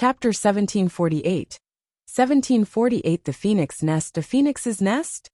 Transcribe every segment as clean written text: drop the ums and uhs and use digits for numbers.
Chapter 1748. 1748 The Phoenix Nest. A phoenix's nest?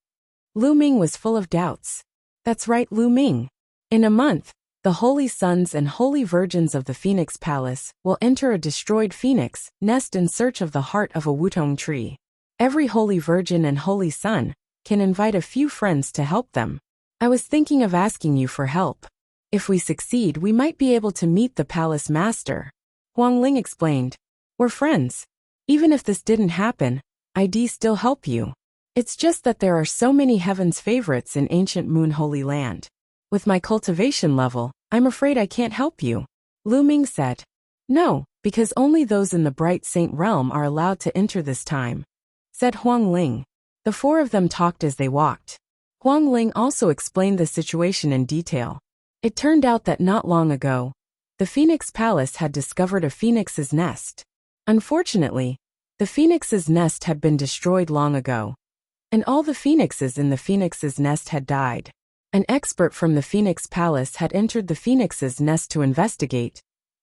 Lu Ming was full of doubts. That's right, Lu Ming. In a month, the holy sons and holy virgins of the Phoenix Palace will enter a destroyed phoenix nest in search of the heart of a wutong tree. Every holy virgin and holy son can invite a few friends to help them. I was thinking of asking you for help. If we succeed, we might be able to meet the palace master. Huang Ling explained. We're friends. Even if this didn't happen, I'd still help you. It's just that there are so many heaven's favorites in ancient Moon Holy Land. With my cultivation level, I'm afraid I can't help you. Lu Ming said. No, because only those in the Bright Saint realm are allowed to enter this time, said Huang Ling. The four of them talked as they walked. Huang Ling also explained the situation in detail. It turned out that not long ago, the Phoenix Palace had discovered a phoenix's nest. Unfortunately, the phoenix's nest had been destroyed long ago, and all the phoenixes in the phoenix's nest had died. An expert from the Phoenix Palace had entered the phoenix's nest to investigate,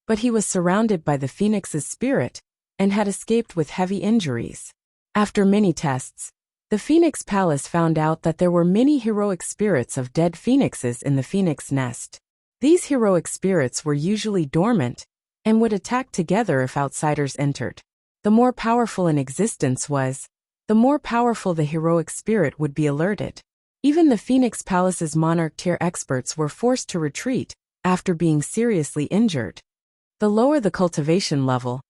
but he was surrounded by the phoenix's spirit and had escaped with heavy injuries. After many tests, the Phoenix Palace found out that there were many heroic spirits of dead phoenixes in the phoenix nest. These heroic spirits were usually dormant and would attack together if outsiders entered. The more powerful an existence was, the more powerful the heroic spirit would be alerted. Even the Phoenix Palace's monarch-tier experts were forced to retreat after being seriously injured. The lower the cultivation level,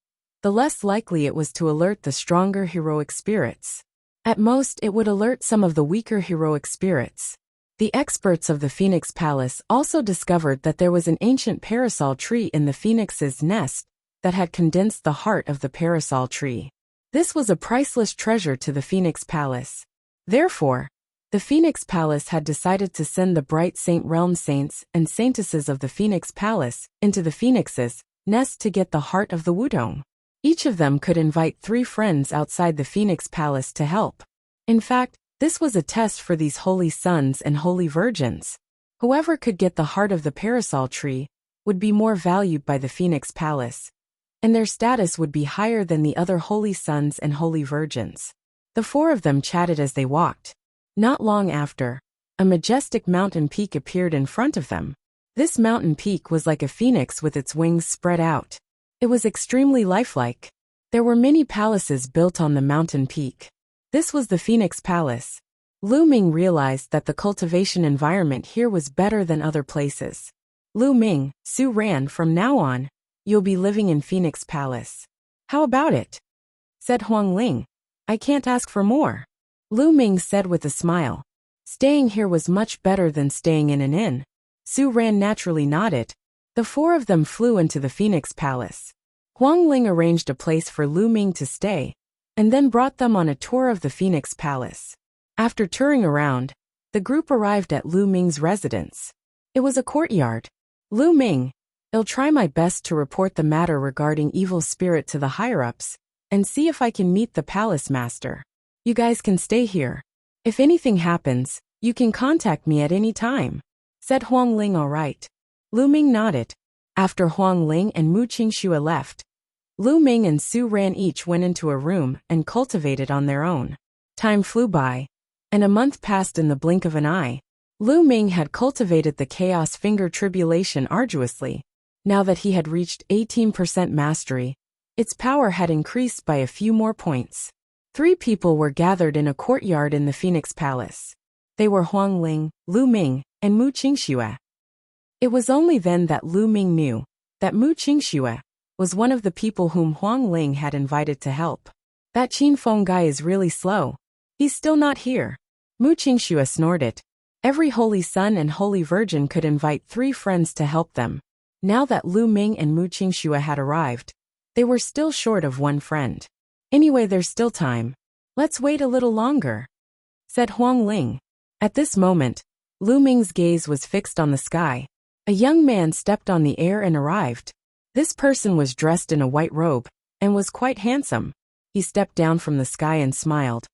the less likely it was to alert the stronger heroic spirits. At most, it would alert some of the weaker heroic spirits. The experts of the Phoenix Palace also discovered that there was an ancient parasol tree in the phoenix's nest that had condensed the heart of the parasol tree. This was a priceless treasure to the Phoenix Palace. Therefore, the Phoenix Palace had decided to send the Bright Saint Realm saints and saintesses of the Phoenix Palace into the phoenix's nest to get the heart of the wutong. Each of them could invite 3 friends outside the Phoenix Palace to help. In fact, this was a test for these holy sons and holy virgins. Whoever could get the heart of the parasol tree would be more valued by the Phoenix Palace, and their status would be higher than the other holy sons and holy virgins. The 4 of them chatted as they walked. Not long after, a majestic mountain peak appeared in front of them. This mountain peak was like a phoenix with its wings spread out. It was extremely lifelike. There were many palaces built on the mountain peak. This was the Phoenix Palace. Lu Ming realized that the cultivation environment here was better than other places. Lu Ming, Su Ran, from now on, you'll be living in Phoenix Palace. How about it? Said Huang Ling. I can't ask for more. Lu Ming said with a smile. Staying here was much better than staying in an inn. Su Ran naturally nodded. The 4 of them flew into the Phoenix Palace. Huang Ling arranged a place for Lu Ming to stay, and then brought them on a tour of the Phoenix Palace. After touring around, the group arrived at Lu Ming's residence. It was a courtyard. Lu Ming, I'll try my best to report the matter regarding evil spirit to the higher-ups, and see if I can meet the palace master. You guys can stay here. If anything happens, you can contact me at any time, said Huang Ling. All right. Lu Ming nodded. After Huang Ling and Mu Qingxue left, Lu Ming and Su Ran each went into a room and cultivated on their own. Time flew by, and a month passed in the blink of an eye. Lu Ming had cultivated the Chaos Finger Tribulation arduously. Now that he had reached 18% mastery, its power had increased by a few more points. 3 people were gathered in a courtyard in the Phoenix Palace. They were Huang Ling, Lu Ming, and Mu Qingxue. It was only then that Lu Ming knew that Mu Qingxue was one of the people whom Huang Ling had invited to help. That Qin Feng guy is really slow. He's still not here. Mu Qingxue snorted. Every holy son and holy virgin could invite 3 friends to help them. Now that Lu Ming and Mu Qingxue had arrived, they were still short of 1 friend. Anyway, there's still time. Let's wait a little longer, said Huang Ling. At this moment, Lu Ming's gaze was fixed on the sky. A young man stepped on the air and arrived. This person was dressed in a white robe, and was quite handsome. He stepped down from the sky and smiled.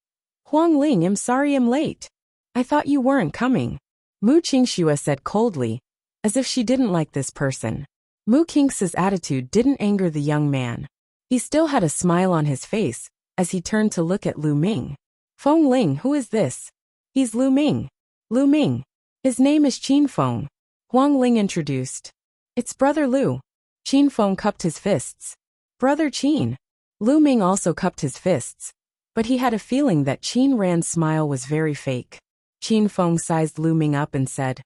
Huang Ling, I'm sorry I'm late. I thought you weren't coming. Mu Qingxue said coldly, as if she didn't like this person. Mu Qingxue's attitude didn't anger the young man. He still had a smile on his face as he turned to look at Lu Ming. Feng Ling, who is this? He's Lu Ming. Lu Ming. His name is Qin Feng. Huang Ling introduced. It's Brother Lu. Qin Feng cupped his fists. Brother Qin. Lu Ming also cupped his fists, but he had a feeling that Qin Ran's smile was very fake. Qin Feng sized Lu Ming up and said,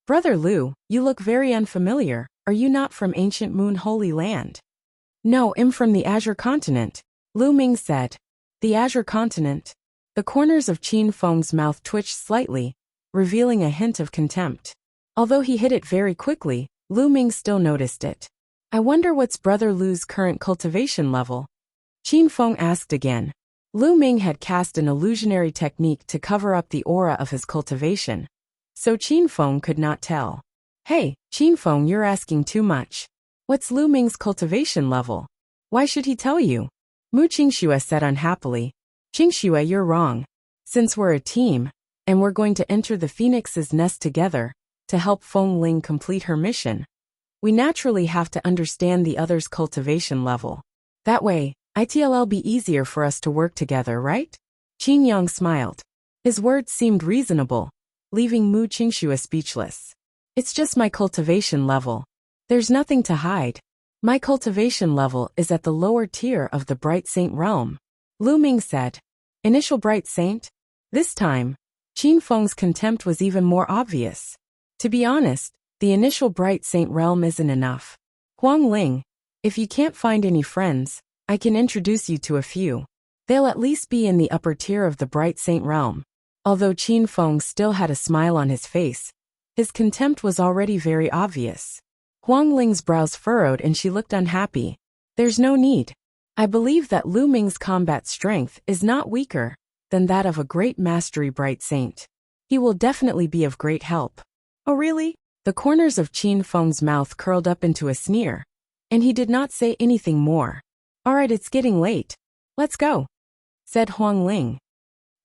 Brother Lu, you look very unfamiliar. Are you not from ancient Moon Holy Land? No, I'm from the Azure Continent, Lu Ming said. The Azure Continent? The corners of Qin Feng's mouth twitched slightly, revealing a hint of contempt. Although he hid it very quickly, Lu Ming still noticed it. I wonder what's Brother Lu's current cultivation level? Qin Feng asked again. Lu Ming had cast an illusionary technique to cover up the aura of his cultivation, so Qin Feng could not tell. Hey, Qin Feng, you're asking too much. What's Lu Ming's cultivation level? Why should he tell you? Mu Qingxue said unhappily. Qingxue, you're wrong. Since we're a team, and we're going to enter the Phoenix's nest together to help Feng Ling complete her mission, we naturally have to understand the other's cultivation level. That way, it'll be easier for us to work together, right? Qin Yang smiled. His words seemed reasonable, leaving Mu Qingxue speechless. It's just my cultivation level. There's nothing to hide. My cultivation level is at the lower tier of the Bright Saint realm, Lu Ming said. Initial Bright Saint? This time, Qin Feng's contempt was even more obvious. To be honest, the initial Bright Saint realm isn't enough. Huang Ling, if you can't find any friends, I can introduce you to a few. They'll at least be in the upper tier of the Bright Saint realm. Although Qin Feng still had a smile on his face, his contempt was already very obvious. Huang Ling's brows furrowed and she looked unhappy. There's no need. I believe that Lu Ming's combat strength is not weaker than that of a great mastery Bright Saint. He will definitely be of great help. Oh really? The corners of Qin Feng's mouth curled up into a sneer, and he did not say anything more. Alright, it's getting late. Let's go, said Huang Ling.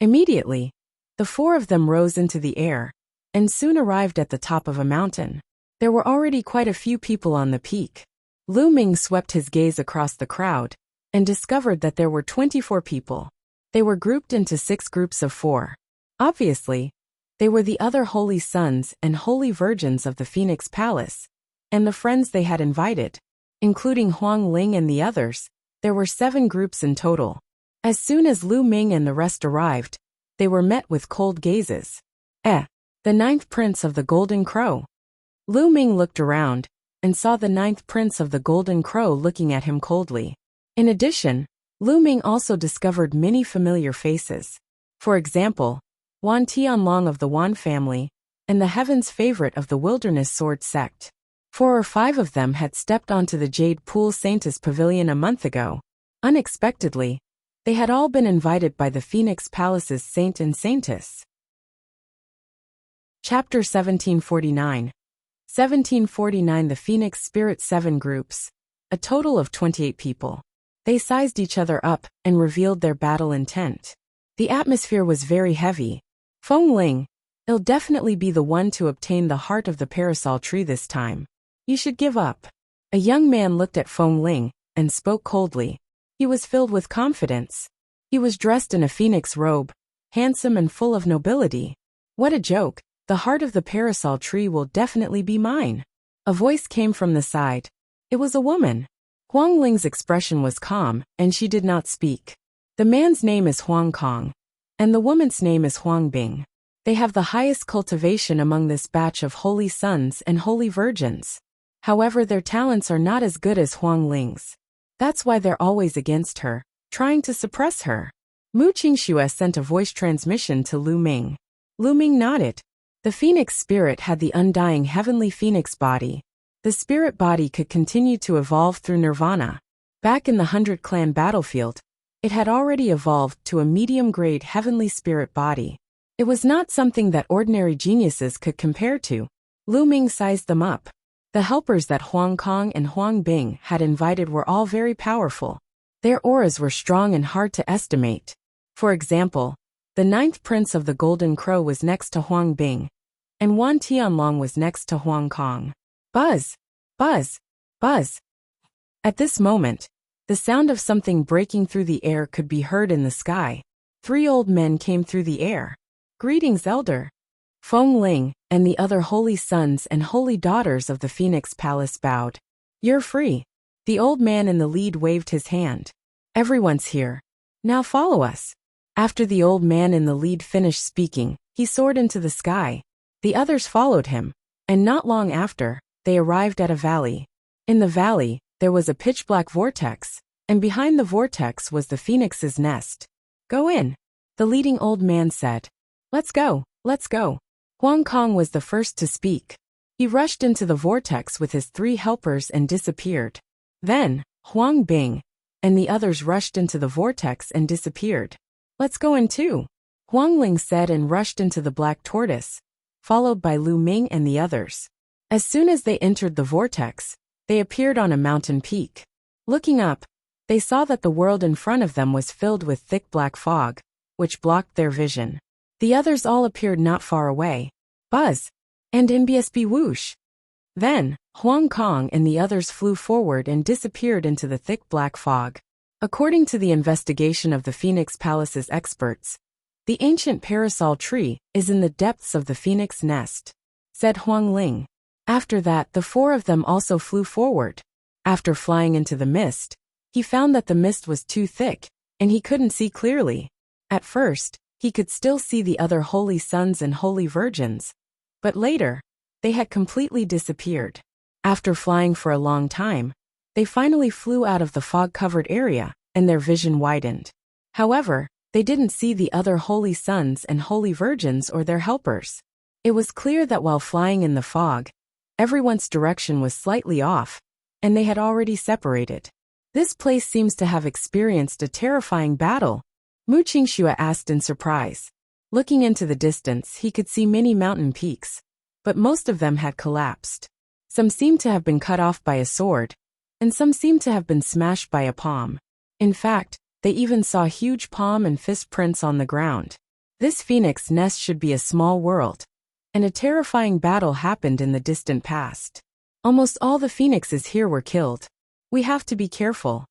Immediately, the four of them rose into the air, and soon arrived at the top of a mountain. There were already quite a few people on the peak. Lu Ming swept his gaze across the crowd, and discovered that there were 24 people. They were grouped into 6 groups of 4. Obviously, they were the other holy sons and holy virgins of the Phoenix Palace, and the friends they had invited. Including Huang Ling and the others, there were 7 groups in total. As soon as Lu Ming and the rest arrived, they were met with cold gazes. The 9th Prince of the Golden Crow. Lu Ming looked around, and saw the 9th Prince of the Golden Crow looking at him coldly. In addition, Lu Ming also discovered many familiar faces. For example, Wan Tianlong of the Wan family, and the Heaven's favorite of the Wilderness Sword sect. 4 or 5 of them had stepped onto the Jade Pool Saintess Pavilion a month ago. Unexpectedly, they had all been invited by the Phoenix Palace's Saint and Saintess. Chapter 1749. 1749 The Phoenix Spirit 7 groups. A total of 28 people. They sized each other up and revealed their battle intent. The atmosphere was very heavy. Feng Ling, you'll definitely be the one to obtain the heart of the parasol tree this time. You should give up. A young man looked at Feng Ling and spoke coldly. He was filled with confidence. He was dressed in a phoenix robe, handsome and full of nobility. What a joke. The heart of the parasol tree will definitely be mine. A voice came from the side. It was a woman. Huang Ling's expression was calm, and she did not speak. The man's name is Huang Kong, and the woman's name is Huang Bing. They have the highest cultivation among this batch of holy sons and holy virgins. However, their talents are not as good as Huang Ling's. That's why they're always against her, trying to suppress her. Mu Qingxue sent a voice transmission to Lu Ming. Lu Ming nodded. The phoenix spirit had the undying heavenly phoenix body. The spirit body could continue to evolve through nirvana. Back in the 100 Clan battlefield, it had already evolved to a medium-grade heavenly spirit body. It was not something that ordinary geniuses could compare to. Lu Ming sized them up. The helpers that Huang Kong and Huang Bing had invited were all very powerful. Their auras were strong and hard to estimate. For example, the 9th Prince of the Golden Crow was next to Huang Bing, and Wan Tianlong was next to Huang Kong. Buzz! Buzz! Buzz! At this moment, The sound of something breaking through the air could be heard in the sky. 3 old men came through the air. "Greetings, Elder." Feng Ling and the other holy sons and holy daughters of the Phoenix Palace bowed. "You're free." The old man in the lead waved his hand. "Everyone's here. Now follow us." After the old man in the lead finished speaking, he soared into the sky. The others followed him, and not long after, they arrived at a valley. In the valley, there was a pitch-black vortex, and behind the vortex was the phoenix's nest. "Go in," the leading old man said. Let's go, let's go." Huang Kong was the first to speak. He rushed into the vortex with his 3 helpers and disappeared. Then, Huang Bing and the others rushed into the vortex and disappeared. "Let's go in too," Huang Ling said and rushed into the black tortoise, followed by Lu Ming and the others. As soon as they entered the vortex, they appeared on a mountain peak. Looking up, they saw that the world in front of them was filled with thick black fog, which blocked their vision. The others all appeared not far away. Buzz! And NBSB whoosh! Then, Huang Kong and the others flew forward and disappeared into the thick black fog. According to the investigation of the Phoenix Palace's experts, the ancient parasol tree is in the depths of the phoenix nest, said Huang Ling. After that, the 4 of them also flew forward. After flying into the mist, he found that the mist was too thick, and he couldn't see clearly. At first, he could still see the other holy sons and holy virgins, but later, they had completely disappeared. After flying for a long time, they finally flew out of the fog-covered area, and their vision widened. However, they didn't see the other holy sons and holy virgins or their helpers. It was clear that while flying in the fog, everyone's direction was slightly off, and they had already separated. "This place seems to have experienced a terrifying battle," Mu Qingxue asked in surprise. Looking into the distance, he could see many mountain peaks, but most of them had collapsed. Some seemed to have been cut off by a sword, and some seemed to have been smashed by a palm. In fact, they even saw huge palm and fist prints on the ground. This phoenix nest should be a small world, and a terrifying battle happened in the distant past. Almost all the phoenixes here were killed. We have to be careful.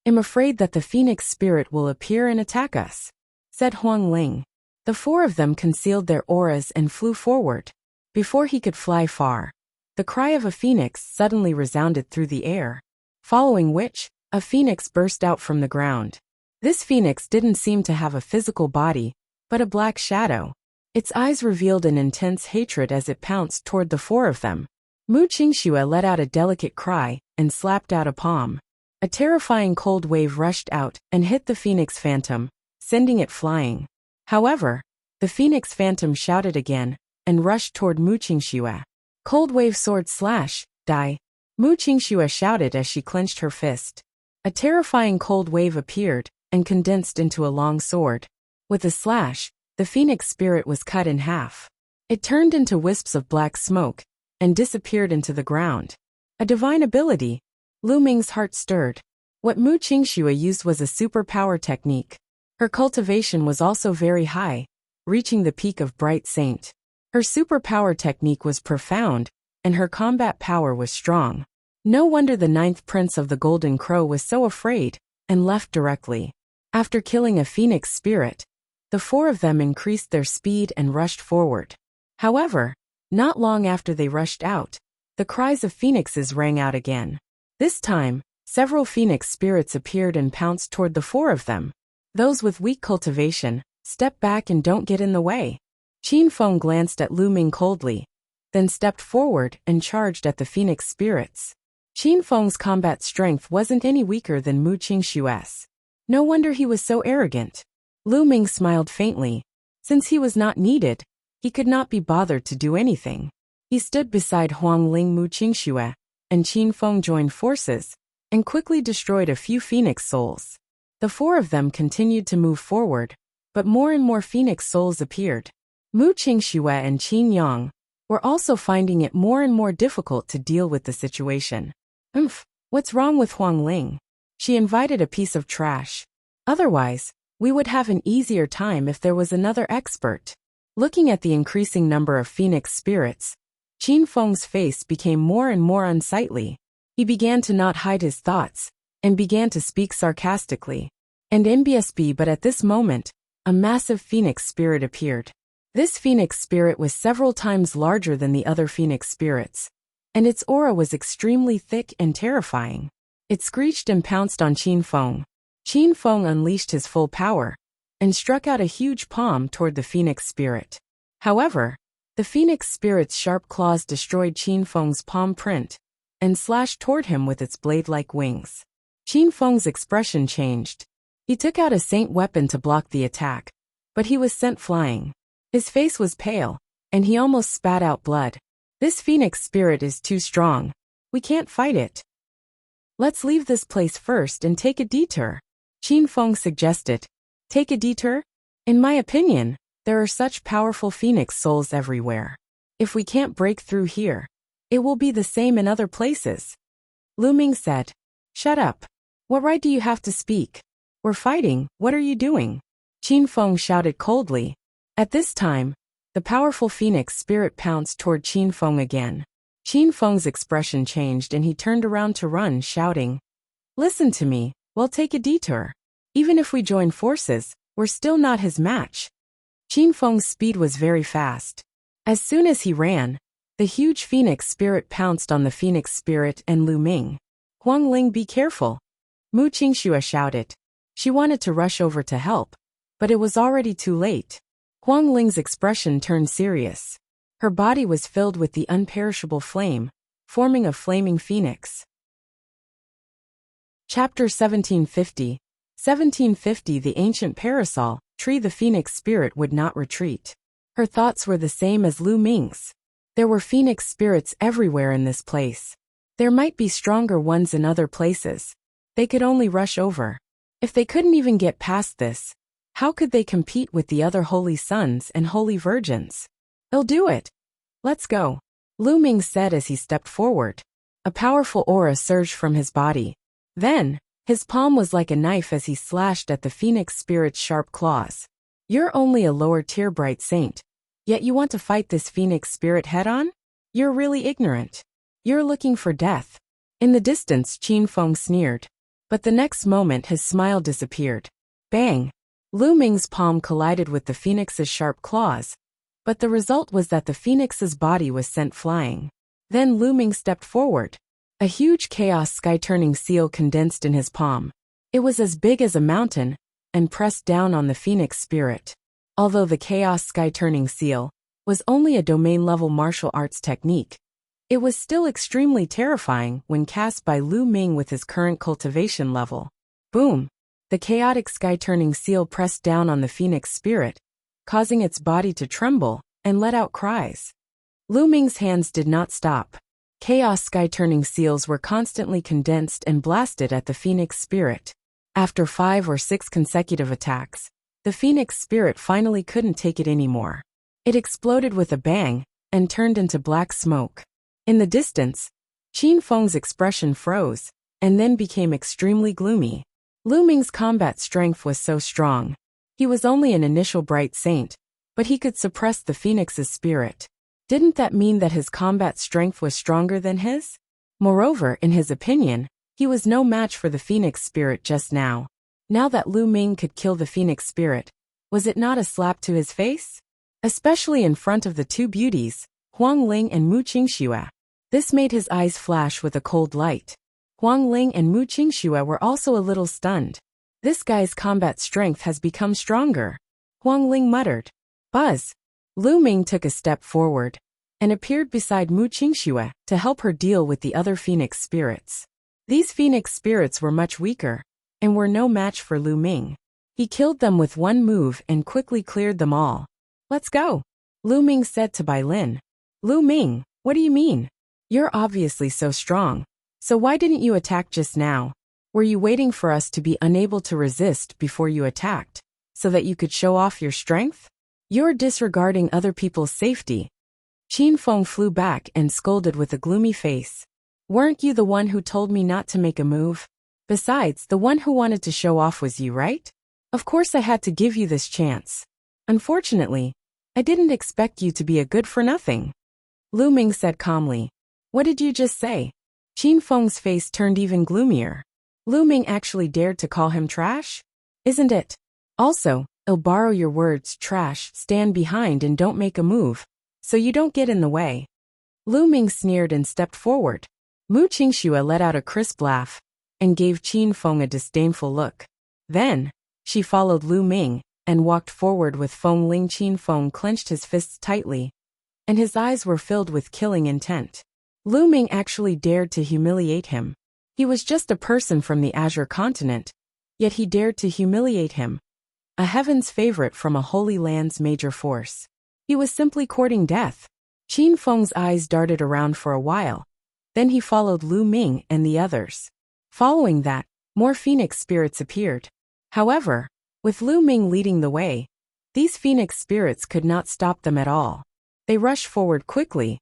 "I'm afraid that the phoenix spirit will appear and attack us," said Huang Ling. The 4 of them concealed their auras and flew forward. Before he could fly far, the cry of a phoenix suddenly resounded through the air, following which, a phoenix burst out from the ground. This phoenix didn't seem to have a physical body, but a black shadow. Its eyes revealed an intense hatred as it pounced toward the 4 of them. Mu Qingxue let out a delicate cry and slapped out a palm. A terrifying cold wave rushed out and hit the Phoenix Phantom, sending it flying. However, the Phoenix Phantom shouted again and rushed toward Mu Qingxue. "Cold wave sword slash, die!" Mu Qingxue shouted as she clenched her fist. A terrifying cold wave appeared and condensed into a long sword. With a slash, the Phoenix spirit was cut in half. It turned into wisps of black smoke and disappeared into the ground. A divine ability. Lu Ming's heart stirred. What Mu Qingxue used was a superpower technique. Her cultivation was also very high, reaching the peak of Bright Saint. Her superpower technique was profound, and her combat power was strong. No wonder the 9th Prince of the Golden Crow was so afraid, and left directly. After killing a phoenix spirit, the 4 of them increased their speed and rushed forward. However, not long after they rushed out, the cries of phoenixes rang out again. This time, several phoenix spirits appeared and pounced toward the 4 of them. Those with weak cultivation, step back and don't get in the way. Qin Feng glanced at Lu Ming coldly, then stepped forward and charged at the phoenix spirits. Qin Feng's combat strength wasn't any weaker than Mu Qingxue's. No wonder he was so arrogant. Lu Ming smiled faintly. Since he was not needed, he could not be bothered to do anything. He stood beside Huang Ling. Mu Qingxue and Qin Feng joined forces and quickly destroyed a few phoenix souls. The 4 of them continued to move forward, but more and more phoenix souls appeared. Mu Qingxue and Qin Yang were also finding it more and more difficult to deal with the situation. What's wrong with Huang Ling? She invited a piece of trash. Otherwise, we would have an easier time if there was another expert. Looking at the increasing number of phoenix spirits, Qin Feng's face became more and more unsightly. He began to not hide his thoughts, and began to speak sarcastically. And MBSB, but at this moment, a massive phoenix spirit appeared. This phoenix spirit was several times larger than the other phoenix spirits, and its aura was extremely thick and terrifying. It screeched and pounced on Qin Feng. Qin Feng unleashed his full power and struck out a huge palm toward the phoenix spirit. However, the phoenix spirit's sharp claws destroyed Qin Feng's palm print and slashed toward him with its blade-like wings. Qin Feng's expression changed. He took out a saint weapon to block the attack, but he was sent flying. His face was pale, and he almost spat out blood. This phoenix spirit is too strong. We can't fight it. Let's leave this place first and take a detour, Qin Feng suggested. Take a detour? In my opinion, there are such powerful phoenix souls everywhere. If we can't break through here, it will be the same in other places. Lu Ming said. Shut up. What right do you have to speak? We're fighting, what are you doing? Qin Feng shouted coldly. At this time, the powerful phoenix spirit pounced toward Qin Feng again. Qin Feng's expression changed and he turned around to run, shouting, Listen to me, we'll take a detour. Even if we join forces, we're still not his match. Qin Feng's speed was very fast. As soon as he ran, the huge phoenix spirit pounced on the phoenix spirit and Lu Ming. Huang Ling, be careful. Mu Qingxue shouted. She wanted to rush over to help, but it was already too late. Huang Ling's expression turned serious. Her body was filled with the unperishable flame, forming a flaming phoenix. Chapter 1750. 1750. The ancient parasol tree. The phoenix spirit would not retreat. Her thoughts were the same as Lu Ming's. There were phoenix spirits everywhere in this place. There might be stronger ones in other places. They could only rush over. If they couldn't even get past this, how could they compete with the other holy sons and holy virgins? They'll do it. Let's go, Lu Ming said as he stepped forward. A powerful aura surged from his body. Then, his palm was like a knife as he slashed at the phoenix spirit's sharp claws. You're only a lower-tier bright saint, yet you want to fight this phoenix spirit head-on? You're really ignorant. You're looking for death. In the distance, Qin Feng sneered. But the next moment his smile disappeared. Bang! Lu Ming's palm collided with the phoenix's sharp claws, but the result was that the phoenix's body was sent flying. Then Lu Ming stepped forward. A huge chaos sky-turning seal condensed in his palm. It was as big as a mountain, and pressed down on the phoenix spirit. Although the chaos sky-turning seal was only a domain-level martial arts technique, it was still extremely terrifying when cast by Lu Ming with his current cultivation level. Boom! The chaotic sky-turning seal pressed down on the phoenix spirit, causing its body to tremble and let out cries. Lu Ming's hands did not stop. Chaos sky-turning seals were constantly condensed and blasted at the phoenix spirit. After 5 or 6 consecutive attacks, the phoenix spirit finally couldn't take it anymore. It exploded with a bang and turned into black smoke. In the distance, Qin Feng's expression froze and then became extremely gloomy. Lu Ming's combat strength was so strong. He was only an initial bright saint, but he could suppress the phoenix's spirit. Didn't that mean that his combat strength was stronger than his? Moreover, in his opinion, he was no match for the phoenix spirit just now. Now that Lu Ming could kill the phoenix spirit, was it not a slap to his face? Especially in front of the two beauties, Huang Ling and Mu Qingxue. This made his eyes flash with a cold light. Huang Ling and Mu Qingxue were also a little stunned. This guy's combat strength has become stronger, Huang Ling muttered. Buzz! Lu Ming took a step forward and appeared beside Mu Qingxue to help her deal with the other phoenix spirits. These phoenix spirits were much weaker and were no match for Lu Ming. He killed them with one move and quickly cleared them all. Let's go, Lu Ming said to Bai Lin. Lu Ming, what do you mean? You're obviously so strong. So why didn't you attack just now? Were you waiting for us to be unable to resist before you attacked, so that you could show off your strength? You're disregarding other people's safety. Qin Feng flew back and scolded with a gloomy face. Weren't you the one who told me not to make a move? Besides, the one who wanted to show off was you, right? Of course I had to give you this chance. Unfortunately, I didn't expect you to be a good-for-nothing. Lu Ming said calmly. What did you just say? Qin Feng's face turned even gloomier. Lu Ming actually dared to call him trash? Isn't it? Also, I'll borrow your words, trash, stand behind and don't make a move, so you don't get in the way. Lu Ming sneered and stepped forward. Mu Qingxue let out a crisp laugh and gave Qin Feng a disdainful look. Then, she followed Lu Ming and walked forward with Feng Ling. Qin Feng clenched his fists tightly, and his eyes were filled with killing intent. Lu Ming actually dared to humiliate him. He was just a person from the Azure continent, yet he dared to humiliate him. A heaven's favorite from a Holy Land's major force. He was simply courting death. Qin Feng's eyes darted around for a while. Then he followed Lu Ming and the others. Following that, more phoenix spirits appeared. However, with Lu Ming leading the way, these phoenix spirits could not stop them at all. They rushed forward quickly.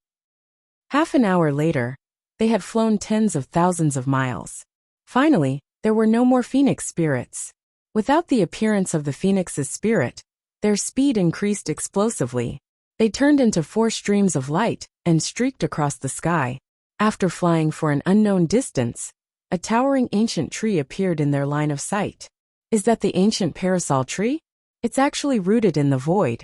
Half an hour later, they had flown tens of thousands of miles. Finally, there were no more phoenix spirits. Without the appearance of the phoenix's spirit, their speed increased explosively. They turned into 4 streams of light and streaked across the sky. After flying for an unknown distance, a towering ancient tree appeared in their line of sight. Is that the ancient parasol tree? It's actually rooted in the void.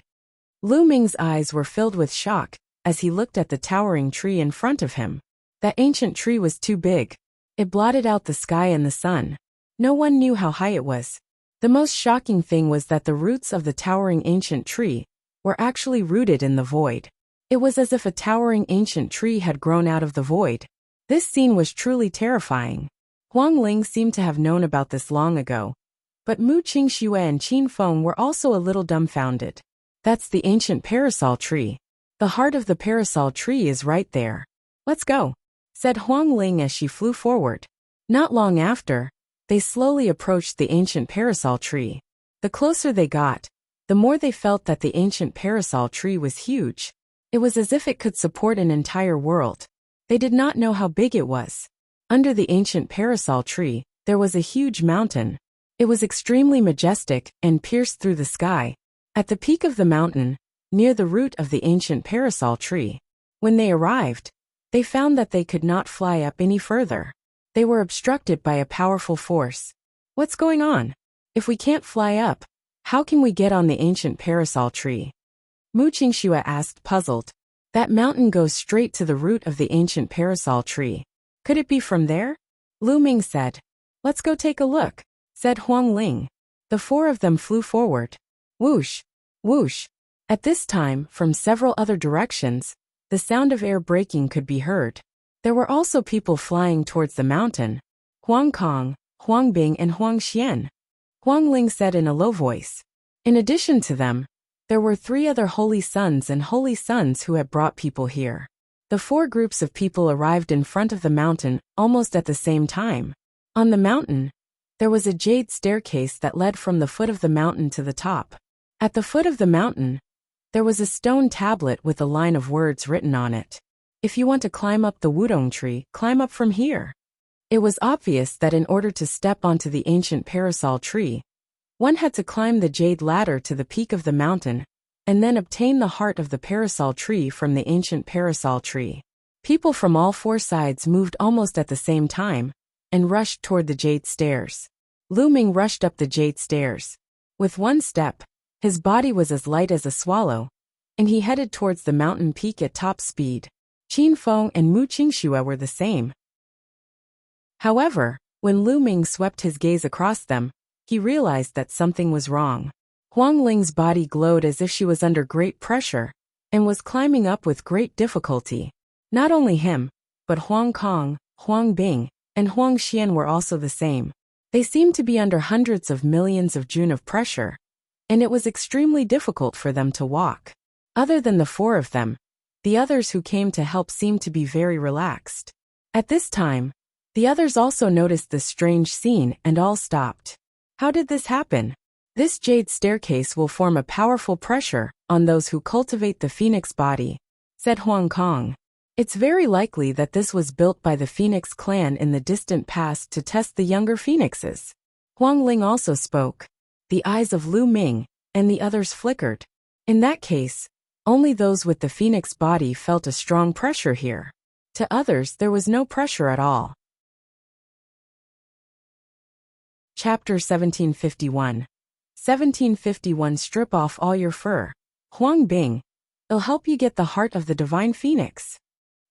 Lu Ming's eyes were filled with shock as he looked at the towering tree in front of him. That ancient tree was too big. It blotted out the sky and the sun. No one knew how high it was. The most shocking thing was that the roots of the towering ancient tree were actually rooted in the void. It was as if a towering ancient tree had grown out of the void. This scene was truly terrifying. Huang Ling seemed to have known about this long ago, but Mu Qingxue and Qin Feng were also a little dumbfounded. That's the ancient parasol tree. The heart of the parasol tree is right there. Let's go, said Huang Ling as she flew forward. Not long after, they slowly approached the ancient parasol tree. The closer they got, the more they felt that the ancient parasol tree was huge. It was as if it could support an entire world. They did not know how big it was. Under the ancient parasol tree, there was a huge mountain. It was extremely majestic and pierced through the sky. At the peak of the mountain, near the root of the ancient parasol tree, when they arrived, they found that they could not fly up any further. They were obstructed by a powerful force. What's going on? If we can't fly up, how can we get on the ancient parasol tree? Mu Qingxue asked, puzzled. That mountain goes straight to the root of the ancient parasol tree. Could it be from there? Lu Ming said. Let's go take a look, said Huang Ling. The 4 of them flew forward. Whoosh, whoosh. At this time, from several other directions, the sound of air breaking could be heard. There were also people flying towards the mountain. Huang Kong, Huang Bing and Huang Xian. Huang Ling said in a low voice. In addition to them, there were 3 other holy sons and holy sons who had brought people here. The 4 groups of people arrived in front of the mountain almost at the same time. On the mountain, there was a jade staircase that led from the foot of the mountain to the top. At the foot of the mountain, there was a stone tablet with a line of words written on it. If you want to climb up the wudong tree, climb up from here. It was obvious that in order to step onto the ancient parasol tree, one had to climb the jade ladder to the peak of the mountain, and then obtain the heart of the parasol tree from the ancient parasol tree. People from all 4 sides moved almost at the same time, and rushed toward the jade stairs. Lu Ming rushed up the jade stairs. With one step, his body was as light as a swallow, and he headed towards the mountain peak at top speed. Qin Feng and Mu Qingxue were the same. However, when Lu Ming swept his gaze across them, he realized that something was wrong. Huang Ling's body glowed as if she was under great pressure, and was climbing up with great difficulty. Not only him, but Huang Kong, Huang Bing, and Huang Xian were also the same. They seemed to be under hundreds of millions of joule of pressure, and it was extremely difficult for them to walk. Other than the 4 of them, the others who came to help seemed to be very relaxed. At this time, the others also noticed this strange scene and all stopped. How did this happen? This jade staircase will form a powerful pressure on those who cultivate the phoenix body, said Huang Kong. It's very likely that this was built by the Phoenix clan in the distant past to test the younger phoenixes. Huang Ling also spoke. The eyes of Lu Ming and the others flickered. In that case, only those with the phoenix body felt a strong pressure here. To others there was no pressure at all. Chapter 1751. 1751 Strip off all your fur. Huang Bing. It'll help you get the heart of the divine phoenix.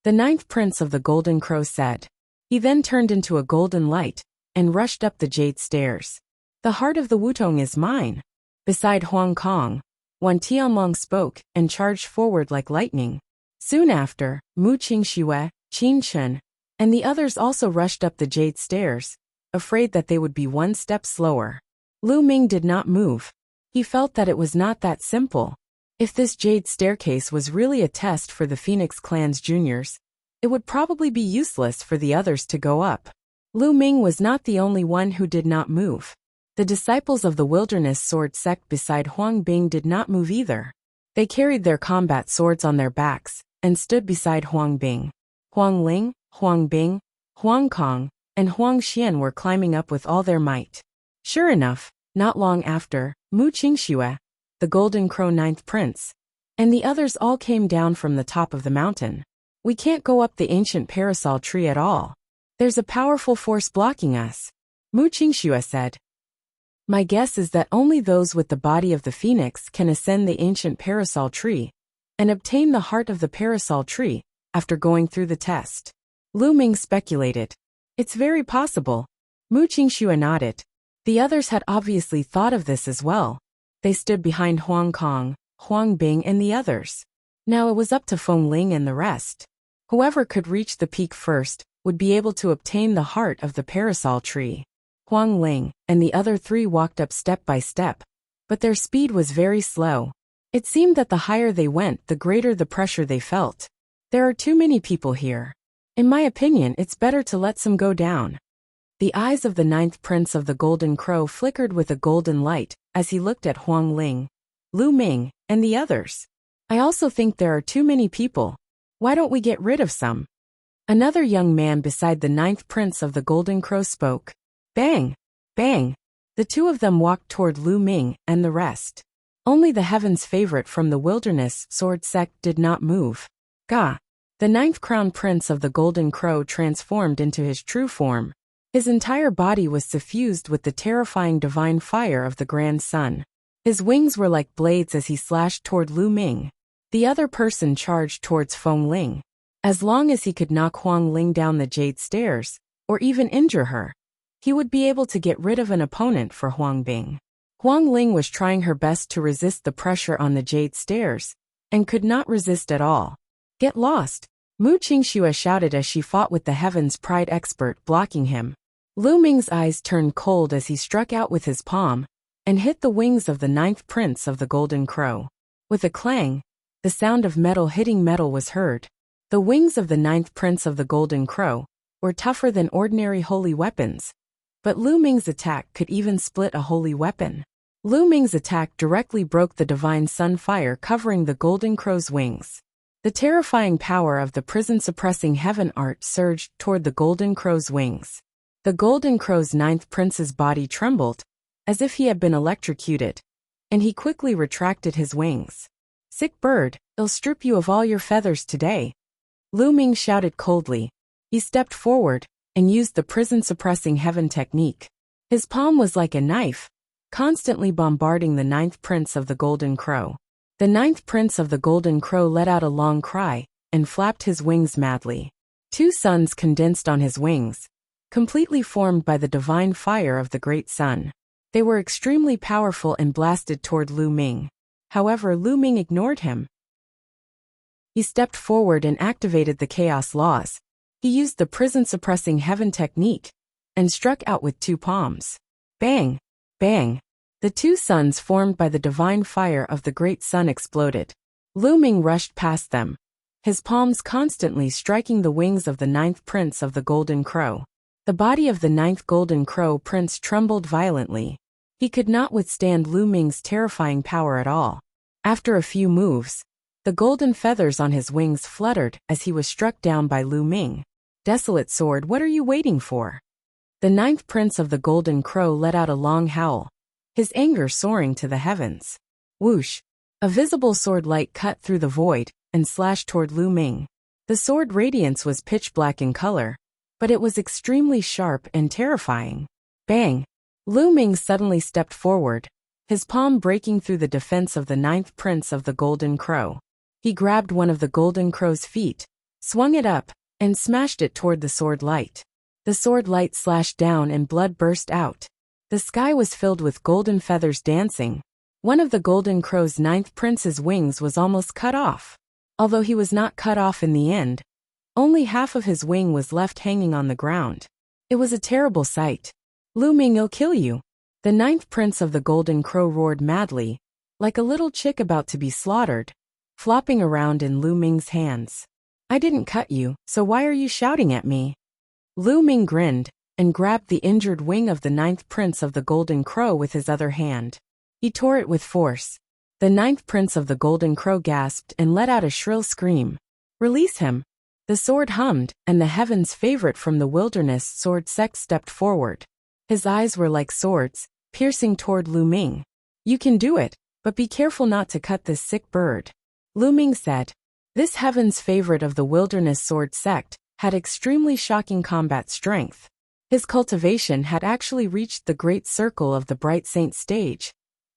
The ninth prince of the Golden Crow said. He then turned into a golden light and rushed up the jade stairs. The heart of the Wutong is mine. Beside Huang Kong, Wan Tianlong spoke and charged forward like lightning. Soon after, Mu Qingxue, Qin Chen, and the others also rushed up the jade stairs, afraid that they would be one step slower. Lu Ming did not move. He felt that it was not that simple. If this jade staircase was really a test for the Phoenix Clan's juniors, it would probably be useless for the others to go up. Lu Ming was not the only one who did not move. The disciples of the Wilderness Sword sect beside Huang Bing did not move either. They carried their combat swords on their backs and stood beside Huang Bing. Huang Ling, Huang Bing, Huang Kong, and Huang Xian were climbing up with all their might. Sure enough, not long after, Mu Qingxue, the Golden Crow ninth prince, and the others all came down from the top of the mountain. We can't go up the ancient parasol tree at all. There's a powerful force blocking us, Mu Qingxue said. My guess is that only those with the body of the phoenix can ascend the ancient parasol tree and obtain the heart of the parasol tree after going through the test. Lu Ming speculated. It's very possible. Mu Qingxue nodded. The others had obviously thought of this as well. They stood behind Huang Kong, Huang Bing and the others. Now it was up to Feng Ling and the rest. Whoever could reach the peak first would be able to obtain the heart of the parasol tree. Huang Ling and the other three walked up step by step, but their speed was very slow. It seemed that the higher they went, the greater the pressure they felt. There are too many people here. In my opinion, it's better to let some go down. The eyes of the ninth prince of the Golden Crow flickered with a golden light as he looked at Huang Ling, Lu Ming, and the others. I also think there are too many people. Why don't we get rid of some? Another young man beside the ninth prince of the Golden Crow spoke. Bang! Bang! The two of them walked toward Lu Ming and the rest. Only the heaven's favorite from the Wilderness Sword sect did not move. Gah! The ninth crown prince of the Golden Crow transformed into his true form. His entire body was suffused with the terrifying divine fire of the Grand Sun. His wings were like blades as he slashed toward Lu Ming. The other person charged towards Feng Ling. As long as he could knock Huang Ling down the jade stairs, or even injure her, he would be able to get rid of an opponent for Huang Bing. Huang Ling was trying her best to resist the pressure on the jade stairs, and could not resist at all. Get lost! Mu Qingxue shouted as she fought with the Heaven's Pride expert blocking him. Lu Ming's eyes turned cold as he struck out with his palm and hit the wings of the ninth prince of the Golden Crow. With a clang, the sound of metal hitting metal was heard. The wings of the ninth prince of the Golden Crow were tougher than ordinary holy weapons, but Lu Ming's attack could even split a holy weapon. Lu Ming's attack directly broke the divine sun fire covering the Golden Crow's wings. The terrifying power of the prison-suppressing heaven art surged toward the Golden Crow's wings. The Golden Crow's ninth prince's body trembled, as if he had been electrocuted, and he quickly retracted his wings. Sick bird, I'll strip you of all your feathers today. Lu Ming shouted coldly. He stepped forward and used the prison-suppressing heaven technique. His palm was like a knife, constantly bombarding the ninth prince of the Golden Crow. The ninth prince of the Golden Crow let out a long cry and flapped his wings madly. Two suns condensed on his wings, completely formed by the divine fire of the great sun. They were extremely powerful and blasted toward Lu Ming. However, Lu Ming ignored him. He stepped forward and activated the chaos laws. He used the prison-suppressing heaven technique and struck out with two palms. Bang! Bang! The two suns formed by the divine fire of the great sun exploded. Lu Ming rushed past them, his palms constantly striking the wings of the ninth prince of the Golden Crow. The body of the ninth Golden Crow prince trembled violently. He could not withstand Lu Ming's terrifying power at all. After a few moves, the golden feathers on his wings fluttered as he was struck down by Lu Ming. Desolate sword, what are you waiting for? The ninth prince of the Golden Crow let out a long howl, his anger soaring to the heavens. Whoosh! A visible sword light cut through the void and slashed toward Lu Ming. The sword radiance was pitch black in color, but it was extremely sharp and terrifying. Bang! Lu Ming suddenly stepped forward, his palm breaking through the defense of the 9th prince of the Golden Crow. He grabbed one of the Golden Crow's feet, swung it up, and smashed it toward the sword light. The sword light slashed down and blood burst out. The sky was filled with golden feathers dancing. One of the Golden Crow's 9th prince's wings was almost cut off. Although he was not cut off in the end, only half of his wing was left hanging on the ground. It was a terrible sight. Lu Ming'll kill you. The 9th prince of the Golden Crow roared madly, like a little chick about to be slaughtered, flopping around in Lu Ming's hands. I didn't cut you, so why are you shouting at me? Lu Ming grinned, and grabbed the injured wing of the 9th prince of the Golden Crow with his other hand. He tore it with force. The 9th prince of the Golden Crow gasped and let out a shrill scream. Release him. The sword hummed, and the heaven's favorite from the wilderness sword sect stepped forward. His eyes were like swords, piercing toward Lu Ming. You can do it, but be careful not to cut this sick bird. Lu Ming said. This heaven's favorite of the wilderness sword sect had extremely shocking combat strength. His cultivation had actually reached the great circle of the Bright Saint stage,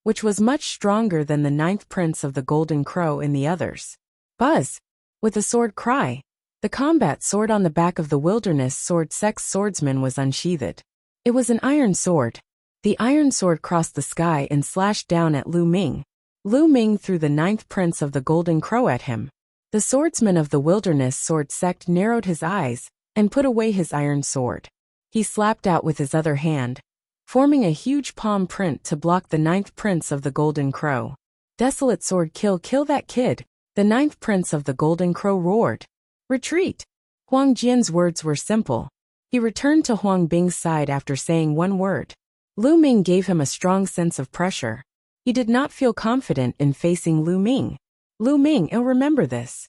which was much stronger than the 9th prince of the Golden Crow and the others. Buzz! With a sword cry, the combat sword on the back of the wilderness sword sect's swordsman was unsheathed. It was an iron sword. The iron sword crossed the sky and slashed down at Lu Ming. Lu Ming threw the 9th prince of the Golden Crow at him. The swordsman of the wilderness sword sect narrowed his eyes and put away his iron sword. He slapped out with his other hand, forming a huge palm print to block the 9th prince of the Golden Crow. Desolate sword kill that kid, the 9th prince of the Golden Crow roared. Retreat! Huang Jian's words were simple. He returned to Huang Bing's side after saying one word. Lu Ming gave him a strong sense of pressure. He did not feel confident in facing Lu Ming. Lu Ming'll remember this.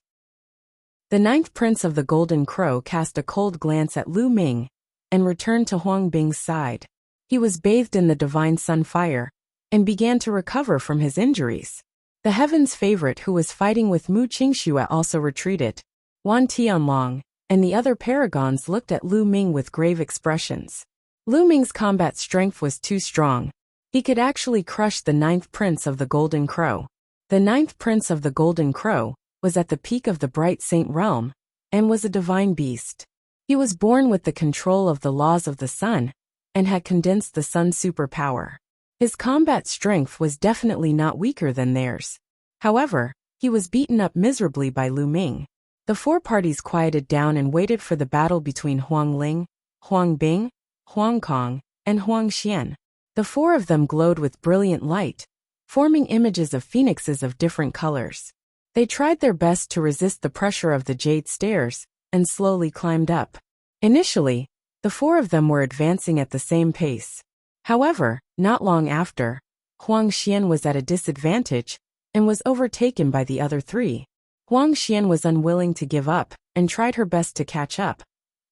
The 9th prince of the Golden Crow cast a cold glance at Lu Ming and returned to Huang Bing's side. He was bathed in the divine sun fire and began to recover from his injuries. The heaven's favorite who was fighting with Mu Qingxue also retreated. Wan Tianlong and the other paragons looked at Lu Ming with grave expressions. Lu Ming's combat strength was too strong. He could actually crush the 9th prince of the Golden Crow. The 9th prince of the Golden Crow was at the peak of the Bright Saint realm and was a divine beast. He was born with the control of the laws of the sun and had condensed the sun's superpower. His combat strength was definitely not weaker than theirs. However, he was beaten up miserably by Lu Ming. The four parties quieted down and waited for the battle between Huang Ling, Huang Bing, Huang Kong, and Huang Xian. The four of them glowed with brilliant light, forming images of phoenixes of different colors. They tried their best to resist the pressure of the jade stairs and slowly climbed up. Initially, the four of them were advancing at the same pace. However, not long after, Huang Xian was at a disadvantage and was overtaken by the other three. Huang Xian was unwilling to give up and tried her best to catch up.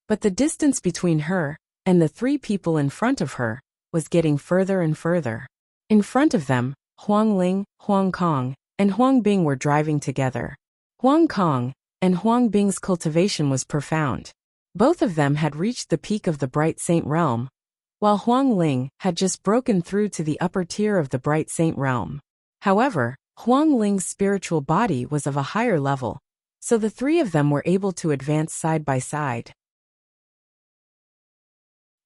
But the distance between her and the three people in front of her was getting further and further. In front of them, Huang Ling, Huang Kong, and Huang Bing were driving together. Huang Kong and Huang Bing's cultivation was profound. Both of them had reached the peak of the Bright Saint realm, while Huang Ling had just broken through to the upper tier of the Bright Saint realm. However, Huang Ling's spiritual body was of a higher level, so the three of them were able to advance side by side.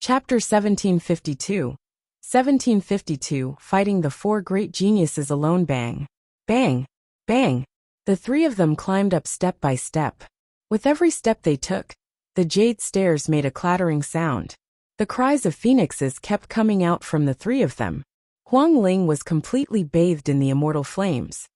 Chapter 1752. 1752, Fighting the Four Great Geniuses Alone. Bang! Bang! Bang! The three of them climbed up step by step. With every step they took, the jade stairs made a clattering sound. The cries of phoenixes kept coming out from the three of them. Huang Ling was completely bathed in the immortal flames,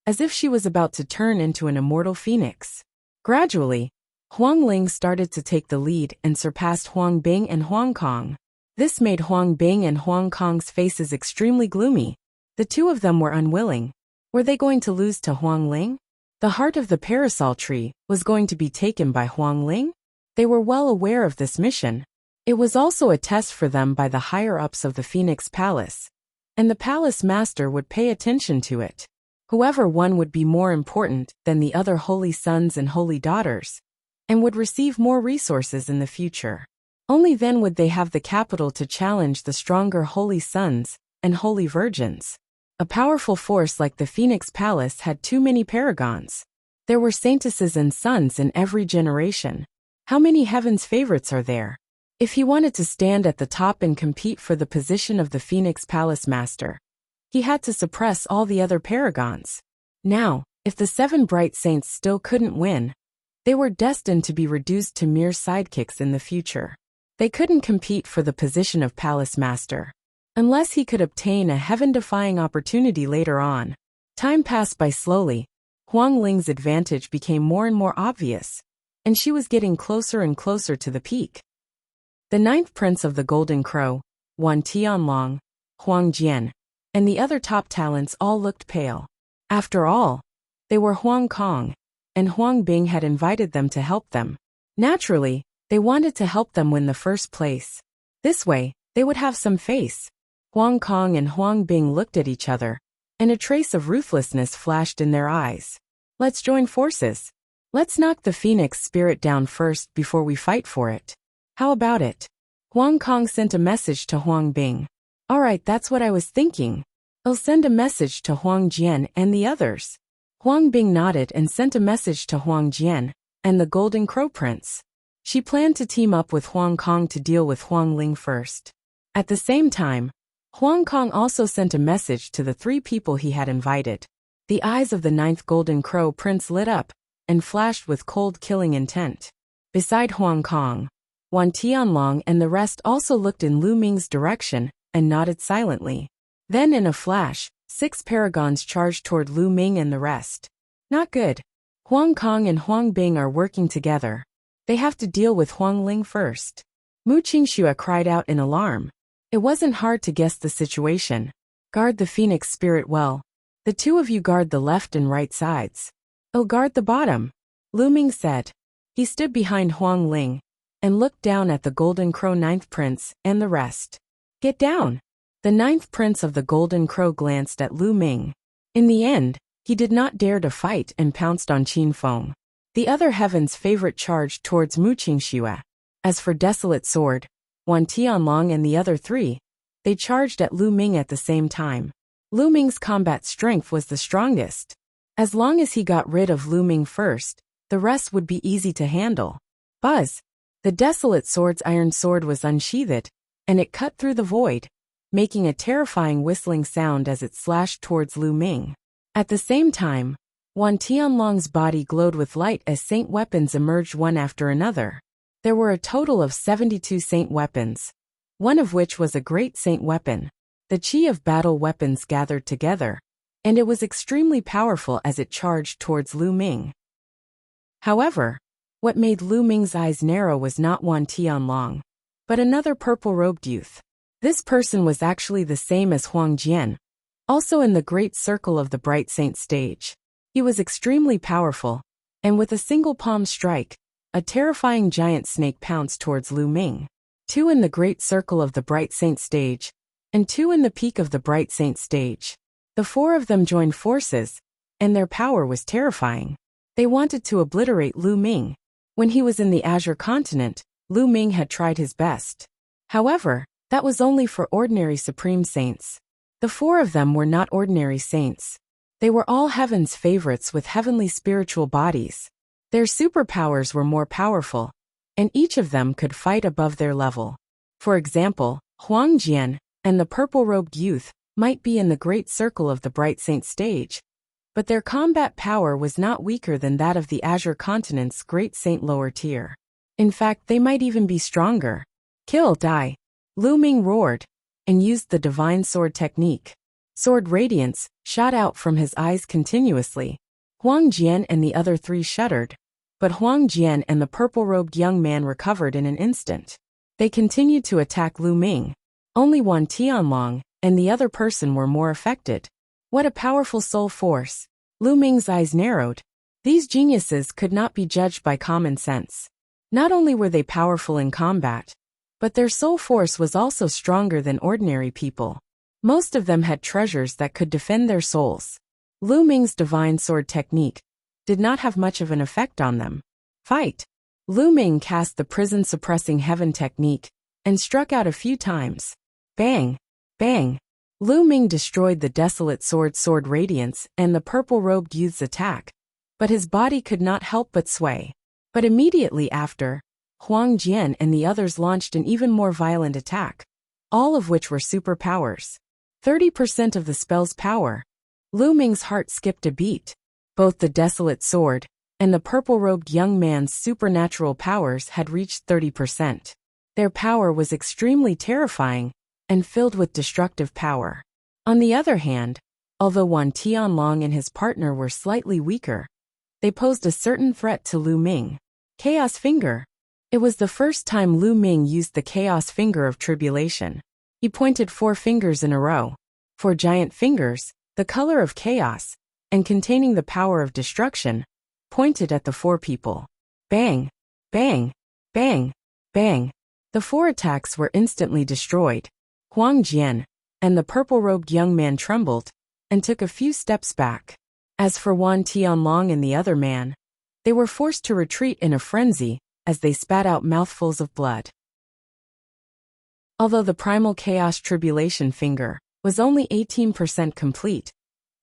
as if she was about to turn into an immortal phoenix. Gradually, Huang Ling started to take the lead and surpassed Huang Bing and Huang Kong. This made Huang Bing and Huang Kong's faces extremely gloomy. The two of them were unwilling. Were they going to lose to Huang Ling? The heart of the parasol tree was going to be taken by Huang Ling? They were well aware of this mission. It was also a test for them by the higher-ups of the Phoenix Palace, and the palace master would pay attention to it. Whoever won would be more important than the other holy sons and holy daughters, and would receive more resources in the future. Only then would they have the capital to challenge the stronger holy sons and holy virgins. A powerful force like the Phoenix Palace had too many paragons. There were saintesses and sons in every generation. How many heaven's favorites are there? If he wanted to stand at the top and compete for the position of the Phoenix Palace Master, he had to suppress all the other paragons. Now, if the 7 bright saints still couldn't win, they were destined to be reduced to mere sidekicks in the future. They couldn't compete for the position of Palace Master, unless he could obtain a heaven-defying opportunity later on. Time passed by slowly. Huang Ling's advantage became more and more obvious, and she was getting closer and closer to the peak. The 9th prince of the Golden Crow, Wan Tianlong, Huang Jian, and the other top talents all looked pale. After all, they were Huang Kong, and Huang Bing had invited them to help them. Naturally, they wanted to help them win the first place. This way, they would have some face. Huang Kong and Huang Bing looked at each other, and a trace of ruthlessness flashed in their eyes. Let's join forces. Let's knock the Phoenix spirit down first before we fight for it. How about it? Huang Kong sent a message to Huang Bing. Alright, that's what I was thinking. I'll send a message to Huang Jian and the others. Huang Bing nodded and sent a message to Huang Jian and the Golden Crow Prince. She planned to team up with Huang Kong to deal with Huang Ling first. At the same time, Huang Kong also sent a message to the 3 people he had invited. The eyes of the 9th Golden Crow Prince lit up and flashed with cold killing intent. Beside Huang Kong, Wan Tianlong and the rest also looked in Lu Ming's direction and nodded silently. Then in a flash, 6 paragons charged toward Lu Ming and the rest. Not good. Huang Kong and Huang Bing are working together. They have to deal with Huang Ling first. Mu Qingxue cried out in alarm. It wasn't hard to guess the situation. Guard the Phoenix spirit well. The 2 of you guard the left and right sides. I'll guard the bottom, Lu Ming said. He stood behind Huang Ling and looked down at the Golden Crow 9th Prince and the rest. Get down. The 9th Prince of the Golden Crow glanced at Lu Ming. In the end, he did not dare to fight and pounced on Qin Feng. The other heaven's favorite charged towards Mu Qingxue. As for Desolate Sword, Wan Tianlong and the other 3, they charged at Lu Ming at the same time. Lu Ming's combat strength was the strongest. As long as he got rid of Lu Ming first, the rest would be easy to handle. Buzz! The Desolate Sword's iron sword was unsheathed, and it cut through the void, making a terrifying whistling sound as it slashed towards Lu Ming. At the same time, Wan Tianlong's body glowed with light as saint weapons emerged one after another. There were a total of 72 saint weapons, one of which was a great saint weapon. The chi of battle weapons gathered together, and it was extremely powerful as it charged towards Lu Ming. However, what made Lu Ming's eyes narrow was not Wan Tianlong, but another purple-robed youth. This person was actually the same as Huang Jian, also in the great circle of the Bright Saint stage. He was extremely powerful, and with a single palm strike, a terrifying giant snake pounced towards Lu Ming. 2 in the great circle of the Bright Saint stage, and 2 in the peak of the Bright Saint stage. The 4 of them joined forces, and their power was terrifying. They wanted to obliterate Lu Ming. When he was in the Azure Continent, Lu Ming had tried his best. However, that was only for ordinary supreme saints. The 4 of them were not ordinary saints. They were all heaven's favorites with heavenly spiritual bodies. Their superpowers were more powerful, and each of them could fight above their level. For example, Huang Jian and the purple-robed youth might be in the great circle of the Bright Saint stage, but their combat power was not weaker than that of the Azure Continent's Great Saint lower tier. In fact, they might even be stronger. Kill, die! Lu Ming roared, and used the divine sword technique. Sword radiance shot out from his eyes continuously. Huang Jian and the other 3 shuddered, but Huang Jian and the purple-robed young man recovered in an instant. They continued to attack Lu Ming. Only Wan Tianlong and the other person were more affected. What a powerful soul force! Lu Ming's eyes narrowed. These geniuses could not be judged by common sense. Not only were they powerful in combat, but their soul force was also stronger than ordinary people. Most of them had treasures that could defend their souls. Lu Ming's divine sword technique did not have much of an effect on them. Fight! Lu Ming cast the prison-suppressing heaven technique and struck out a few times. Bang! Bang! Lu Ming destroyed the desolate sword radiance and the purple-robed youth's attack, but his body could not help but sway. But immediately after, Huang Jian and the others launched an even more violent attack, all of which were superpowers. 30% of the spell's power. Lu Ming's heart skipped a beat. Both the desolate sword and the purple-robed young man's supernatural powers had reached 30%. Their power was extremely terrifying and filled with destructive power. On the other hand, although Wan Tianlong and his partner were slightly weaker, they posed a certain threat to Lu Ming. Chaos Finger. It was the first time Lu Ming used the Chaos Finger of Tribulation. He pointed 4 fingers in a row. 4 giant fingers, the color of chaos, and containing the power of destruction, pointed at the 4 people. Bang! Bang! Bang! Bang! The 4 attacks were instantly destroyed. Huang Jian and the purple-robed young man trembled and took a few steps back. As for Wan Tianlong and the other man, they were forced to retreat in a frenzy as they spat out mouthfuls of blood. Although the primal chaos tribulation finger was only 18% complete,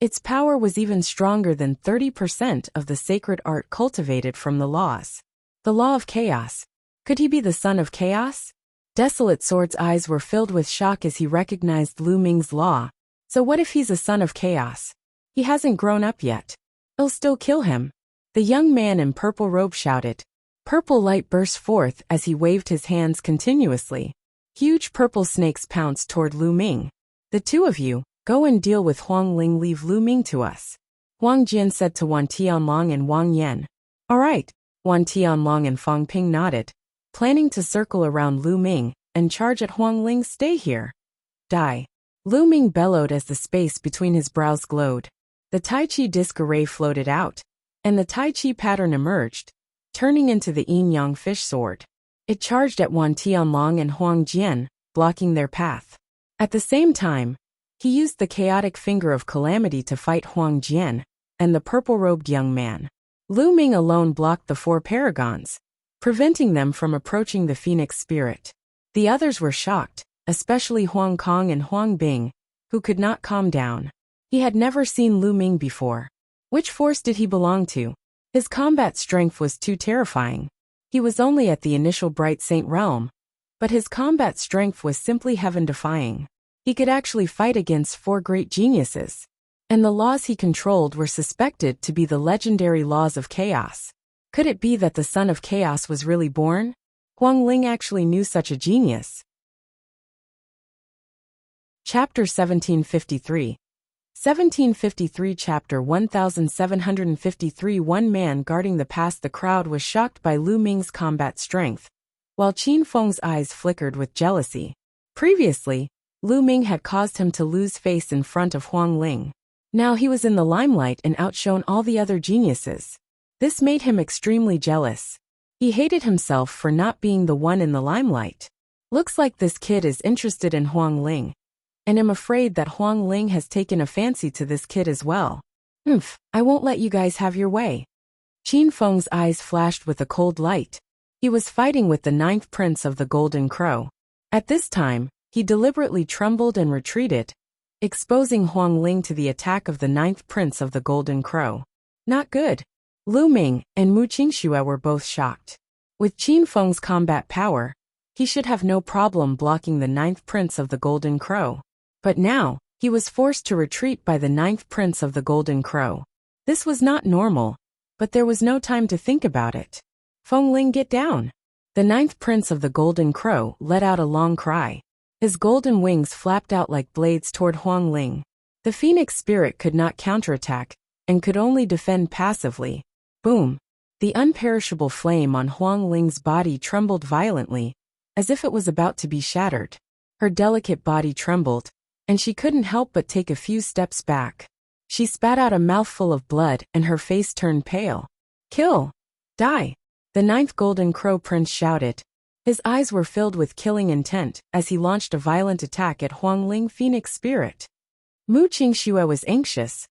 its power was even stronger than 30% of the sacred art cultivated from the laws. The law of chaos. Could he be the son of chaos? Desolate Sword's eyes were filled with shock as he recognized Lu Ming's law. So what if he's a son of chaos? He hasn't grown up yet. It'll still kill him. The young man in purple robe shouted. Purple light burst forth as he waved his hands continuously. Huge purple snakes pounced toward Lu Ming. The 2 of you, go and deal with Huang Ling, leave Lu Ming to us. Huang Jian said to Wan Tianlong and Wang Yan. All right. Wan Tianlong and Fang Ping nodded, planning to circle around Lu Ming and charge at Huang Ling. Stay here. Die. Lu Ming bellowed as the space between his brows glowed. The Tai Chi disc array floated out, and the Tai Chi pattern emerged, turning into the yin-yang fish sword. It charged at Wan Tianlong and Huang Jian, blocking their path. At the same time, he used the chaotic finger of calamity to fight Huang Jian and the purple-robed young man. Lu Ming alone blocked the 4 paragons, preventing them from approaching the phoenix spirit. The others were shocked, especially Huang Kong and Huang Bing, who could not calm down. He had never seen Lu Ming before. Which force did he belong to? His combat strength was too terrifying. He was only at the initial Bright Saint realm, but his combat strength was simply heaven-defying. He could actually fight against 4 great geniuses. And the laws he controlled were suspected to be the legendary laws of chaos. Could it be that the son of chaos was really born? Huang Ling actually knew such a genius. Chapter 1753. 1753 Chapter 1753 One man guarding the pass. The crowd was shocked by Lu Ming's combat strength, while Qin Feng's eyes flickered with jealousy. Previously, Lu Ming had caused him to lose face in front of Huang Ling. Now he was in the limelight and outshone all the other geniuses. This made him extremely jealous. He hated himself for not being the one in the limelight. Looks like this kid is interested in Huang Ling, and I'm afraid that Huang Ling has taken a fancy to this kid as well. I won't let you guys have your way. Qin Feng's eyes flashed with a cold light. He was fighting with the 9th prince of the Golden Crow. At this time, he deliberately trembled and retreated, exposing Huang Ling to the attack of the 9th prince of the Golden Crow. Not good. Lu Ming and Mu Qingxue were both shocked. With Qin Feng's combat power, he should have no problem blocking the 9th prince of the Golden Crow. But now, he was forced to retreat by the 9th prince of the Golden Crow. This was not normal, but there was no time to think about it. Feng Ling, get down. The 9th prince of the Golden Crow let out a long cry. His golden wings flapped out like blades toward Huang Ling. The phoenix spirit could not counterattack, and could only defend passively. Boom! The unperishable flame on Huang Ling's body trembled violently, as if it was about to be shattered. Her delicate body trembled, and she couldn't help but take a few steps back. She spat out a mouthful of blood and her face turned pale. Kill! Die! The 9th Golden Crow Prince shouted. His eyes were filled with killing intent as he launched a violent attack at Huang Ling Phoenix Spirit. Mu Qingxue was anxious,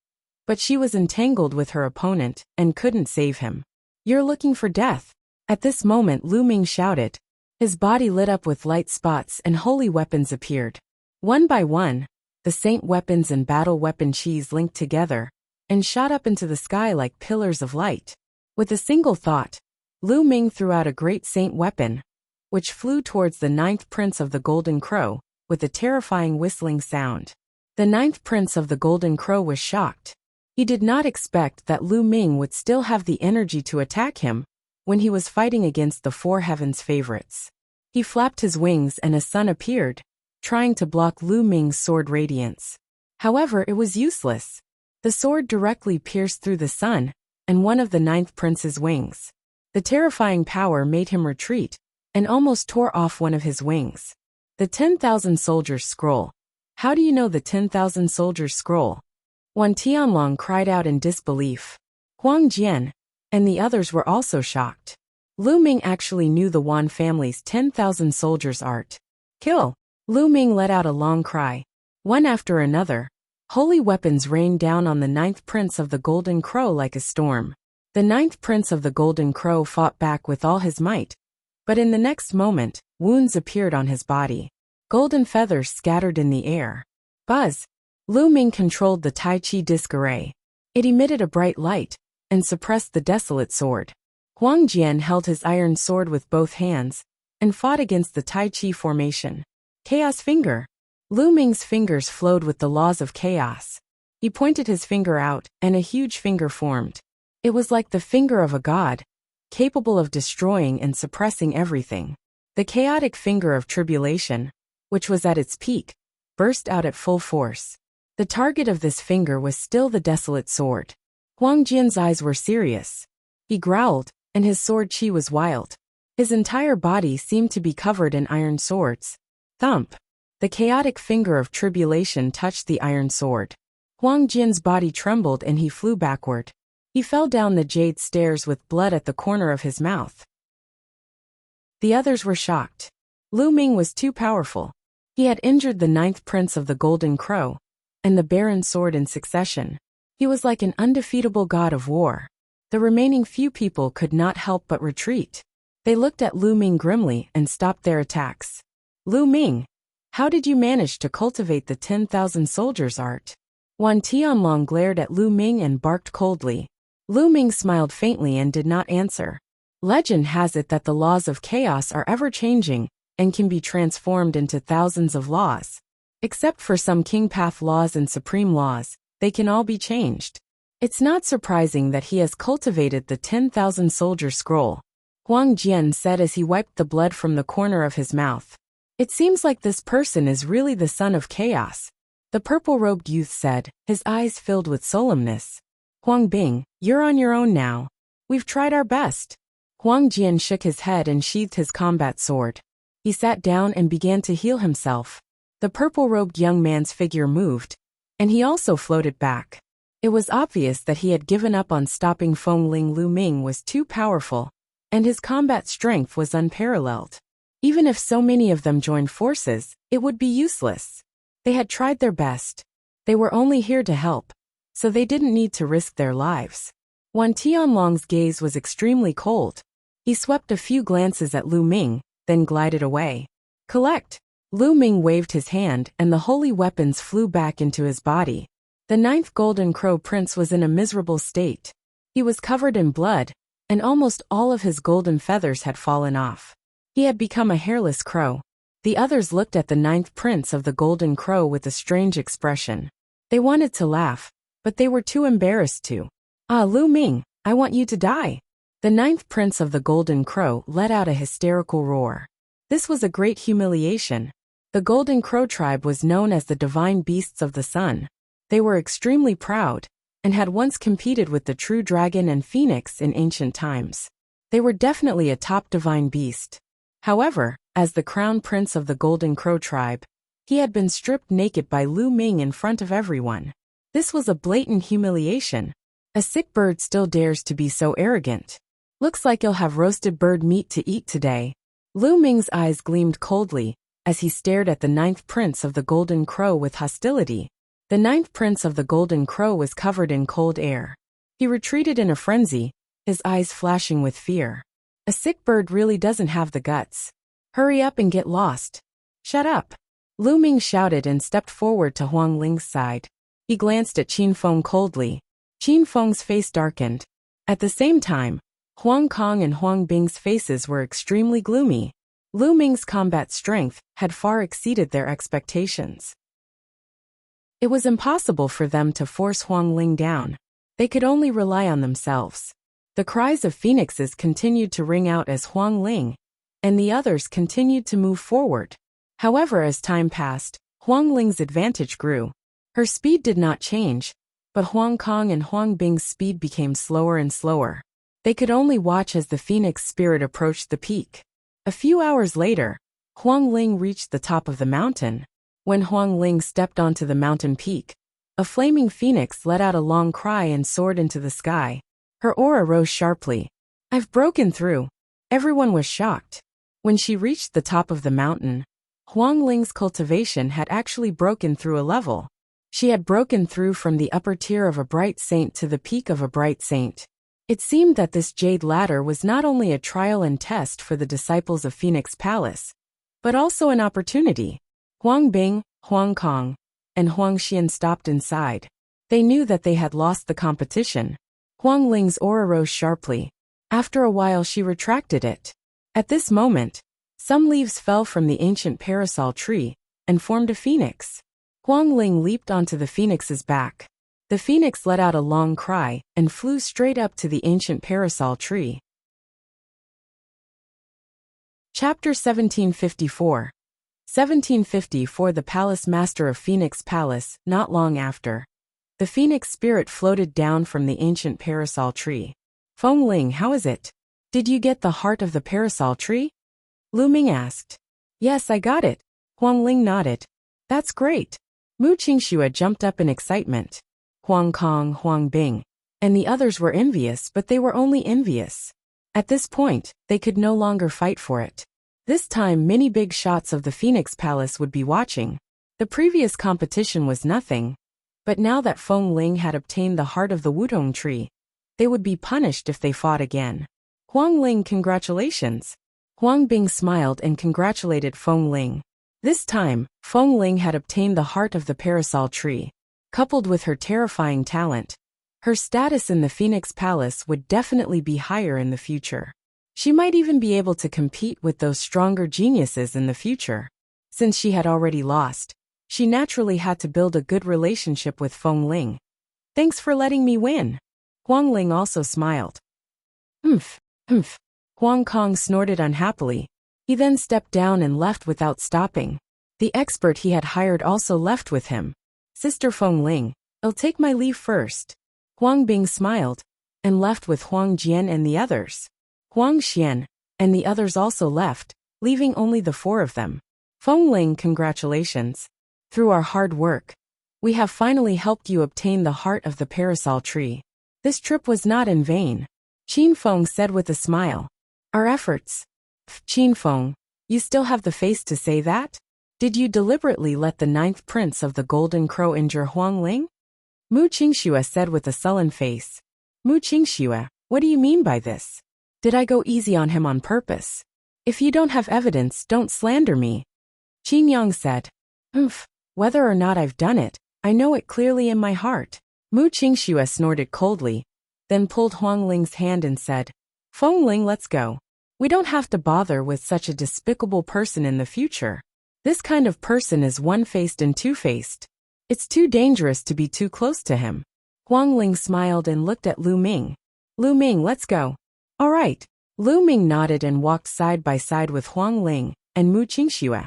but she was entangled with her opponent and couldn't save him. You're looking for death. At this moment Lu Ming shouted. His body lit up with light spots and holy weapons appeared. One by one, the saint weapons and battle weapon cheese linked together and shot up into the sky like pillars of light. With a single thought, Lu Ming threw out a great saint weapon, which flew towards the ninth prince of the Golden Crow, with a terrifying whistling sound. The ninth prince of the Golden Crow was shocked. He did not expect that Lu Ming would still have the energy to attack him when he was fighting against the four heavens favorites. He flapped his wings and a sun appeared, trying to block Lu Ming's sword radiance. However, it was useless. The sword directly pierced through the sun and one of the ninth prince's wings. The terrifying power made him retreat and almost tore off one of his wings. The 10,000 Soldiers Scroll. How do you know the 10,000 Soldiers Scroll? Wan Tianlong cried out in disbelief. Huang Jian and the others were also shocked. Lu Ming actually knew the Wan family's 10,000 soldiers art. Kill! Lu Ming let out a long cry. One after another, holy weapons rained down on the ninth prince of the Golden Crow like a storm. The ninth prince of the Golden Crow fought back with all his might, but in the next moment, wounds appeared on his body. Golden feathers scattered in the air. Buzz! Lu Ming controlled the Tai Chi disc array. It emitted a bright light and suppressed the desolate sword. Huang Jian held his iron sword with both hands and fought against the Tai Chi formation. Chaos Finger! Lu Ming's fingers flowed with the laws of chaos. He pointed his finger out, and a huge finger formed. It was like the finger of a god, capable of destroying and suppressing everything. The chaotic finger of tribulation, which was at its peak, burst out at full force. The target of this finger was still the desolate sword. Huang Jian's eyes were serious. He growled, and his sword chi was wild. His entire body seemed to be covered in iron swords. Thump! The chaotic finger of tribulation touched the iron sword. Huang Jian's body trembled and he flew backward. He fell down the jade stairs with blood at the corner of his mouth. The others were shocked. Lu Ming was too powerful. He had injured the ninth prince of the Golden Crow and the Baron Sword in succession. He was like an undefeatable god of war. The remaining few people could not help but retreat. They looked at Lu Ming grimly and stopped their attacks. Lu Ming, how did you manage to cultivate the 10,000 soldiers art? Wan Tianlong glared at Lu Ming and barked coldly. Lu Ming smiled faintly and did not answer. Legend has it that the laws of chaos are ever-changing and can be transformed into thousands of laws. Except for some king path laws and supreme laws, they can all be changed. It's not surprising that he has cultivated the 10,000 soldier scroll, Huang Jian said as he wiped the blood from the corner of his mouth. It seems like this person is really the son of chaos, the purple-robed youth said, his eyes filled with solemnness. Huang Bing, you're on your own now. We've tried our best. Huang Jian shook his head and sheathed his combat sword. He sat down and began to heal himself. The purple-robed young man's figure moved, and he also floated back. It was obvious that he had given up on stopping Fengling. Lu Ming was too powerful, and his combat strength was unparalleled. Even if so many of them joined forces, it would be useless. They had tried their best. They were only here to help, so they didn't need to risk their lives. Wan Tianlong's gaze was extremely cold. He swept a few glances at Lu Ming, then glided away. Collect! Lu Ming waved his hand and the holy weapons flew back into his body. The ninth Golden Crow Prince was in a miserable state. He was covered in blood, and almost all of his golden feathers had fallen off. He had become a hairless crow. The others looked at the ninth Prince of the Golden Crow with a strange expression. They wanted to laugh, but they were too embarrassed to. Ah, Lu Ming, I want you to die. The ninth Prince of the Golden Crow let out a hysterical roar. This was a great humiliation. The Golden Crow tribe was known as the divine beasts of the sun. They were extremely proud, and had once competed with the true dragon and phoenix in ancient times. They were definitely a top divine beast. However, as the crown prince of the Golden Crow tribe, he had been stripped naked by Lu Ming in front of everyone. This was a blatant humiliation. A sick bird still dares to be so arrogant. Looks like you'll have roasted bird meat to eat today. Lu Ming's eyes gleamed coldly as he stared at the ninth prince of the Golden Crow with hostility. The ninth prince of the Golden Crow was covered in cold air. He retreated in a frenzy, his eyes flashing with fear. A sick bird really doesn't have the guts. Hurry up and get lost. Shut up. Lu Ming shouted and stepped forward to Huang Ling's side. He glanced at Qin Feng coldly. Qin Feng's face darkened. At the same time, Huang Kong and Huang Bing's faces were extremely gloomy. Lu Ming's combat strength had far exceeded their expectations. It was impossible for them to force Huang Ling down. They could only rely on themselves. The cries of phoenixes continued to ring out as Huang Ling and the others continued to move forward. However, as time passed, Huang Ling's advantage grew. Her speed did not change, but Huang Kong and Huang Bing's speed became slower and slower. They could only watch as the phoenix spirit approached the peak. A few hours later, Huang Ling reached the top of the mountain. When Huang Ling stepped onto the mountain peak, a flaming phoenix let out a long cry and soared into the sky. Her aura rose sharply. I've broken through. Everyone was shocked. When she reached the top of the mountain, Huang Ling's cultivation had actually broken through a level. She had broken through from the upper tier of a bright saint to the peak of a bright saint. It seemed that this jade ladder was not only a trial and test for the disciples of Phoenix Palace, but also an opportunity. Huang Bing, Huang Kong, and Huang Xian stopped inside. They knew that they had lost the competition. Huang Ling's aura rose sharply. After a while she retracted it. At this moment, some leaves fell from the ancient parasol tree and formed a phoenix. Huang Ling leaped onto the phoenix's back. The phoenix let out a long cry and flew straight up to the ancient parasol tree. Chapter 1754. 1754. The Palace Master of Phoenix Palace. Not long after, the phoenix spirit floated down from the ancient parasol tree. Feng Ling, how is it? Did you get the heart of the parasol tree? Lu Ming asked. Yes, I got it. Huang Ling nodded. That's great. Mu Qingxue jumped up in excitement. Huang Kong, Huang Bing, and the others were envious, but they were only envious. At this point, they could no longer fight for it. This time many big shots of the Phoenix Palace would be watching. The previous competition was nothing, but now that Feng Ling had obtained the heart of the Wutong tree, they would be punished if they fought again. Huang Ling, congratulations. Huang Bing smiled and congratulated Feng Ling. This time, Feng Ling had obtained the heart of the parasol tree. Coupled with her terrifying talent, her status in the Phoenix Palace would definitely be higher in the future. She might even be able to compete with those stronger geniuses in the future. Since she had already lost, she naturally had to build a good relationship with Feng Ling. Thanks for letting me win. Huang Ling also smiled. Humph. Huang Kong snorted unhappily. He then stepped down and left without stopping. The expert he had hired also left with him. Sister Feng Ling, I'll take my leave first. Huang Bing smiled and left with Huang Jian and the others. Huang Xian and the others also left, leaving only the four of them. Feng Ling, congratulations. Through our hard work, we have finally helped you obtain the heart of the parasol tree. This trip was not in vain. Qin Feng said with a smile. Our efforts. Qin Feng, you still have the face to say that? Did you deliberately let the 9th prince of the Golden Crow injure Huang Ling? Mu Qingxue said with a sullen face. Mu Qingxue, what do you mean by this? Did I go easy on him on purpose? If you don't have evidence, don't slander me. Qin Yang said. Whether or not I've done it, I know it clearly in my heart. Mu Qingxue snorted coldly, then pulled Huang Ling's hand and said, Feng Ling, let's go. We don't have to bother with such a despicable person in the future. This kind of person is one-faced and two-faced. It's too dangerous to be too close to him. Huang Ling smiled and looked at Lu Ming. Lu Ming, let's go. All right. Lu Ming nodded and walked side by side with Huang Ling and Mu Qingxue,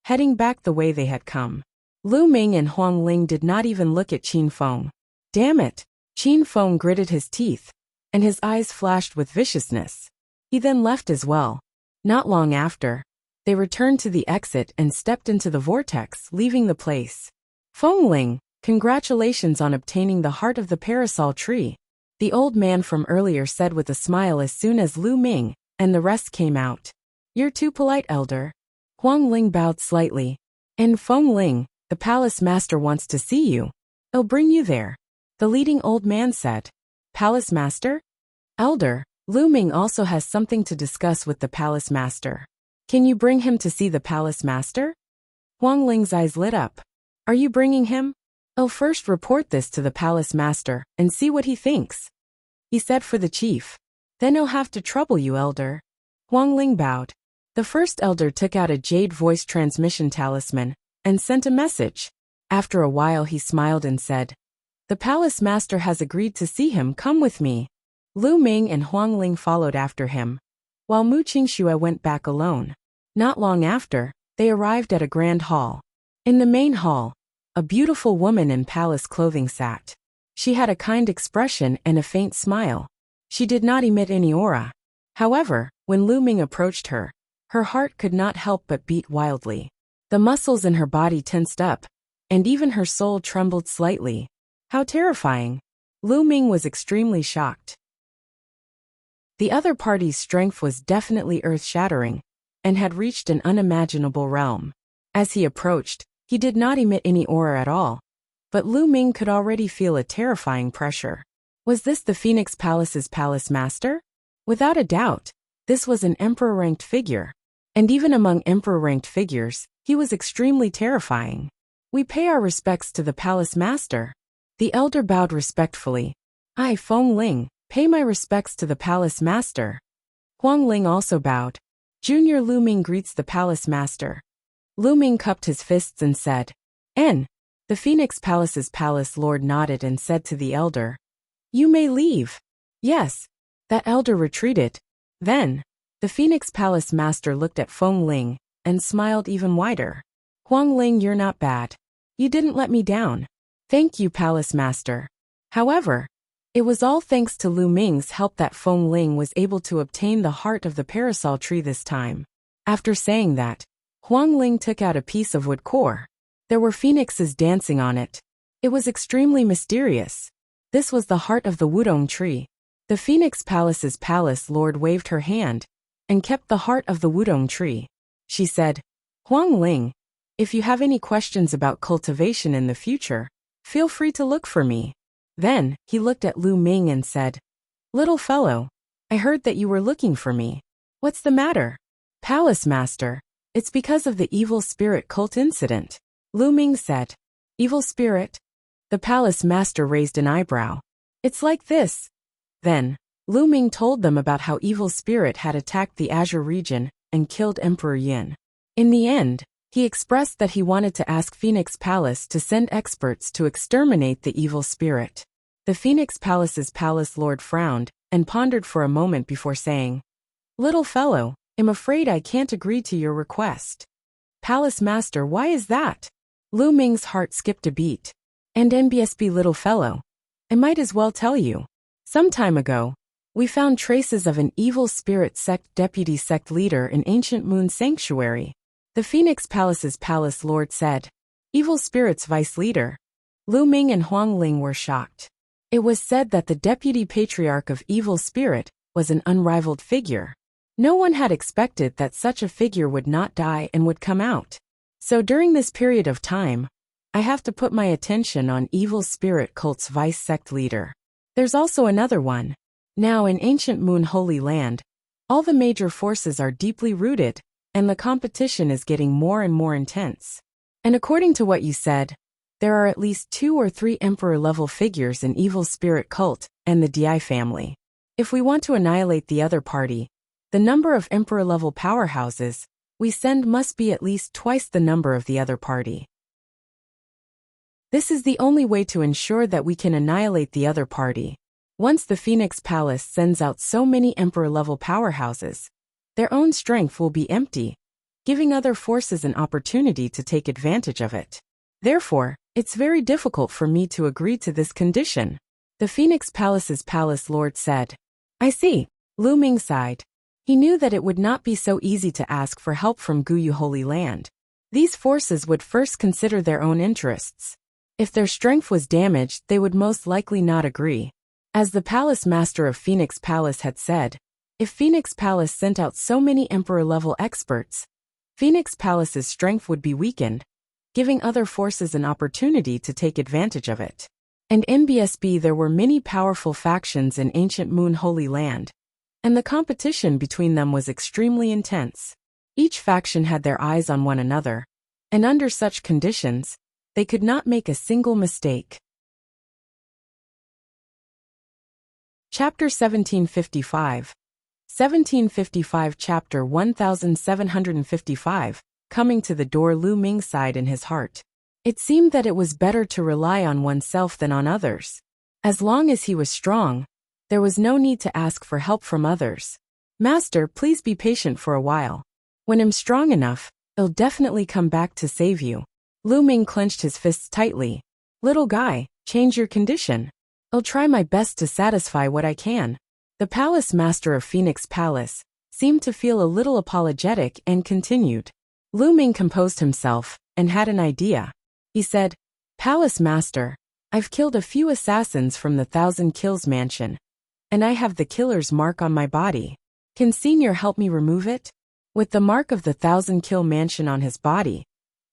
heading back the way they had come. Lu Ming and Huang Ling did not even look at Qin Feng. Damn it! Qin Feng gritted his teeth, and his eyes flashed with viciousness. He then left as well. Not long after, they returned to the exit and stepped into the vortex, leaving the place. Feng Ling, congratulations on obtaining the heart of the parasol tree. The old man from earlier said with a smile as soon as Lu Ming and the rest came out. You're too polite, elder. Huang Ling bowed slightly. And Feng Ling, the palace master wants to see you. I'll bring you there. The leading old man said. Palace master? Elder, Lu Ming also has something to discuss with the palace master. Can you bring him to see the palace master? Huang Ling's eyes lit up. Are you bringing him? I'll first report this to the palace master and see what he thinks. He said for the chief. Then he'll have to trouble you, elder. Huang Ling bowed. The first elder took out a jade voice transmission talisman and sent a message. After a while he smiled and said, the palace master has agreed to see him. Come with me. Lu Ming and Huang Ling followed after him, while Mu Qingxue went back alone. Not long after, they arrived at a grand hall. In the main hall, a beautiful woman in palace clothing sat. She had a kind expression and a faint smile. She did not emit any aura. However, when Lu Ming approached her, her heart could not help but beat wildly. The muscles in her body tensed up, and even her soul trembled slightly. How terrifying! Lu Ming was extremely shocked. The other party's strength was definitely earth-shattering, and had reached an unimaginable realm. As he approached, he did not emit any aura at all, but Lu Ming could already feel a terrifying pressure. Was this the Phoenix Palace's palace master? Without a doubt, this was an emperor-ranked figure. And even among emperor-ranked figures, he was extremely terrifying. We pay our respects to the palace master. The elder bowed respectfully. I, Feng Ling, pay my respects to the palace master. Huang Ling also bowed. Junior Lu Ming greets the palace master. Lu Ming cupped his fists and said, N. The Phoenix Palace's palace lord nodded and said to the elder, You may leave. Yes. That elder retreated. Then, the Phoenix Palace master looked at Feng Ling and smiled even wider. Huang Ling, you're not bad. You didn't let me down. Thank you, palace master. However, it was all thanks to Lu Ming's help that Feng Ling was able to obtain the heart of the parasol tree this time. After saying that, Huang Ling took out a piece of wood core. There were phoenixes dancing on it. It was extremely mysterious. This was the heart of the Wudong tree. The Phoenix Palace's palace lord waved her hand and kept the heart of the Wudong tree. She said, Huang Ling, if you have any questions about cultivation in the future, feel free to look for me. Then, he looked at Lu Ming and said, Little fellow, I heard that you were looking for me. What's the matter? Palace master, it's because of the evil spirit cult incident. Lu Ming said, Evil spirit? The palace master raised an eyebrow. It's like this. Then, Lu Ming told them about how evil spirit had attacked the Azure region and killed Emperor Yin. In the end, he expressed that he wanted to ask Phoenix Palace to send experts to exterminate the evil spirit. The Phoenix Palace's palace lord frowned and pondered for a moment before saying, Little fellow, I'm afraid I can't agree to your request. Palace master, why is that? Lu Ming's heart skipped a beat. And NBSB little fellow, I might as well tell you. Some time ago, we found traces of an evil spirit sect deputy sect leader in Ancient Moon Sanctuary. The Phoenix Palace's palace lord said, Evil spirit's vice leader. Lu Ming and Huang Ling were shocked. It was said that the deputy patriarch of evil spirit was an unrivaled figure. No one had expected that such a figure would not die and would come out. So during this period of time, I have to put my attention on evil spirit cult's vice sect leader. There's also another one. Now in Ancient Moon Holy Land, all the major forces are deeply rooted, and the competition is getting more and more intense. And according to what you said, there are at least 2 or 3 emperor-level figures in evil spirit cult and the Di family. If we want to annihilate the other party, the number of emperor-level powerhouses we send must be at least twice the number of the other party. This is the only way to ensure that we can annihilate the other party. Once the Phoenix Palace sends out so many emperor-level powerhouses, their own strength will be empty, giving other forces an opportunity to take advantage of it. Therefore, it's very difficult for me to agree to this condition. The Phoenix Palace's palace lord said. I see. Lu Ming sighed. He knew that it would not be so easy to ask for help from Guyu Holy Land. These forces would first consider their own interests. If their strength was damaged, they would most likely not agree. As the palace master of Phoenix Palace had said, if Phoenix Palace sent out so many emperor-level experts, Phoenix Palace's strength would be weakened, giving other forces an opportunity to take advantage of it. And in BSB there were many powerful factions in Ancient Moon Holy Land. and the competition between them was extremely intense. Each faction had their eyes on one another, and under such conditions, they could not make a single mistake. Chapter 1755. 1755 Chapter 1755. Coming to the door, Lu Ming sighed in his heart. It seemed that it was better to rely on oneself than on others. As long as he was strong, there was no need to ask for help from others. Master, please be patient for a while. When I'm strong enough, I'll definitely come back to save you. Lu Ming clenched his fists tightly. Little guy, change your condition. I'll try my best to satisfy what I can. The palace master of Phoenix Palace seemed to feel a little apologetic and continued. Lu Ming composed himself and had an idea. He said, Palace master, I've killed a few assassins from the 1,000 Kills mansion, and I have the killer's mark on my body. Can Senior help me remove it? With the mark of the 1,000 Kill mansion on his body,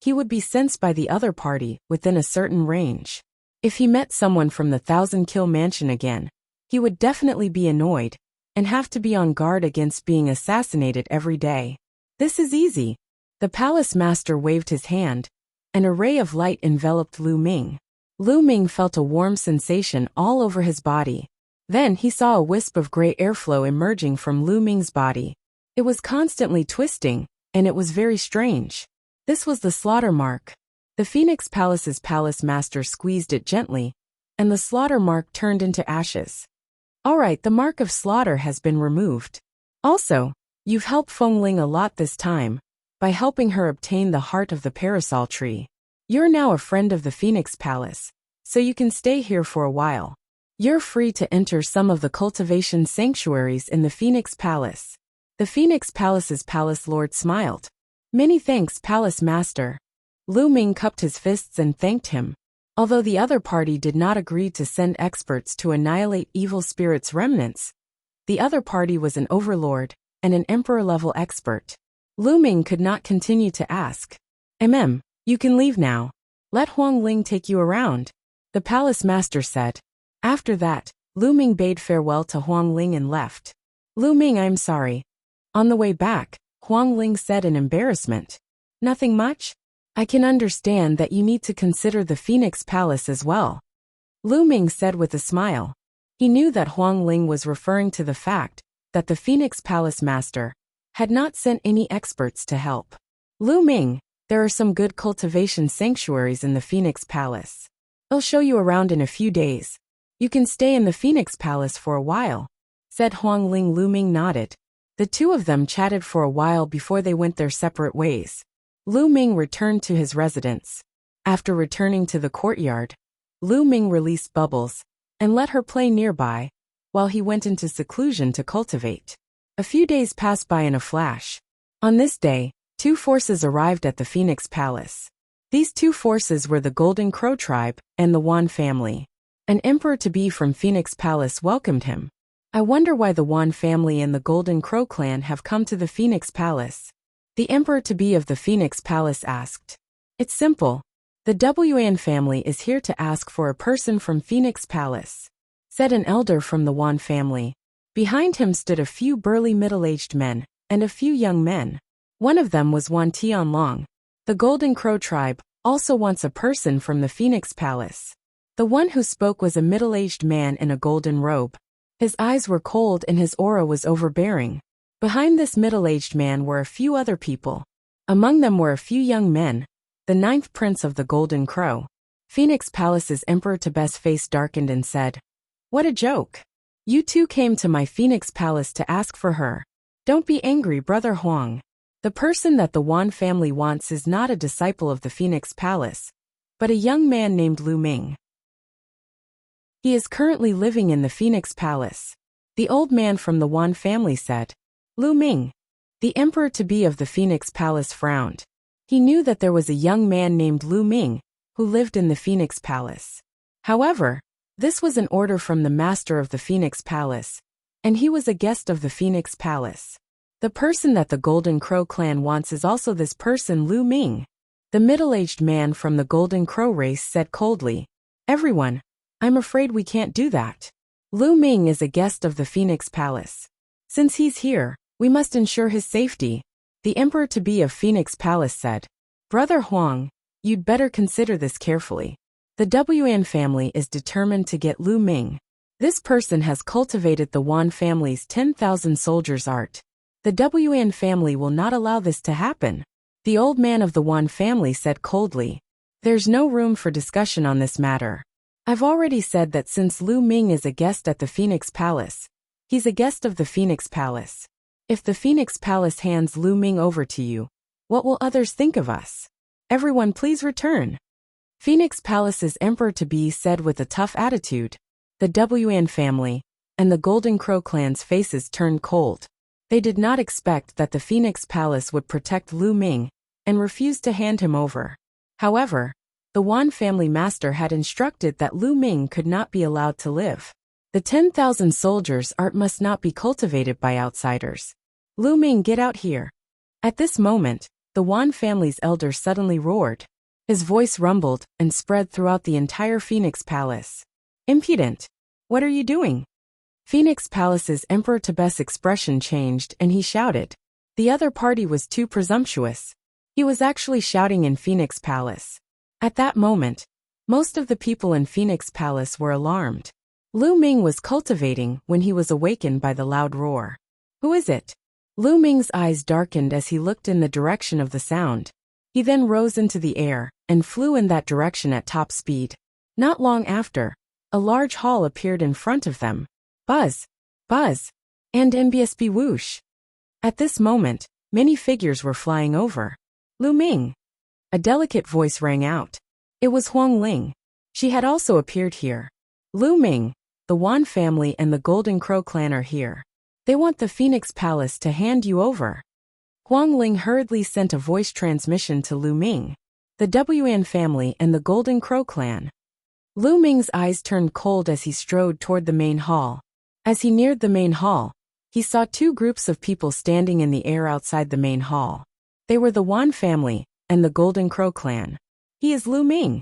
he would be sensed by the other party within a certain range. If he met someone from the 1,000 Kill mansion again, he would definitely be annoyed and have to be on guard against being assassinated every day. This is easy. The palace master waved his hand. An array of light enveloped Lu Ming. Lu Ming felt a warm sensation all over his body. Then he saw a wisp of gray airflow emerging from Lu Ming's body. It was constantly twisting, and it was very strange. This was the slaughter mark. The Phoenix Palace's palace master squeezed it gently, and the slaughter mark turned into ashes. Alright, the mark of slaughter has been removed. Also, you've helped Feng Ling a lot this time, by helping her obtain the heart of the parasol tree. You're now a friend of the Phoenix Palace, so you can stay here for a while. You're free to enter some of the cultivation sanctuaries in the Phoenix Palace. The Phoenix Palace's palace lord smiled. Many thanks, Palace Master. Lu Ming cupped his fists and thanked him. Although the other party did not agree to send experts to annihilate evil spirits' remnants, the other party was an overlord and an emperor-level expert. Lu Ming could not continue to ask. You can leave now. Let Huang Ling take you around, the palace master said. After that, Lu Ming bade farewell to Huang Ling and left. Lu Ming, I'm sorry. On the way back, Huang Ling said in embarrassment. Nothing much? I can understand that you need to consider the Phoenix Palace as well. Lu Ming said with a smile. He knew that Huang Ling was referring to the fact that the Phoenix Palace master had not sent any experts to help. Lu Ming, there are some good cultivation sanctuaries in the Phoenix Palace. I'll show you around in a few days. You can stay in the Phoenix Palace for a while, said Huang Ling. Lu Ming nodded. The two of them chatted for a while before they went their separate ways. Lu Ming returned to his residence. After returning to the courtyard, Lu Ming released Bubbles and let her play nearby, while he went into seclusion to cultivate. A few days passed by in a flash. On this day, two forces arrived at the Phoenix Palace. These two forces were the Golden Crow tribe and the Wan family. An emperor-to-be from Phoenix Palace welcomed him. I wonder why the Wan family and the Golden Crow clan have come to the Phoenix Palace. The emperor-to-be of the Phoenix Palace asked. It's simple. The Wan family is here to ask for a person from Phoenix Palace, said an elder from the Wan family. Behind him stood a few burly middle-aged men and a few young men. One of them was Wan Tianlong. The Golden Crow tribe also wants a person from the Phoenix Palace. The one who spoke was a middle-aged man in a golden robe. His eyes were cold and his aura was overbearing. Behind this middle-aged man were a few other people. Among them were a few young men, the 9th prince of the Golden Crow. Phoenix Palace's emperor-to-be's face darkened and said, What a joke. You two came to my Phoenix Palace to ask for her. Don't be angry, Brother Huang. The person that the Wan family wants is not a disciple of the Phoenix Palace, but a young man named Lu Ming. He is currently living in the Phoenix Palace. The old man from the Wan family said. Lu Ming. The emperor-to-be of the Phoenix Palace frowned. He knew that there was a young man named Lu Ming who lived in the Phoenix Palace. However, this was an order from the master of the Phoenix Palace, and he was a guest of the Phoenix Palace. The person that the Golden Crow clan wants is also this person, Lu Ming. The middle-aged man from the Golden Crow race said coldly. Everyone, I'm afraid we can't do that. Lu Ming is a guest of the Phoenix Palace. Since he's here, we must ensure his safety, the Emperor-to-be of Phoenix Palace said. Brother Huang, you'd better consider this carefully. The Wan family is determined to get Lu Ming. This person has cultivated the Wan family's 10,000 soldiers art. The Wan family will not allow this to happen. The old man of the Wan family said coldly. There's no room for discussion on this matter. I've already said that since Lu Ming is a guest at the Phoenix Palace, he's a guest of the Phoenix Palace. If the Phoenix Palace hands Lu Ming over to you, what will others think of us? Everyone please return. Phoenix Palace's Emperor-to-be said with a tough attitude. The Wan family and the Golden Crow clan's faces turned cold. They did not expect that the Phoenix Palace would protect Lu Ming and refused to hand him over. However, the Wan family master had instructed that Lu Ming could not be allowed to live. The 10,000 soldiers art must not be cultivated by outsiders. Lu Ming, get out here. At this moment, the Wan family's elder suddenly roared. His voice rumbled and spread throughout the entire Phoenix Palace. Impudent! What are you doing? Phoenix Palace's Emperor-to-be's expression changed and he shouted. The other party was too presumptuous. He was actually shouting in Phoenix Palace. At that moment, most of the people in Phoenix Palace were alarmed. Lu Ming was cultivating when he was awakened by the loud roar. Who is it? Lu Ming's eyes darkened as he looked in the direction of the sound. He then rose into the air and flew in that direction at top speed. Not long after, a large hall appeared in front of them. Buzz, buzz, and NBSB whoosh. At this moment, many figures were flying over. Lu Ming. A delicate voice rang out. It was Huang Ling. She had also appeared here. Lu Ming, the Wan family and the Golden Crow clan are here. They want the Phoenix Palace to hand you over. Huang Ling hurriedly sent a voice transmission to Lu Ming, the Wan family and the Golden Crow clan. Lu Ming's eyes turned cold as he strode toward the main hall. As he neared the main hall, he saw two groups of people standing in the air outside the main hall. They were the Wan family and the Golden Crow clan. He is Lu Ming.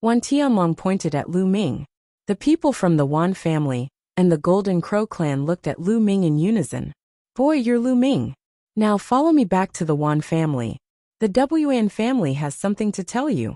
Wan Tianlong pointed at Lu Ming. The people from the Wan family and the Golden Crow clan looked at Lu Ming in unison. Boy, you're Lu Ming. Now follow me back to the Wan family. The Wan family has something to tell you.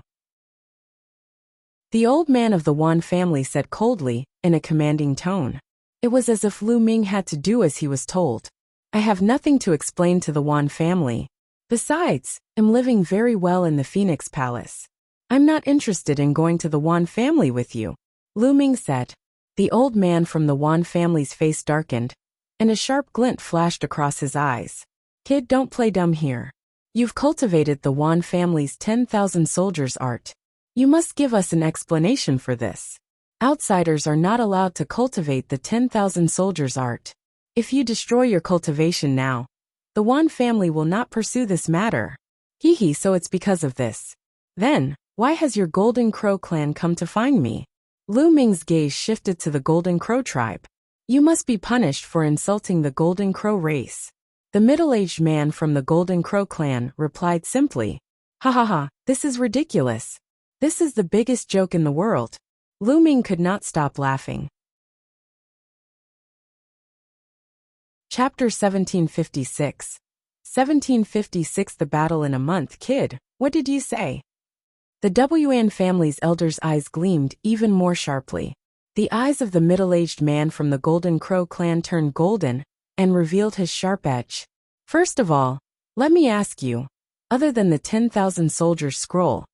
The old man of the Wan family said coldly, in a commanding tone. It was as if Lu Ming had to do as he was told. I have nothing to explain to the Wan family. Besides, I'm living very well in the Phoenix Palace. I'm not interested in going to the Wan family with you, Lu Ming said. The old man from the Wan family's face darkened, and a sharp glint flashed across his eyes. Kid, don't play dumb here. You've cultivated the Wan family's 10,000 soldiers art. You must give us an explanation for this. Outsiders are not allowed to cultivate the 10,000 soldiers art. If you destroy your cultivation now, the Wan family will not pursue this matter. So it's because of this. Then, why has your Golden Crow clan come to find me? Lu Ming's gaze shifted to the Golden Crow tribe. You must be punished for insulting the Golden Crow race. The middle-aged man from the Golden Crow clan replied simply. Ha ha ha, this is ridiculous. This is the biggest joke in the world. Lu Ming could not stop laughing. Chapter 1756. 1756 The battle in a month. Kid, what did you say? The Wan family's elder's eyes gleamed even more sharply. The eyes of the middle-aged man from the Golden Crow clan turned golden and revealed his sharp edge. First of all, let me ask you, other than the 10,000 soldiers scroll,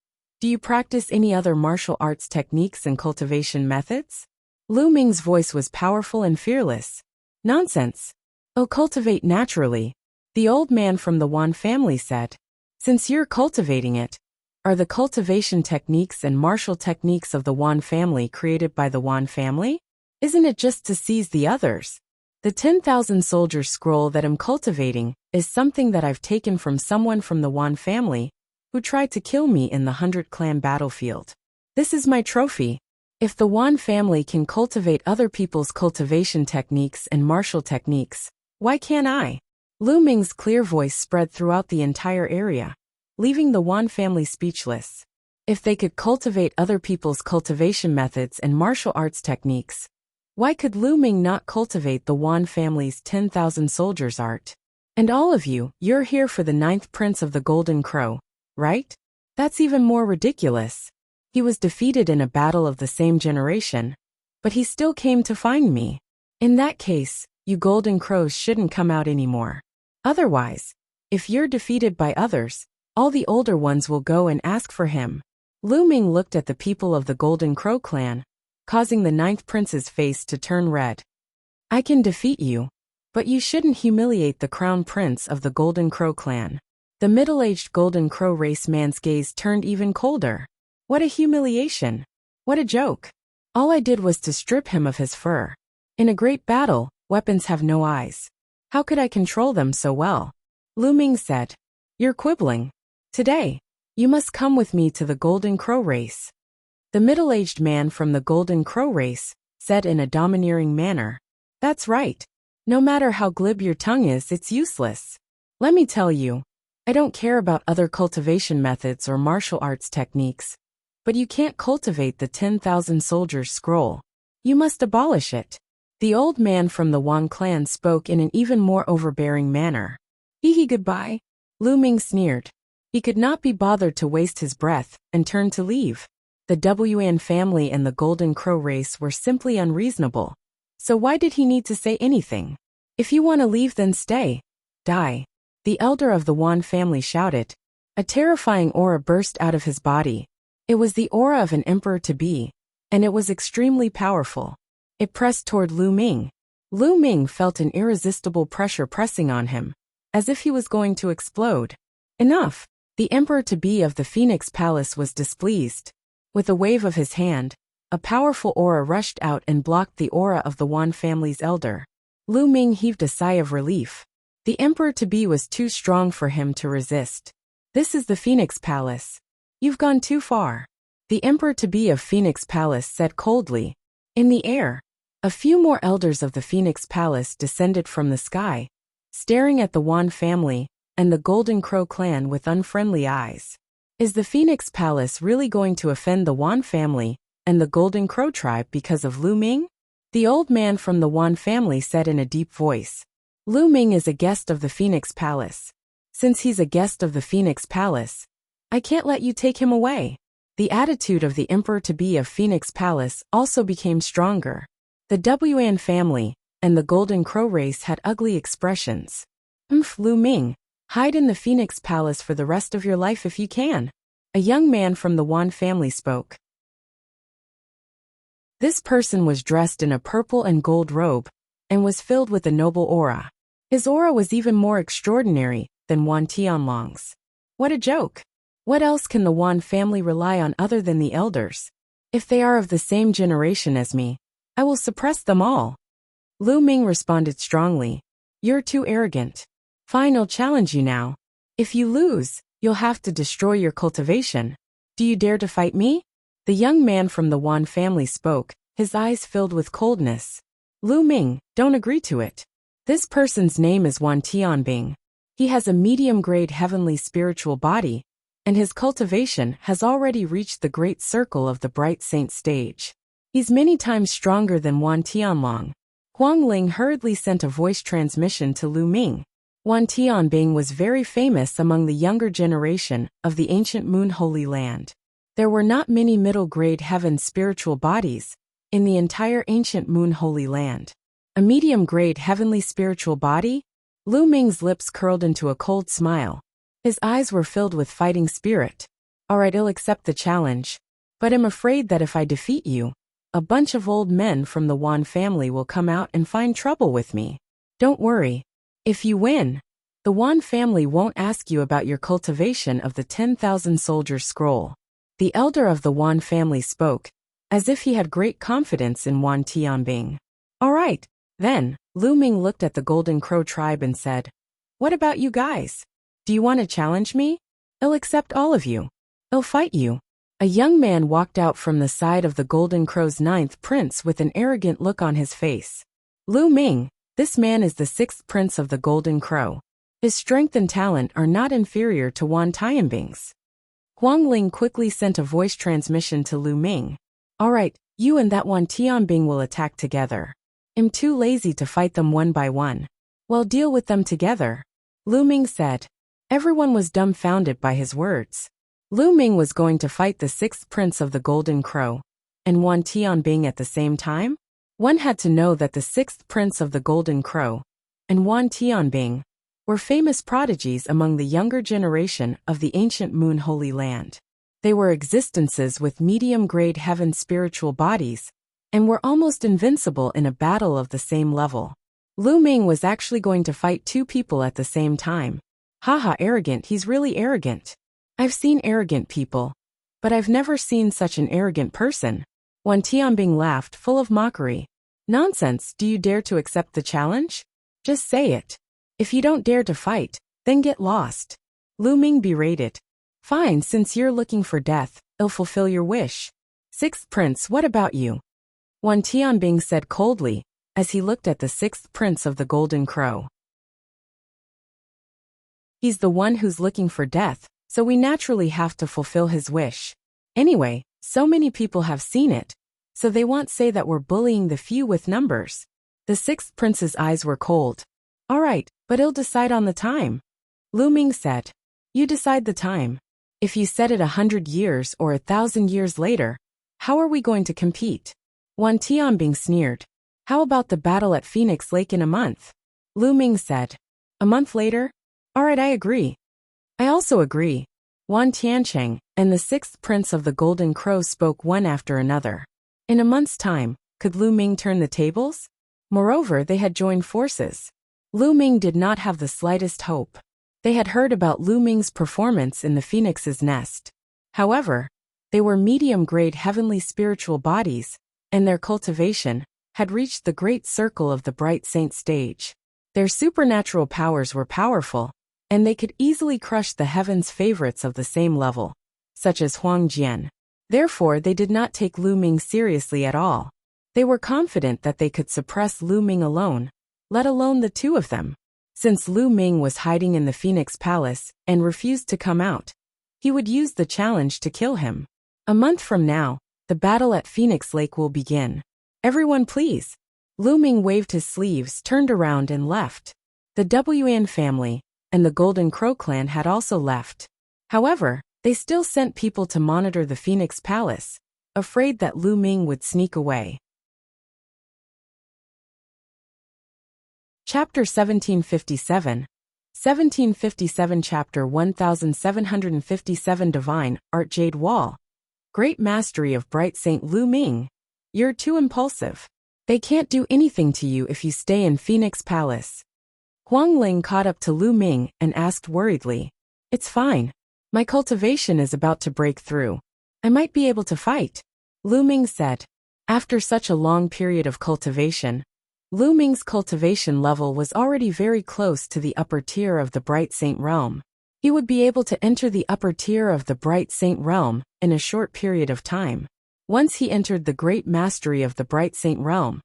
do you practice any other martial arts techniques and cultivation methods? Lu Ming's voice was powerful and fearless. Nonsense. Oh, cultivate naturally, the old man from the Wan family said. Since you're cultivating it, are the cultivation techniques and martial techniques of the Wan family created by the Wan family? Isn't it just to seize the others? The 10,000 soldier scroll that I'm cultivating is something that I've taken from someone from the Wan family who tried to kill me in the 100 clan battlefield. This is my trophy. If the Wan family can cultivate other people's cultivation techniques and martial techniques, why can't I? Lu Ming's clear voice spread throughout the entire area, leaving the Wan family speechless. If they could cultivate other people's cultivation methods and martial arts techniques, Why could Lu Ming not cultivate the Wan family's 10,000 soldiers art? And all of you, you're here for the 9th prince of the Golden Crow, right? That's even more ridiculous. He was defeated in a battle of the same generation, but he still came to find me. In that case, you Golden Crows shouldn't come out anymore. Otherwise, if you're defeated by others, all the older ones will go and ask for him. Lu Ming looked at the people of the Golden Crow clan, causing the 9th prince's face to turn red. I can defeat you, but you shouldn't humiliate the crown prince of the Golden Crow clan. The middle-aged Golden Crow race man's gaze turned even colder. What a humiliation. What a joke. All I did was to strip him of his fur. In a great battle, weapons have no eyes. How could I control them so well? Lu Ming said. You're quibbling. Today, you must come with me to the Golden Crow race. The middle-aged man from the Golden Crow race said in a domineering manner. That's right. No matter how glib your tongue is, it's useless. Let me tell you, I don't care about other cultivation methods or martial arts techniques, but you can't cultivate the 10,000 soldiers scroll. You must abolish it. The old man from the Wan clan spoke in an even more overbearing manner. Hee goodbye. Lu Ming sneered. He could not be bothered to waste his breath and turned to leave. The Wan family and the Golden Crow race were simply unreasonable. So why did he need to say anything? If you want to leave, then stay. Die. The elder of the Wan family shouted. A terrifying aura burst out of his body. It was the aura of an emperor-to-be, and it was extremely powerful. It pressed toward Lu Ming. Lu Ming felt an irresistible pressure pressing on him, as if he was going to explode. Enough! The emperor-to-be of the Phoenix Palace was displeased. With a wave of his hand, a powerful aura rushed out and blocked the aura of the Wan family's elder. Lu Ming heaved a sigh of relief. The emperor-to-be was too strong for him to resist. This is the Phoenix Palace. You've gone too far. The emperor-to-be of Phoenix Palace said coldly. In the air, a few more elders of the Phoenix Palace descended from the sky, staring at the Wan family and the Golden Crow clan with unfriendly eyes. Is the Phoenix Palace really going to offend the Wan family and the Golden Crow tribe because of Lu Ming? The old man from the Wan family said in a deep voice. Lu Ming is a guest of the Phoenix Palace. Since he's a guest of the Phoenix Palace, I can't let you take him away. The attitude of the emperor-to-be of Phoenix Palace also became stronger. The Wan family and the Golden Crow race had ugly expressions. Lu Ming, hide in the Phoenix Palace for the rest of your life if you can. A young man from the Wan family spoke. This person was dressed in a purple and gold robe and was filled with a noble aura. His aura was even more extraordinary than Wan Tianlong's. What a joke! What else can the Wan family rely on other than the elders? If they are of the same generation as me, I will suppress them all. Lu Ming responded strongly. You're too arrogant. Fine, I'll challenge you now. If you lose, you'll have to destroy your cultivation. Do you dare to fight me? The young man from the Wan family spoke, his eyes filled with coldness. Lu Ming, don't agree to it. This person's name is Wan Tianbing. He has a medium-grade heavenly spiritual body, and his cultivation has already reached the great circle of the Bright Saint stage. He's many times stronger than Wan Tianlong. Huang Ling hurriedly sent a voice transmission to Lu Ming. Wan Tianbing was very famous among the younger generation of the ancient Moon Holy Land. There were not many middle-grade heaven spiritual bodies in the entire ancient Moon Holy Land. A medium-grade heavenly spiritual body? Lu Ming's lips curled into a cold smile. His eyes were filled with fighting spirit. Alright, I'll accept the challenge. But I'm afraid that if I defeat you, a bunch of old men from the Wan family will come out and find trouble with me. Don't worry. If you win, the Wan family won't ask you about your cultivation of the 10,000 soldiers scroll. The elder of the Wan family spoke, as if he had great confidence in Wan Tianbing. Alright, then, Lu Ming looked at the Golden Crow tribe and said, what about you guys? Do you want to challenge me? I'll accept all of you. I'll fight you. A young man walked out from the side of the Golden Crow's 9th prince with an arrogant look on his face. Lu Ming, this man is the 6th prince of the Golden Crow. His strength and talent are not inferior to Wan Tianbing's. Huang Ling quickly sent a voice transmission to Lu Ming. Alright, You and that one Tianbing will attack together. I'm too lazy to fight them one by one. Well, deal with them together, Lu Ming said. Everyone was dumbfounded by his words. Lu Ming was going to fight the sixth prince of the Golden Crow and Wan Tianbing at the same time? One had to know that the sixth prince of the Golden Crow and Wan Tianbing were famous prodigies among the younger generation of the ancient Moon Holy Land. They were existences with medium-grade heaven spiritual bodies and were almost invincible in a battle of the same level. Lu Ming was actually going to fight two people at the same time. Haha, arrogant, he's really arrogant. I've seen arrogant people, but I've never seen such an arrogant person. Wan Tianbing laughed, full of mockery. Nonsense, do you dare to accept the challenge? Just say it. If you don't dare to fight, then get lost. Lu Ming berated. Fine, since you're looking for death, I'll fulfill your wish. Sixth prince, what about you? Wan Tianbing said coldly, as he looked at the sixth prince of the Golden Crow. He's the one who's looking for death, so we naturally have to fulfill his wish. Anyway, so many people have seen it, so they won't say that we're bullying the few with numbers. The sixth prince's eyes were cold. All right, but I'll decide on the time. Lu Ming said. You decide the time. If you set it 100 years or 1,000 years later, how are we going to compete? Wan Tianbing sneered. How about the battle at Phoenix Lake in a month? Lu Ming said. A month later? All right, I agree. I also agree. Wan Tiancheng and the sixth prince of the Golden Crow spoke one after another. In a month's time, could Lu Ming turn the tables? Moreover, they had joined forces. Lu Ming did not have the slightest hope. They had heard about Lu Ming's performance in the phoenix's nest. However, they were medium-grade heavenly spiritual bodies, and their cultivation had reached the great circle of the bright saint stage. Their supernatural powers were powerful, and they could easily crush the heavens' favorites of the same level, such as Huang Jian. Therefore, they did not take Lu Ming seriously at all. They were confident that they could suppress Lu Ming alone, let alone the two of them. Since Lu Ming was hiding in the Phoenix Palace and refused to come out, he would use the challenge to kill him. A month from now, the battle at Phoenix Lake will begin. Everyone please. Lu Ming waved his sleeves, turned around and left. The Wan family and the Golden Crow clan had also left. However, they still sent people to monitor the Phoenix Palace, afraid that Lu Ming would sneak away. Chapter 1757. 1757 Chapter 1757 Divine Art Jade Wall. Great mastery of Bright Saint Lu Ming. You're too impulsive. They can't do anything to you if you stay in Phoenix Palace. Huang Ling caught up to Lu Ming and asked worriedly. It's fine. My cultivation is about to break through. I might be able to fight. Lu Ming said. After such a long period of cultivation, Lu Ming's cultivation level was already very close to the upper tier of the Bright Saint Realm. He would be able to enter the upper tier of the Bright Saint Realm in a short period of time. Once he entered the great mastery of the Bright Saint Realm,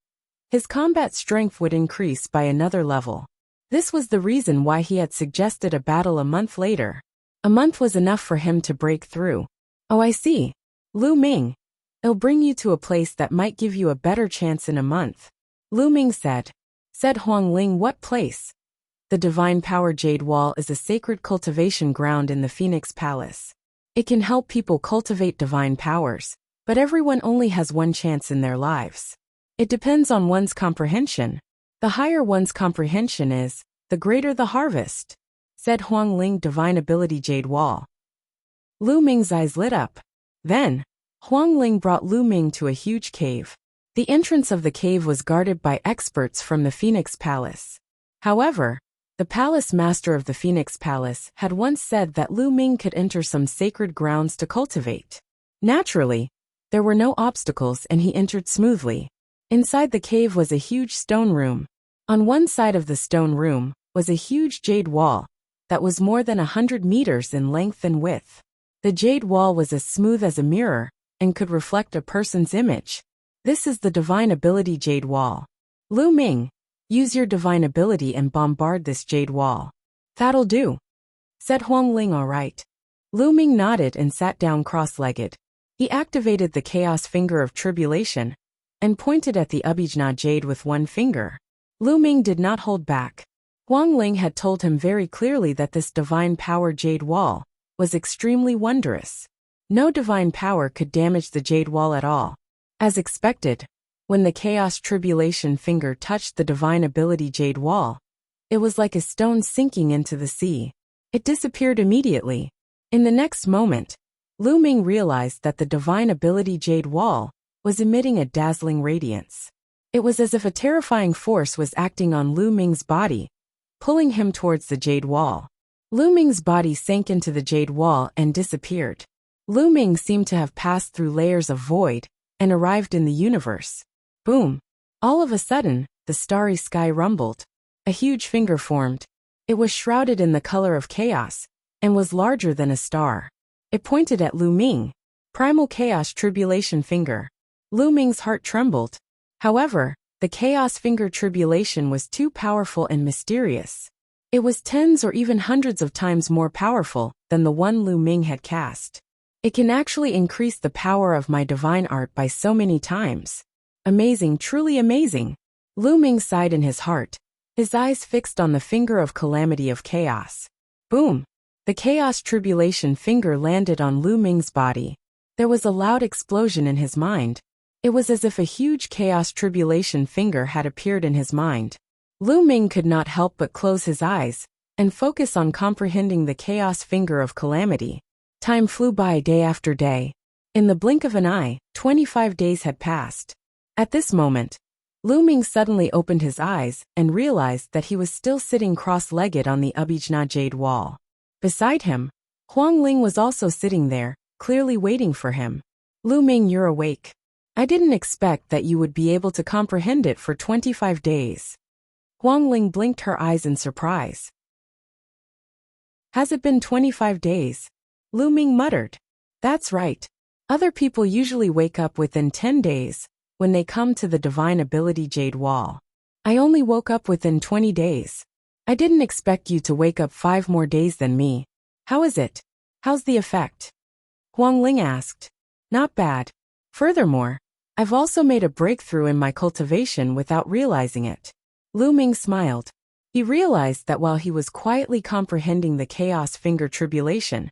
his combat strength would increase by another level. This was the reason why he had suggested a battle a month later. A month was enough for him to break through. Oh, I see. Lu Ming. I'll bring you to a place that might give you a better chance in a month. Lu Ming said. Said Huang Ling, what place? The Divine Power Jade Wall is a sacred cultivation ground in the Phoenix Palace. It can help people cultivate divine powers, but everyone only has one chance in their lives. It depends on one's comprehension. The higher one's comprehension is, the greater the harvest, said Huang Ling. Divine Ability Jade Wall. Lu Ming's eyes lit up. Then, Huang Ling brought Lu Ming to a huge cave. The entrance of the cave was guarded by experts from the Phoenix Palace. However, the palace master of the Phoenix Palace had once said that Lu Ming could enter some sacred grounds to cultivate. Naturally, there were no obstacles and he entered smoothly. Inside the cave was a huge stone room. On one side of the stone room was a huge jade wall that was more than 100 meters in length and width. The jade wall was as smooth as a mirror and could reflect a person's image. This is the Divine Ability Jade Wall. Lu Ming, use your divine ability and bombard this jade wall. That'll do, said Huang Ling. All right. Lu Ming nodded and sat down cross-legged. He activated the Chaos Finger of Tribulation and pointed at the Abhijna Jade with one finger. Lu Ming did not hold back. Huang Ling had told him very clearly that this divine power jade wall was extremely wondrous. No divine power could damage the jade wall at all. As expected, when the Chaos Tribulation Finger touched the divine ability jade wall, it was like a stone sinking into the sea. It disappeared immediately. In the next moment, Lu Ming realized that the divine ability jade wall was emitting a dazzling radiance. It was as if a terrifying force was acting on Lu Ming's body, pulling him towards the jade wall. Lu Ming's body sank into the jade wall and disappeared. Lu Ming seemed to have passed through layers of void and arrived in the universe. Boom! All of a sudden, the starry sky rumbled. A huge finger formed. It was shrouded in the color of chaos and was larger than a star. It pointed at Lu Ming. Primal Chaos Tribulation Finger. Lu Ming's heart trembled. However, the Chaos Finger Tribulation was too powerful and mysterious. It was tens or even hundreds of times more powerful than the one Lu Ming had cast. It can actually increase the power of my divine art by so many times. Amazing, truly amazing. Lu Ming sighed in his heart, his eyes fixed on the finger of calamity of chaos. Boom! The Chaos Tribulation Finger landed on Lu Ming's body. There was a loud explosion in his mind. It was as if a huge Chaos Tribulation Finger had appeared in his mind. Lu Ming could not help but close his eyes and focus on comprehending the Chaos Finger of Calamity. Time flew by day after day. In the blink of an eye, 25 days had passed. At this moment, Lu Ming suddenly opened his eyes and realized that he was still sitting cross-legged on the Abhijna Jade wall. Beside him, Huang Ling was also sitting there, clearly waiting for him. Lu Ming, you're awake. I didn't expect that you would be able to comprehend it for 25 days. Huang Ling blinked her eyes in surprise. Has it been 25 days? Lu Ming muttered. That's right. Other people usually wake up within 10 days when they come to the divine ability jade wall. I only woke up within 20 days. I didn't expect you to wake up 5 more days than me. How is it? How's the effect? Huang Ling asked. Not bad. Furthermore, I've also made a breakthrough in my cultivation without realizing it. Lu Ming smiled. He realized that while he was quietly comprehending the Chaos Finger Tribulation,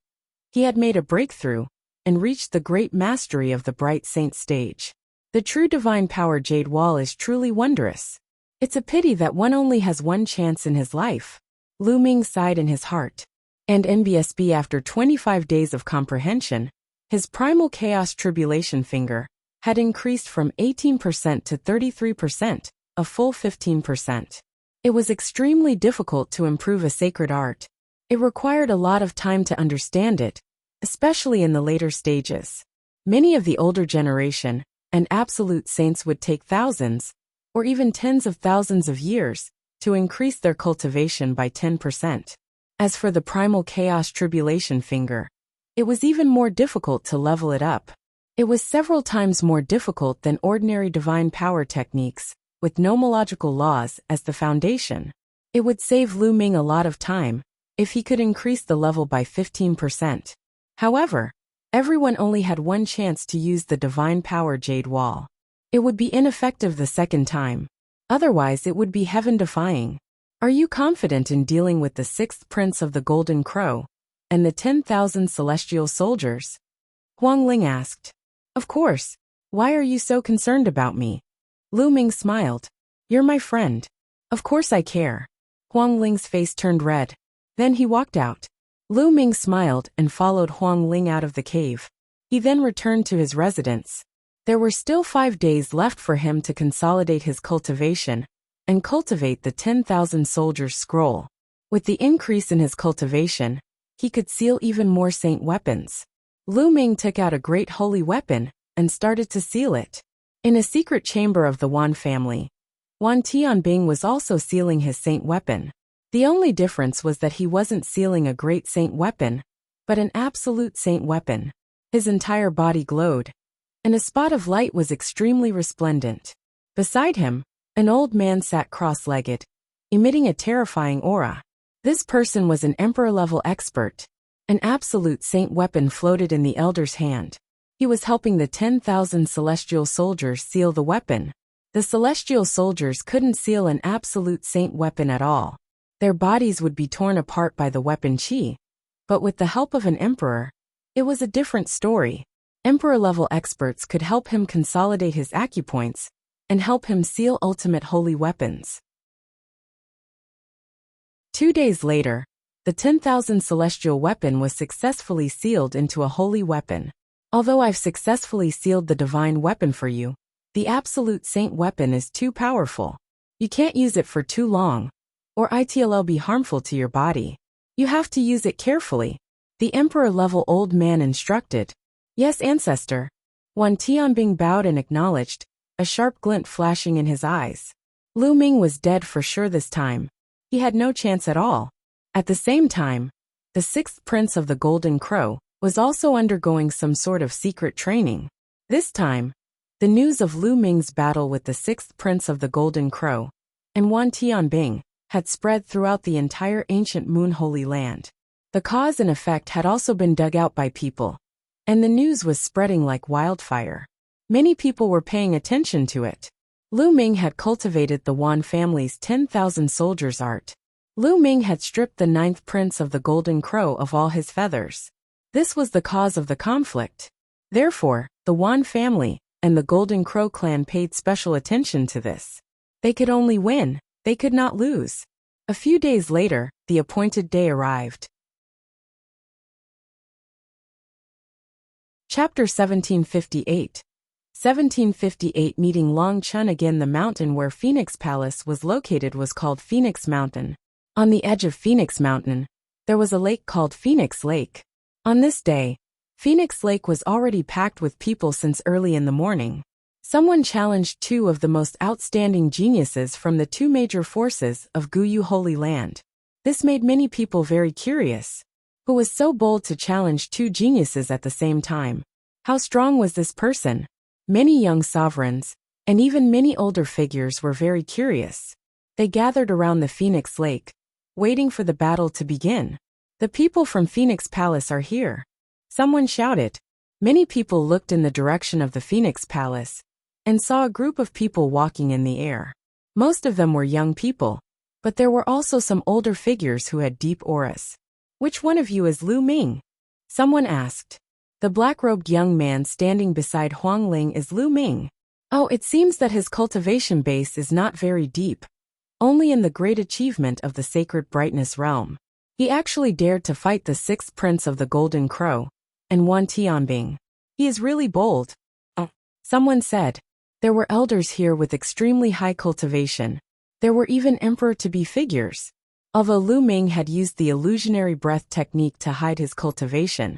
he had made a breakthrough and reached the great mastery of the Bright Saint stage. The true divine power jade wall is truly wondrous. It's a pity that one only has one chance in his life. Lu Ming sighed in his heart. And NBSB, after 25 days of comprehension, his primal Chaos Tribulation Finger had increased from 18% to 33%, a full 15%. It was extremely difficult to improve a sacred art. It required a lot of time to understand it, especially in the later stages. Many of the older generation and absolute saints would take thousands, or even tens of thousands of years, to increase their cultivation by 10%. As for the primal Chaos Tribulation Finger, it was even more difficult to level it up. It was several times more difficult than ordinary divine power techniques, with nomological laws as the foundation. It would save Lu Ming a lot of time if he could increase the level by 15%. However, everyone only had one chance to use the divine power jade wall. It would be ineffective the second time. Otherwise it would be heaven-defying. Are you confident in dealing with the 6th Prince of the Golden Crow and the 10,000 celestial soldiers? Huang Ling asked. Of course. Why are you so concerned about me? Lu Ming smiled. You're my friend. Of course I care. Huang Ling's face turned red. Then he walked out. Lu Ming smiled and followed Huang Ling out of the cave. He then returned to his residence. There were still 5 days left for him to consolidate his cultivation and cultivate the 10,000 soldiers scroll. With the increase in his cultivation, he could seal even more saint weapons. Lu Ming took out a great holy weapon and started to seal it. In a secret chamber of the Wan family, Wan Tianbing was also sealing his saint weapon. The only difference was that he wasn't sealing a great saint weapon, but an absolute saint weapon. His entire body glowed, and a spot of light was extremely resplendent. Beside him, an old man sat cross-legged, emitting a terrifying aura. This person was an emperor-level expert. An absolute saint weapon floated in the elder's hand. He was helping the 10,000 celestial soldiers seal the weapon. The celestial soldiers couldn't seal an absolute saint weapon at all. Their bodies would be torn apart by the weapon chi. But with the help of an emperor, it was a different story. Emperor-level experts could help him consolidate his acupoints and help him seal ultimate holy weapons. 2 days later, the 10,000 celestial weapon was successfully sealed into a holy weapon. Although I've successfully sealed the divine weapon for you, the absolute saint weapon is too powerful. You can't use it for too long, or it'll be harmful to your body. You have to use it carefully. The emperor-level old man instructed. Yes, ancestor. Wan Tianbing bowed and acknowledged, a sharp glint flashing in his eyes. Lu Ming was dead for sure this time. He had no chance at all. At the same time, the 6th Prince of the Golden Crow was also undergoing some sort of secret training. This time, the news of Lu Ming's battle with the 6th Prince of the Golden Crow and Wan Tianbing had spread throughout the entire ancient Moon Holy Land. The cause and effect had also been dug out by people, and the news was spreading like wildfire. Many people were paying attention to it. Lu Ming had cultivated the Wan family's 10,000 soldiers art. Lu Ming had stripped the 9th Prince of the Golden Crow of all his feathers. This was the cause of the conflict. Therefore, the Wan family and the Golden Crow clan paid special attention to this. They could only win, they could not lose. A few days later, the appointed day arrived. Chapter 1758. 1758 Meeting Long Chun again. The mountain where Phoenix Palace was located was called Phoenix Mountain. On the edge of Phoenix Mountain, there was a lake called Phoenix Lake. On this day, Phoenix Lake was already packed with people since early in the morning. Someone challenged 2 of the most outstanding geniuses from the 2 major forces of Guyu Holy Land. This made many people very curious. Who was so bold to challenge 2 geniuses at the same time? How strong was this person? Many young sovereigns, and even many older figures were very curious. They gathered around the Phoenix Lake, waiting for the battle to begin. The people from Phoenix Palace are here. Someone shouted. Many people looked in the direction of the Phoenix Palace and saw a group of people walking in the air. Most of them were young people, but there were also some older figures who had deep auras. Which one of you is Lu Ming? Someone asked. The black-robed young man standing beside Huang Ling is Lu Ming. Oh, it seems that his cultivation base is not very deep, only in the great achievement of the sacred brightness realm. He actually dared to fight the 6th Prince of the Golden Crow and Wan Tianbing. He is really bold. Someone said. There were elders here with extremely high cultivation. There were even emperor-to-be figures. Although Lu Ming had used the illusionary breath technique to hide his cultivation,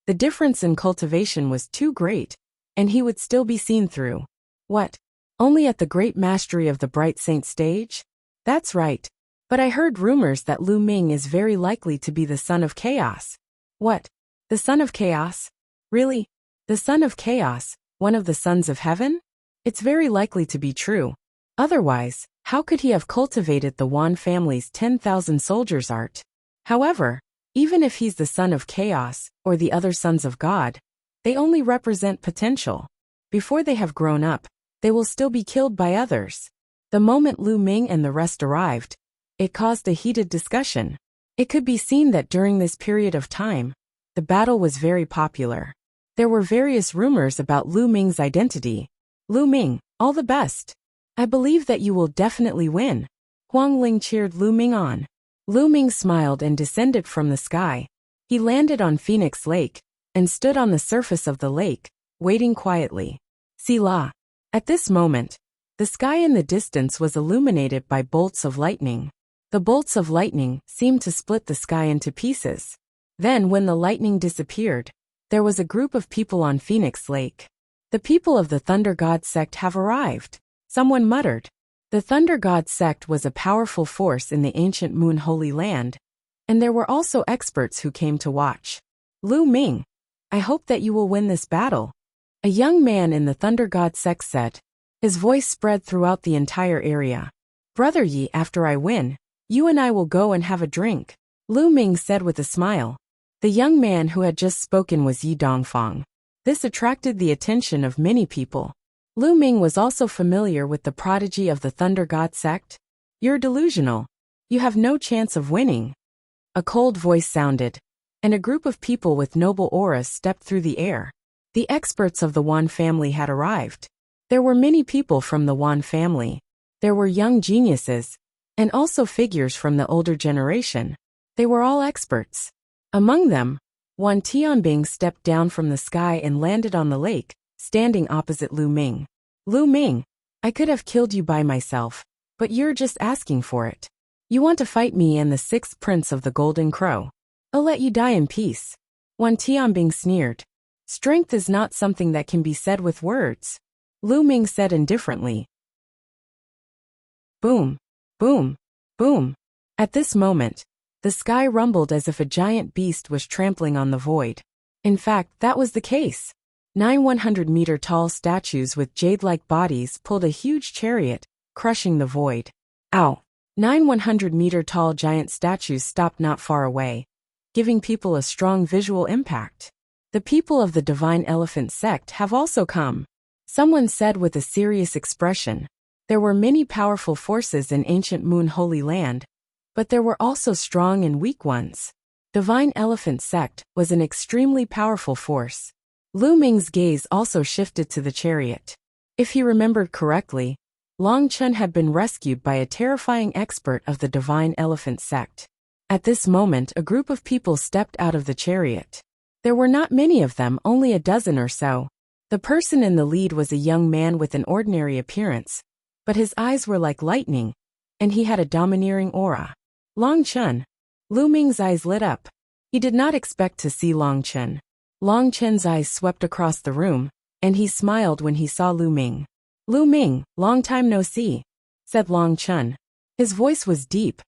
the difference in cultivation was too great, and he would still be seen through. What? Only at the great mastery of the Bright Saint stage? That's right. But I heard rumors that Lu Ming is very likely to be the son of chaos. What? The son of chaos? Really? The son of chaos, one of the sons of heaven? It's very likely to be true. Otherwise, how could he have cultivated the Wan family's 10,000 soldiers art? However, even if he's the son of chaos, or the other sons of God, they only represent potential. Before they have grown up, they will still be killed by others. The moment Lu Ming and the rest arrived, it caused a heated discussion. It could be seen that during this period of time, the battle was very popular. There were various rumors about Lu Ming's identity. Lu Ming, all the best. I believe that you will definitely win. Huang Ling cheered Lu Ming on. Lu Ming smiled and descended from the sky. He landed on Phoenix Lake and stood on the surface of the lake, waiting quietly. Selah. At this moment, the sky in the distance was illuminated by bolts of lightning. The bolts of lightning seemed to split the sky into pieces. Then when the lightning disappeared, there was a group of people on Phoenix Lake. The people of the Thunder God sect have arrived. Someone muttered. The Thunder God sect was a powerful force in the ancient Moon Holy Land, and there were also experts who came to watch. Lu Ming, I hope that you will win this battle. A young man in the Thunder God sect said. His voice spread throughout the entire area. Brother Yi, after I win, you and I will go and have a drink, Lu Ming said with a smile. The young man who had just spoken was Yi Dongfang. This attracted the attention of many people. Lu Ming was also familiar with the prodigy of the Thunder God sect. You're delusional. You have no chance of winning. A cold voice sounded, and a group of people with noble auras stepped through the air. The experts of the Wan family had arrived. There were many people from the Wan family. There were young geniuses, and also figures from the older generation. They were all experts. Among them, Wan Tianbing stepped down from the sky and landed on the lake, standing opposite Lu Ming. Lu Ming, I could have killed you by myself, but you're just asking for it. You want to fight me and the sixth prince of the Golden Crow. I'll let you die in peace. Wan Tianbing sneered. Strength is not something that can be said with words. Lu Ming said indifferently. Boom, boom, boom. At this moment, the sky rumbled as if a giant beast was trampling on the void. In fact, that was the case. 9 100-meter-tall statues with jade-like bodies pulled a huge chariot, crushing the void. Ow! 9 100-meter-tall giant statues stopped not far away, giving people a strong visual impact. The people of the Divine Elephant sect have also come. Someone said with a serious expression. There were many powerful forces in ancient Moon Holy Land, but there were also strong and weak ones. Divine Elephant sect was an extremely powerful force. Lu Ming's gaze also shifted to the chariot. If he remembered correctly, Long Chun had been rescued by a terrifying expert of the Divine Elephant sect. At this moment, a group of people stepped out of the chariot. There were not many of them, only a dozen or so. The person in the lead was a young man with an ordinary appearance, but his eyes were like lightning, and he had a domineering aura. Long Chun. Lu Ming's eyes lit up. He did not expect to see Long Chun. Long Chun's eyes swept across the room, and he smiled when he saw Lu Ming. Lu Ming, long time no see, said Long Chun. His voice was deep,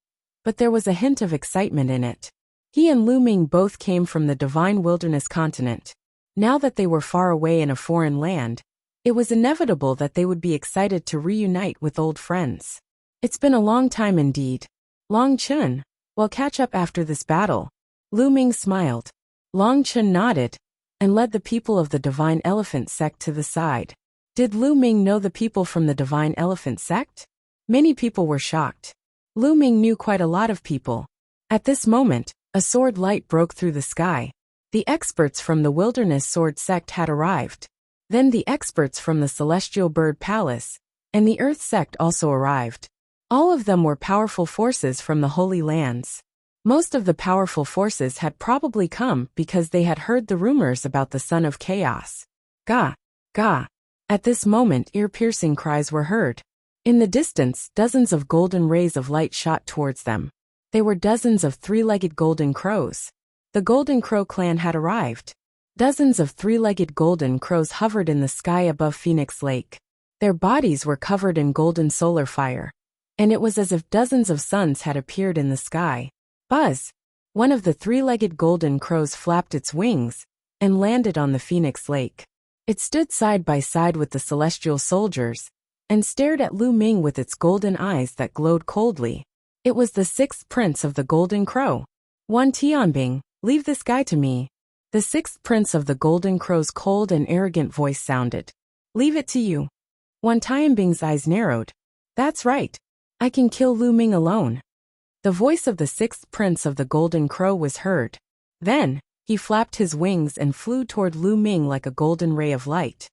but there was a hint of excitement in it. He and Lu Ming both came from the Divine Wilderness continent. Now that they were far away in a foreign land, it was inevitable that they would be excited to reunite with old friends. It's been a long time indeed. Long Chun, we'll catch up after this battle. Lu Ming smiled. Long Chun nodded, and led the people of the Divine Elephant sect to the side. Did Lu Ming know the people from the Divine Elephant sect? Many people were shocked. Lu Ming knew quite a lot of people. At this moment, a sword light broke through the sky. The experts from the Wilderness Sword sect had arrived. Then the experts from the Celestial Bird Palace and the Earth sect also arrived. All of them were powerful forces from the Holy Lands. Most of the powerful forces had probably come because they had heard the rumors about the Son of Chaos. Ga! Ga! At this moment, ear-piercing cries were heard. In the distance, dozens of golden rays of light shot towards them. They were dozens of three-legged golden crows. The Golden Crow clan had arrived. Dozens of three-legged golden crows hovered in the sky above Phoenix Lake. Their bodies were covered in golden solar fire, and it was as if dozens of suns had appeared in the sky. Buzz! One of the three-legged golden crows flapped its wings and landed on the Phoenix Lake. It stood side by side with the celestial soldiers and stared at Lu Ming with its golden eyes that glowed coldly. It was the sixth prince of the Golden Crow. Wan Tianbing, leave this guy to me. The sixth prince of the Golden Crow's cold and arrogant voice sounded. Leave it to you. Wan Tianbing's eyes narrowed. That's right. I can kill Lu Ming alone. The voice of the sixth prince of the Golden Crow was heard. Then, he flapped his wings and flew toward Lu Ming like a golden ray of light.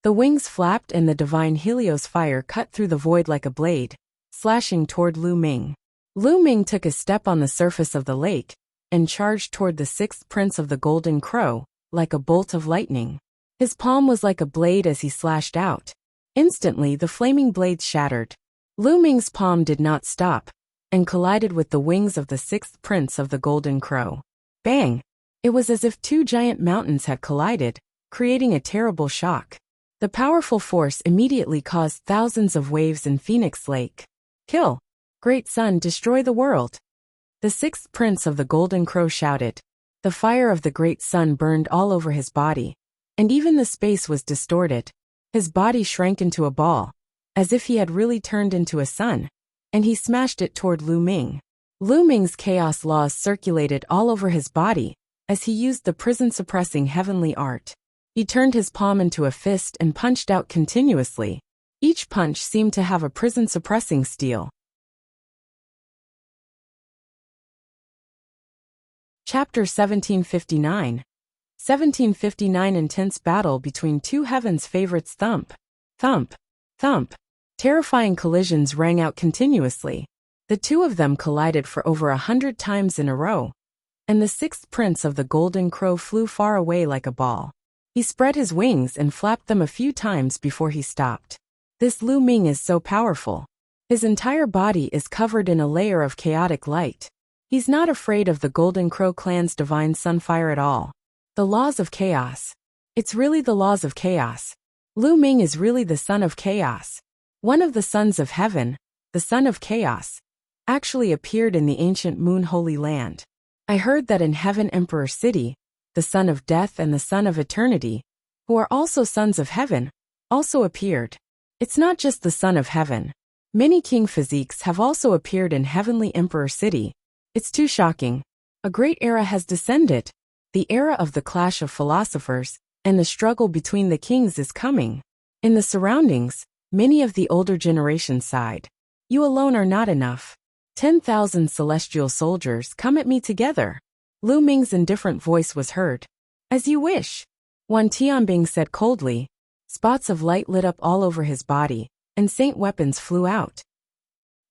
The wings flapped and the divine Helios fire cut through the void like a blade, slashing toward Lu Ming. Lu Ming took a step on the surface of the lake and charged toward the sixth prince of the Golden Crow, like a bolt of lightning. His palm was like a blade as he slashed out. Instantly, the flaming blades shattered. Lu Ming's palm did not stop and collided with the wings of the sixth prince of the Golden Crow. Bang! It was as if two giant mountains had collided, creating a terrible shock. The powerful force immediately caused thousands of waves in Phoenix Lake. Kill! Great Sun, destroy the world! The sixth prince of the Golden Crow shouted. The fire of the Great Sun burned all over his body, and even the space was distorted. His body shrank into a ball, as if he had really turned into a sun, and he smashed it toward Lu Ming. Lu Ming's chaos laws circulated all over his body, as he used the prison-suppressing heavenly art. He turned his palm into a fist and punched out continuously. Each punch seemed to have a prison-suppressing steel. Chapter 1759. 1759 Intense battle between two heaven's favorites. Thump, thump, thump. Terrifying collisions rang out continuously. The two of them collided for over 100 times in a row, and the sixth prince of the Golden Crow flew far away like a ball. He spread his wings and flapped them a few times before he stopped. This Lu Ming is so powerful. His entire body is covered in a layer of chaotic light. He's not afraid of the Golden Crow clan's divine sunfire at all. The laws of chaos. It's really the laws of chaos. Lu Ming is really the son of chaos. One of the sons of heaven, the son of chaos, actually appeared in the ancient Moon Holy Land. I heard that in Heaven Emperor City, the son of death and the son of eternity, who are also sons of heaven, also appeared. It's not just the son of heaven. Many king physiques have also appeared in Heavenly Emperor City. It's too shocking. A great era has descended. The era of the clash of philosophers, and the struggle between the kings is coming. In the surroundings, many of the older generation sighed. You alone are not enough. 10,000 celestial soldiers come at me together. Lu Ming's indifferent voice was heard. As you wish. Wan Tianbing said coldly. Spots of light lit up all over his body, and saint weapons flew out.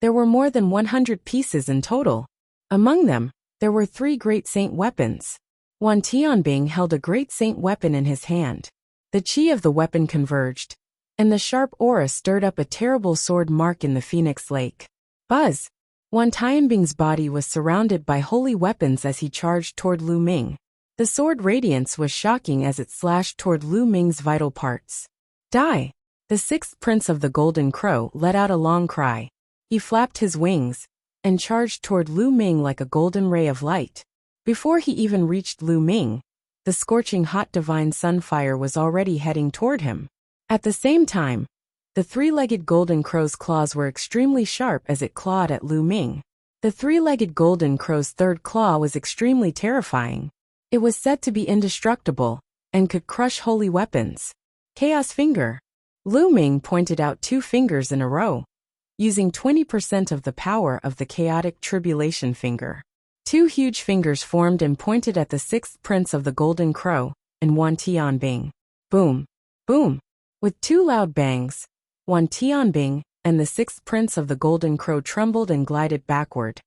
There were more than 100 pieces in total. Among them, there were 3 great saint weapons. Wan Tianbing held a great saint weapon in his hand. The qi of the weapon converged, and the sharp aura stirred up a terrible sword mark in the Phoenix Lake. Buzz! Wan Tianbing's body was surrounded by holy weapons as he charged toward Lu Ming. The sword radiance was shocking as it slashed toward Lu Ming's vital parts. Die! The sixth prince of the Golden Crow let out a long cry. He flapped his wings and charged toward Lu Ming like a golden ray of light. Before he even reached Lu Ming, the scorching hot divine sunfire was already heading toward him. At the same time, the three-legged Golden Crow's claws were extremely sharp as it clawed at Lu Ming. The three-legged Golden Crow's third claw was extremely terrifying. It was said to be indestructible and could crush holy weapons. Chaos Finger. Lu Ming pointed out 2 fingers in a row, using 20% of the power of the chaotic tribulation finger. 2 huge fingers formed and pointed at the sixth prince of the Golden Crow and Wan Tianbing. Boom! Boom! With 2 loud bangs, Wan Tianbing and the sixth prince of the Golden Crow trembled and glided backward,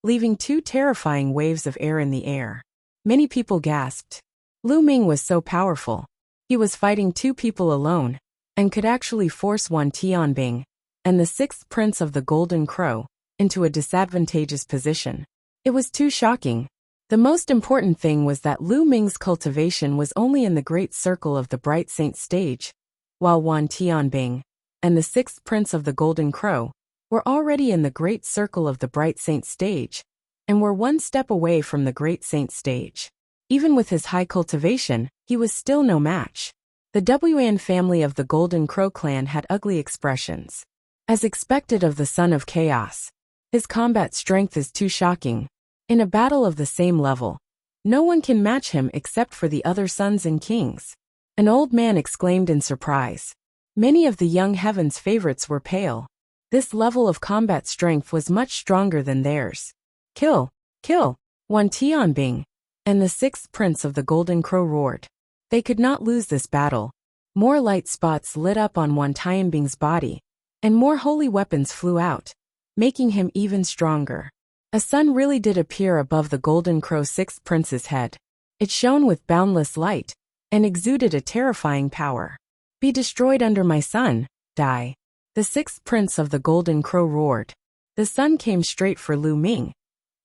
leaving 2 terrifying waves of air in the air. Many people gasped. Lu Ming was so powerful. He was fighting 2 people alone, and could actually force Wan Tianbing and the sixth prince of the Golden Crow into a disadvantageous position. It was too shocking. The most important thing was that Lu Ming's cultivation was only in the great circle of the Bright Saint stage, while Wan Tianbing and the sixth prince of the Golden Crow were already in the great circle of the Bright Saint stage, and were 1 step away from the Great Saint stage. Even with his high cultivation, he was still no match. The Wan family of the Golden Crow clan had ugly expressions. As expected of the Son of Chaos, his combat strength is too shocking. In a battle of the same level, no one can match him except for the other sons and kings. An old man exclaimed in surprise. Many of the young heaven's favorites were pale. This level of combat strength was much stronger than theirs. Kill! Kill! Wan Tianbing and the sixth prince of the Golden Crow roared. They could not lose this battle. More light spots lit up on Wan Tianbing's body, and more holy weapons flew out, making him even stronger. A sun really did appear above the Golden Crow sixth prince's head. It shone with boundless light, and exuded a terrifying power. Be destroyed under my sun, die. The sixth prince of the Golden Crow roared. The sun came straight for Lu Ming,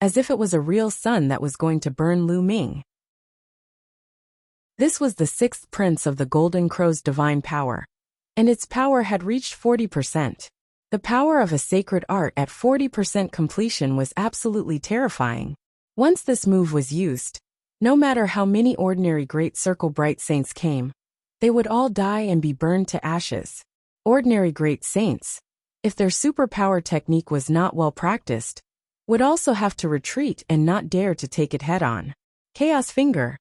as if it was a real sun that was going to burn Lu Ming. This was the sixth prince of the Golden Crow's divine power, and its power had reached 40%. The power of a sacred art at 40% completion was absolutely terrifying. Once this move was used, no matter how many ordinary Great Circle Bright Saints came, they would all die and be burned to ashes. Ordinary Great Saints, if their superpower technique was not well practiced, would also have to retreat and not dare to take it head-on. Chaos finger.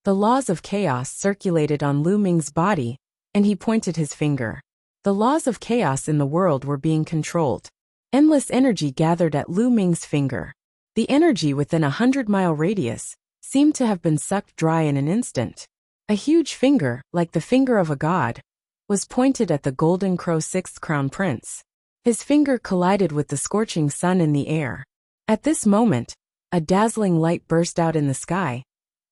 The laws of chaos circulated on Lu Ming's body, and he pointed his finger. The laws of chaos in the world were being controlled. Endless energy gathered at Lu Ming's finger. The energy within 100-mile radius seemed to have been sucked dry in an instant. A huge finger, like the finger of a god, was pointed at the Golden Crow sixth crown prince. His finger collided with the scorching sun in the air. At this moment, a dazzling light burst out in the sky,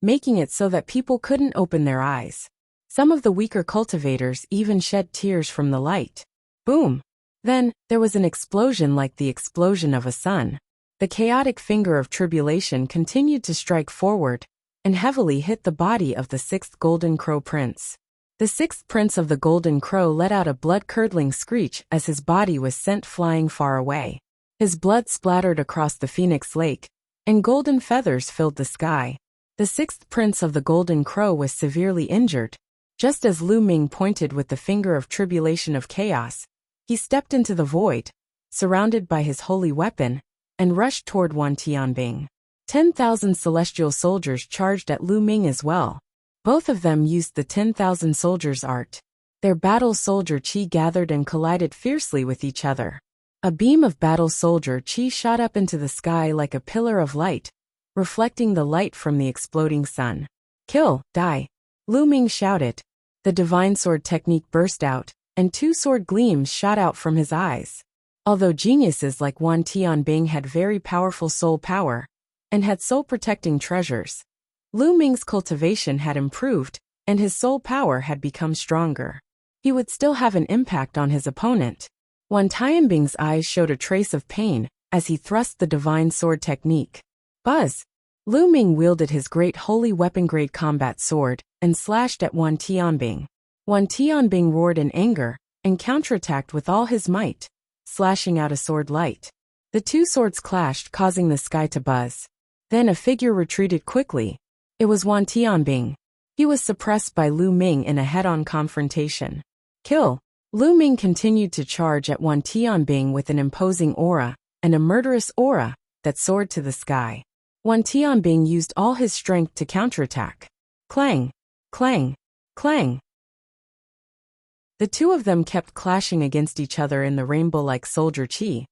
making it so that people couldn't open their eyes. Some of the weaker cultivators even shed tears from the light. Boom! Then, there was an explosion like the explosion of a sun. The chaotic finger of tribulation continued to strike forward, and heavily hit the body of the sixth Golden Crow prince. The sixth prince of the Golden Crow let out a blood-curdling screech as his body was sent flying far away. His blood splattered across the Phoenix Lake, and golden feathers filled the sky. The sixth prince of the Golden Crow was severely injured. Just as Lu Ming pointed with the finger of tribulation of chaos, he stepped into the void, surrounded by his holy weapon, and rushed toward Wan Tianbing. 10,000 celestial soldiers charged at Lu Ming as well. Both of them used the 10,000 soldiers art. Their battle soldier chi gathered and collided fiercely with each other. A beam of battle soldier chi shot up into the sky like a pillar of light, reflecting the light from the exploding sun. Kill, die! Lu Ming shouted. The divine sword technique burst out, and two sword gleams shot out from his eyes. Although geniuses like Wan Tianbing had very powerful soul power, and had soul-protecting treasures, Lu Ming's cultivation had improved, and his soul power had become stronger. He would still have an impact on his opponent. Wan Tianbing's eyes showed a trace of pain as he thrust the divine sword technique. Buzz! Lu Ming wielded his great holy weapon-grade combat sword and slashed at Wan Tianbing. Wan Tianbing roared in anger and counterattacked with all his might, slashing out a sword light. The two swords clashed, causing the sky to buzz. Then a figure retreated quickly. It was Wan Tianbing. He was suppressed by Lu Ming in a head-on confrontation. Kill! Lu Ming continued to charge at Wan Tianbing with an imposing aura, and a murderous aura, that soared to the sky. Wan Tianbing used all his strength to counterattack. Clang! Clang! Clang! The two of them kept clashing against each other in the rainbow-like soldier chi.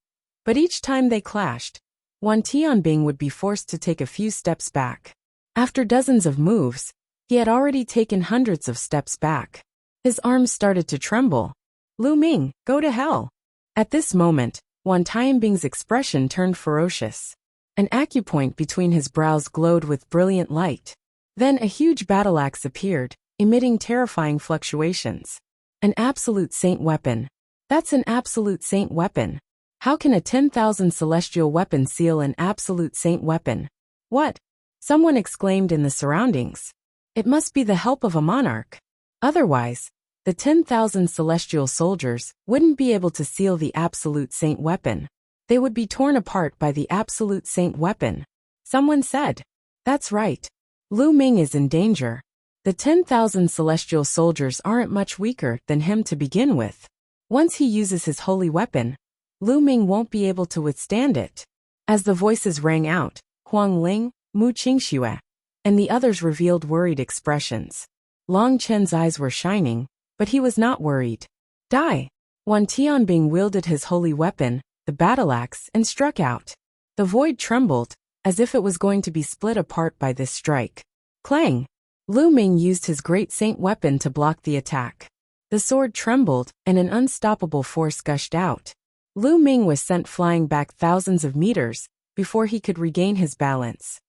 But each time they clashed, Wan Tianbing would be forced to take a few steps back. After dozens of moves, he had already taken hundreds of steps back. His arms started to tremble. Lu Ming, go to hell! At this moment, Wan Tianbing's expression turned ferocious. An acupoint between his brows glowed with brilliant light. Then a huge battle axe appeared, emitting terrifying fluctuations. An absolute saint weapon. That's an absolute saint weapon. How can a 10,000 celestial weapon seal an absolute saint weapon? What? Someone exclaimed in the surroundings. It must be the help of a monarch. Otherwise, the 10,000 celestial soldiers wouldn't be able to seal the absolute saint weapon. They would be torn apart by the absolute saint weapon. Someone said. That's right. Lu Ming is in danger. The 10,000 celestial soldiers aren't much weaker than him to begin with. Once he uses his holy weapon, Lu Ming won't be able to withstand it. As the voices rang out, Huang Ling, Mu Qingxue, and the others revealed worried expressions. Long Chen's eyes were shining, but he was not worried. Die! Wan Tianbing wielded his holy weapon, the battle axe, and struck out. The void trembled, as if it was going to be split apart by this strike. Clang! Lu Ming used his great saint weapon to block the attack. The sword trembled, and an unstoppable force gushed out. Lu Ming was sent flying back thousands of meters before he could regain his balance.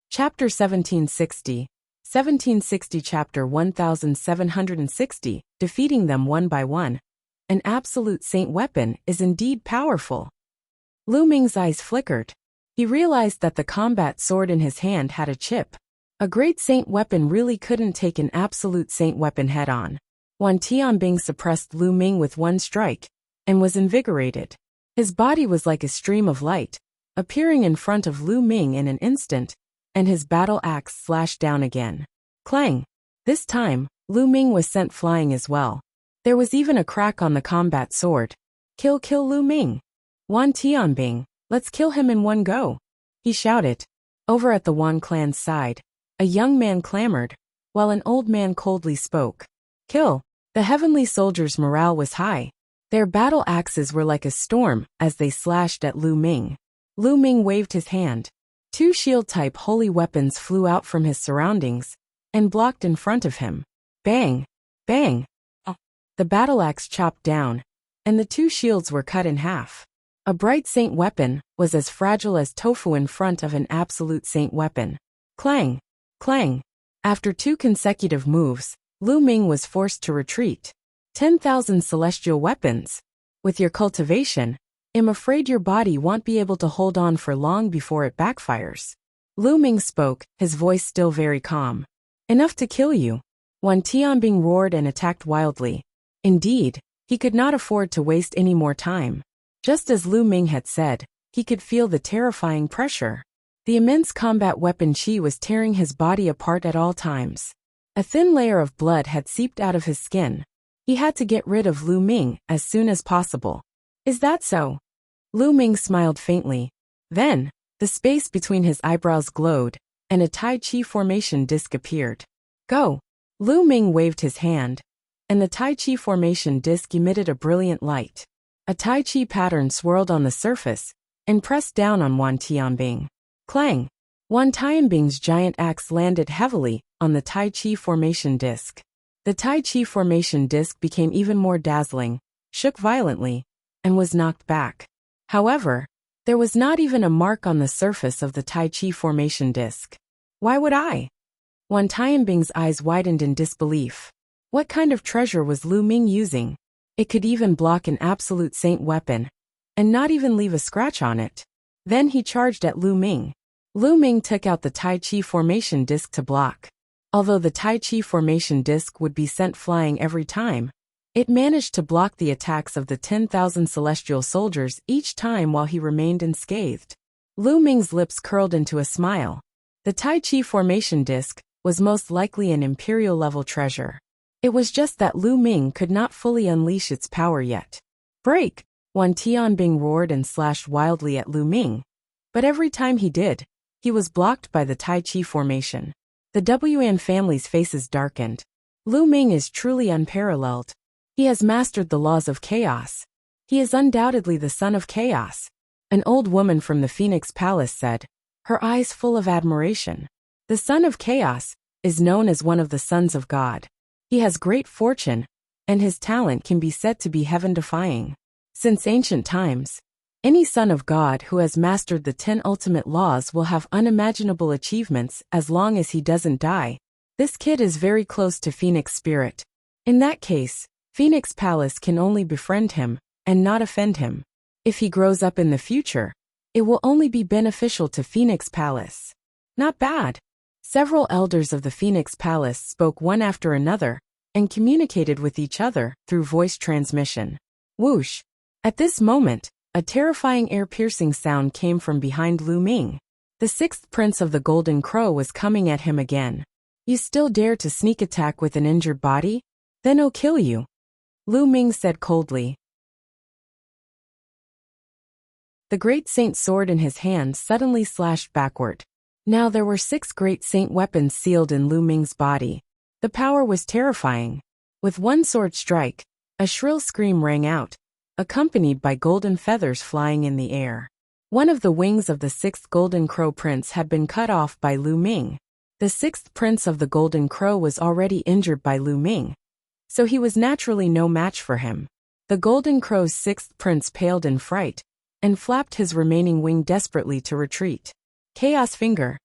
Chapter 1760. 1760 Chapter 1760, defeating them one by one. An absolute saint weapon is indeed powerful. Lu Ming's eyes flickered. He realized that the combat sword in his hand had a chip. A great saint weapon really couldn't take an absolute saint weapon head-on. Wan Tianbing suppressed Lu Ming with one strike, and was invigorated. His body was like a stream of light, appearing in front of Lu Ming in an instant, and his battle axe slashed down again. Clang! This time, Lu Ming was sent flying as well. There was even a crack on the combat sword. Kill Lu Ming! Wan Tianbing, Let's kill him in one go, he shouted. Over at the Wan clan's side, a young man clamored, while an old man coldly spoke. Kill! The heavenly soldiers' morale was high. Their battle axes were like a storm as they slashed at Lu Ming. Lu Ming waved his hand. Two shield-type holy weapons flew out from his surroundings and blocked in front of him. Bang! Bang! The battle axe chopped down, and the two shields were cut in half. A bright saint weapon was as fragile as tofu in front of an absolute saint weapon. Clang! Clang! After two consecutive moves, Lu Ming was forced to retreat. 10,000 celestial weapons. With your cultivation, I'm afraid your body won't be able to hold on for long before it backfires. Lu Ming spoke, his voice still very calm. Enough to kill you. Wan Tianbing roared and attacked wildly. Indeed, he could not afford to waste any more time. Just as Lu Ming had said, he could feel the terrifying pressure. The immense combat weapon qi was tearing his body apart at all times. A thin layer of blood had seeped out of his skin. He had to get rid of Lu Ming as soon as possible. Is that so? Lu Ming smiled faintly. Then, the space between his eyebrows glowed, and a Tai Chi formation disc appeared. Go! Lu Ming waved his hand, and the Tai Chi formation disc emitted a brilliant light. A Tai Chi pattern swirled on the surface and pressed down on Wan Tianbing. Clang! Wan Tianbing's giant axe landed heavily on the Tai Chi formation disc. The Tai Chi formation disc became even more dazzling, shook violently, and was knocked back. However, there was not even a mark on the surface of the Tai Chi formation disc. Why would I? Wan Tianbing's eyes widened in disbelief. What kind of treasure was Lu Ming using? It could even block an absolute saint weapon, and not even leave a scratch on it. Then he charged at Lu Ming. Lu Ming took out the Tai Chi formation disc to block. Although the Tai Chi formation disc would be sent flying every time, it managed to block the attacks of the 10,000 celestial soldiers each time while he remained unscathed. Lu Ming's lips curled into a smile. The Tai Chi formation disc was most likely an imperial-level treasure. It was just that Lu Ming could not fully unleash its power yet. Break! Wan Tianbing roared and slashed wildly at Lu Ming. But every time he did, he was blocked by the Tai Chi formation. The Wan family's faces darkened. Lu Ming is truly unparalleled. He has mastered the laws of chaos. He is undoubtedly the son of chaos, an old woman from the Phoenix Palace said, her eyes full of admiration. The son of chaos is known as one of the sons of God. He has great fortune, and his talent can be said to be heaven-defying. Since ancient times, any son of God who has mastered the 10 ultimate laws will have unimaginable achievements as long as he doesn't die. This kid is very close to Phoenix Spirit. In that case, Phoenix Palace can only befriend him and not offend him. If he grows up in the future, it will only be beneficial to Phoenix Palace. Not bad. Several elders of the Phoenix Palace spoke one after another and communicated with each other through voice transmission. Whoosh! At this moment, a terrifying ear-piercing sound came from behind Lu Ming. The sixth prince of the Golden Crow was coming at him again. You still dare to sneak attack with an injured body? Then I'll kill you, Lu Ming said coldly. The great saint sword in his hand suddenly slashed backward. Now there were 6 great saint weapons sealed in Lu Ming's body. The power was terrifying. With one sword strike, a shrill scream rang out, accompanied by golden feathers flying in the air. One of the wings of the 6th Golden Crow Prince had been cut off by Lu Ming. The 6th Prince of the Golden Crow was already injured by Lu Ming, so he was naturally no match for him. The Golden Crow's 6th Prince paled in fright, and flapped his remaining wing desperately to retreat. Chaos Finger.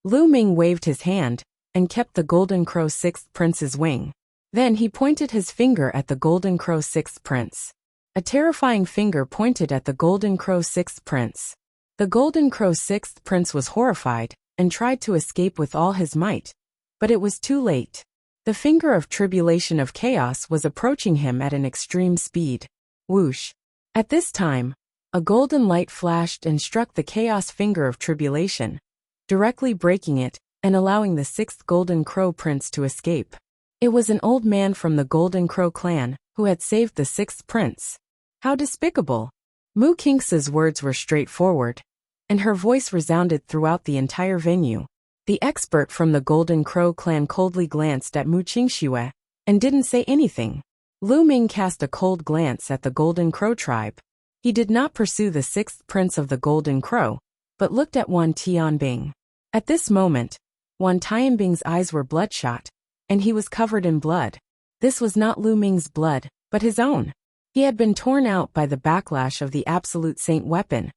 Lu Ming waved his hand, and kept the Golden Crow's 6th Prince's wing. Then he pointed his finger at the Golden Crow's 6th Prince. A terrifying finger pointed at the Golden Crow's 6th Prince. The Golden Crow's 6th Prince was horrified, and tried to escape with all his might. But it was too late. The finger of tribulation of chaos was approaching him at an extreme speed. Whoosh! At this time, a golden light flashed and struck the chaos finger of tribulation, directly breaking it and allowing the 6th Golden Crow Prince to escape. It was an old man from the Golden Crow clan who had saved the 6th Prince. How despicable! Mu Qingce's words were straightforward, and her voice resounded throughout the entire venue. The expert from the Golden Crow clan coldly glanced at Mu Qingxue and didn't say anything. Lu Ming cast a cold glance at the Golden Crow tribe. He did not pursue the sixth prince of the Golden Crow, but looked at Wan Tianbing. At this moment, Wan Tianbing's eyes were bloodshot, and he was covered in blood. This was not Lu Ming's blood, but his own. He had been torn out by the backlash of the Absolute Saint weapon,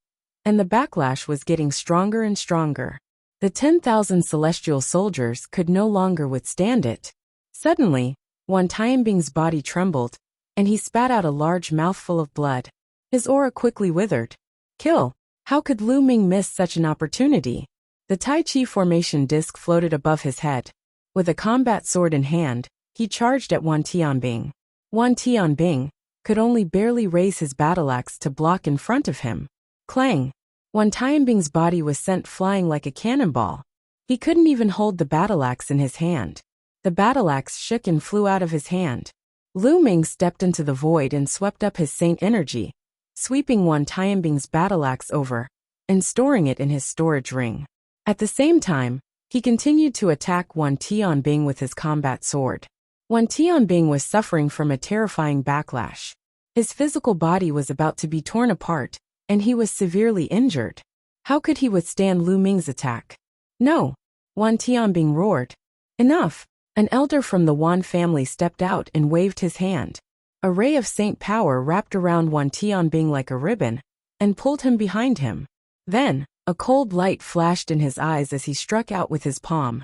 and the backlash was getting stronger and stronger. The 10,000 celestial soldiers could no longer withstand it. Suddenly, Wan Tianbing's body trembled, and he spat out a large mouthful of blood. His aura quickly withered. Kill! How could Lu Ming miss such an opportunity? The Tai Chi formation disc floated above his head. With a combat sword in hand, he charged at Wan Tianbing. Wan Tianbing could only barely raise his battle-axe to block in front of him. Clang! Wan Tianbing's body was sent flying like a cannonball. He couldn't even hold the battle-axe in his hand. The battle-axe shook and flew out of his hand. Lu Ming stepped into the void and swept up his saint energy, sweeping Wan Tianbing's battle-axe over and storing it in his storage ring. At the same time, he continued to attack Wan Tianbing with his combat sword. Wan Tianbing was suffering from a terrifying backlash. His physical body was about to be torn apart, and he was severely injured. How could he withstand Lu Ming's attack? No! Wan Tianbing roared. Enough! An elder from the Wan family stepped out and waved his hand. A ray of saint power wrapped around Wan Tianbing like a ribbon and pulled him behind him. Then, a cold light flashed in his eyes as he struck out with his palm.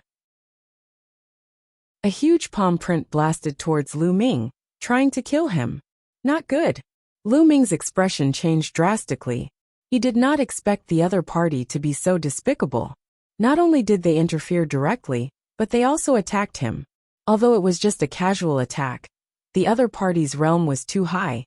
A huge palm print blasted towards Lu Ming, trying to kill him. Not good. Lu Ming's expression changed drastically. He did not expect the other party to be so despicable. Not only did they interfere directly, but they also attacked him. Although it was just a casual attack, the other party's realm was too high,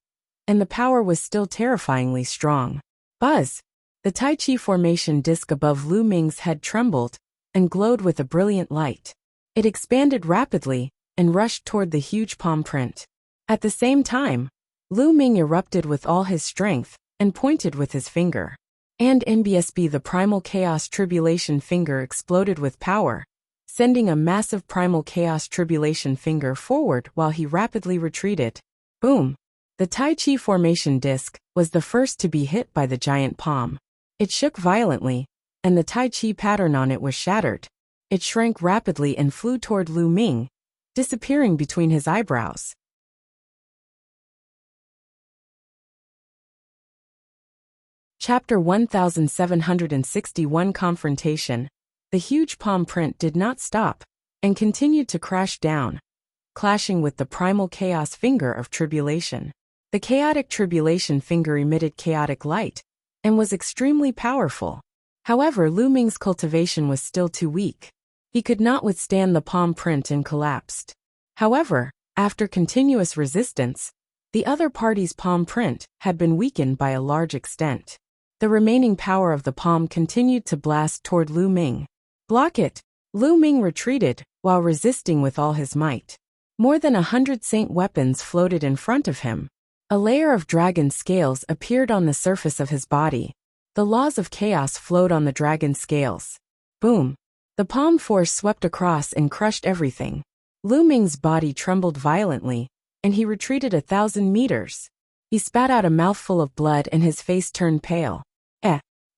and the power was still terrifyingly strong. Buzz! The Tai Chi formation disc above Lu Ming's head trembled and glowed with a brilliant light. It expanded rapidly and rushed toward the huge palm print. At the same time, Lu Ming erupted with all his strength and pointed with his finger. And NBSB, the primal chaos tribulation finger, exploded with power, sending a massive primal chaos tribulation finger forward while he rapidly retreated. Boom! The Tai Chi formation disc was the first to be hit by the giant palm. It shook violently, and the Tai Chi pattern on it was shattered. It shrank rapidly and flew toward Lu Ming, disappearing between his eyebrows. Chapter 1761 Confrontation. The huge palm print did not stop, and continued to crash down, clashing with the primal chaos finger of tribulation. The chaotic tribulation finger emitted chaotic light, and was extremely powerful. However, Lu Ming's cultivation was still too weak. He could not withstand the palm print and collapsed. However, after continuous resistance, the other party's palm print had been weakened by a large extent. The remaining power of the palm continued to blast toward Lu Ming. Block it! Lu Ming retreated, while resisting with all his might. More than 100 saint weapons floated in front of him. A layer of dragon scales appeared on the surface of his body. The laws of chaos flowed on the dragon scales. Boom! The palm force swept across and crushed everything. Lu Ming's body trembled violently, and he retreated 1,000 meters. He spat out a mouthful of blood and his face turned pale.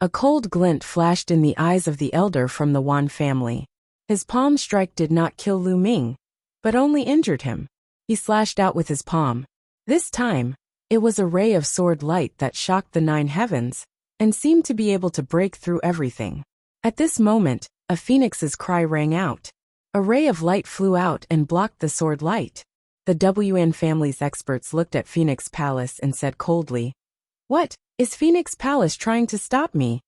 A cold glint flashed in the eyes of the elder from the Wan family. His palm strike did not kill Lu Ming, but only injured him. He slashed out with his palm. This time, it was a ray of sword light that shocked the 9 heavens, and seemed to be able to break through everything. At this moment, a phoenix's cry rang out. A ray of light flew out and blocked the sword light. The WN family's experts looked at Phoenix Palace and said coldly, "What? Is Phoenix Palace trying to stop me?"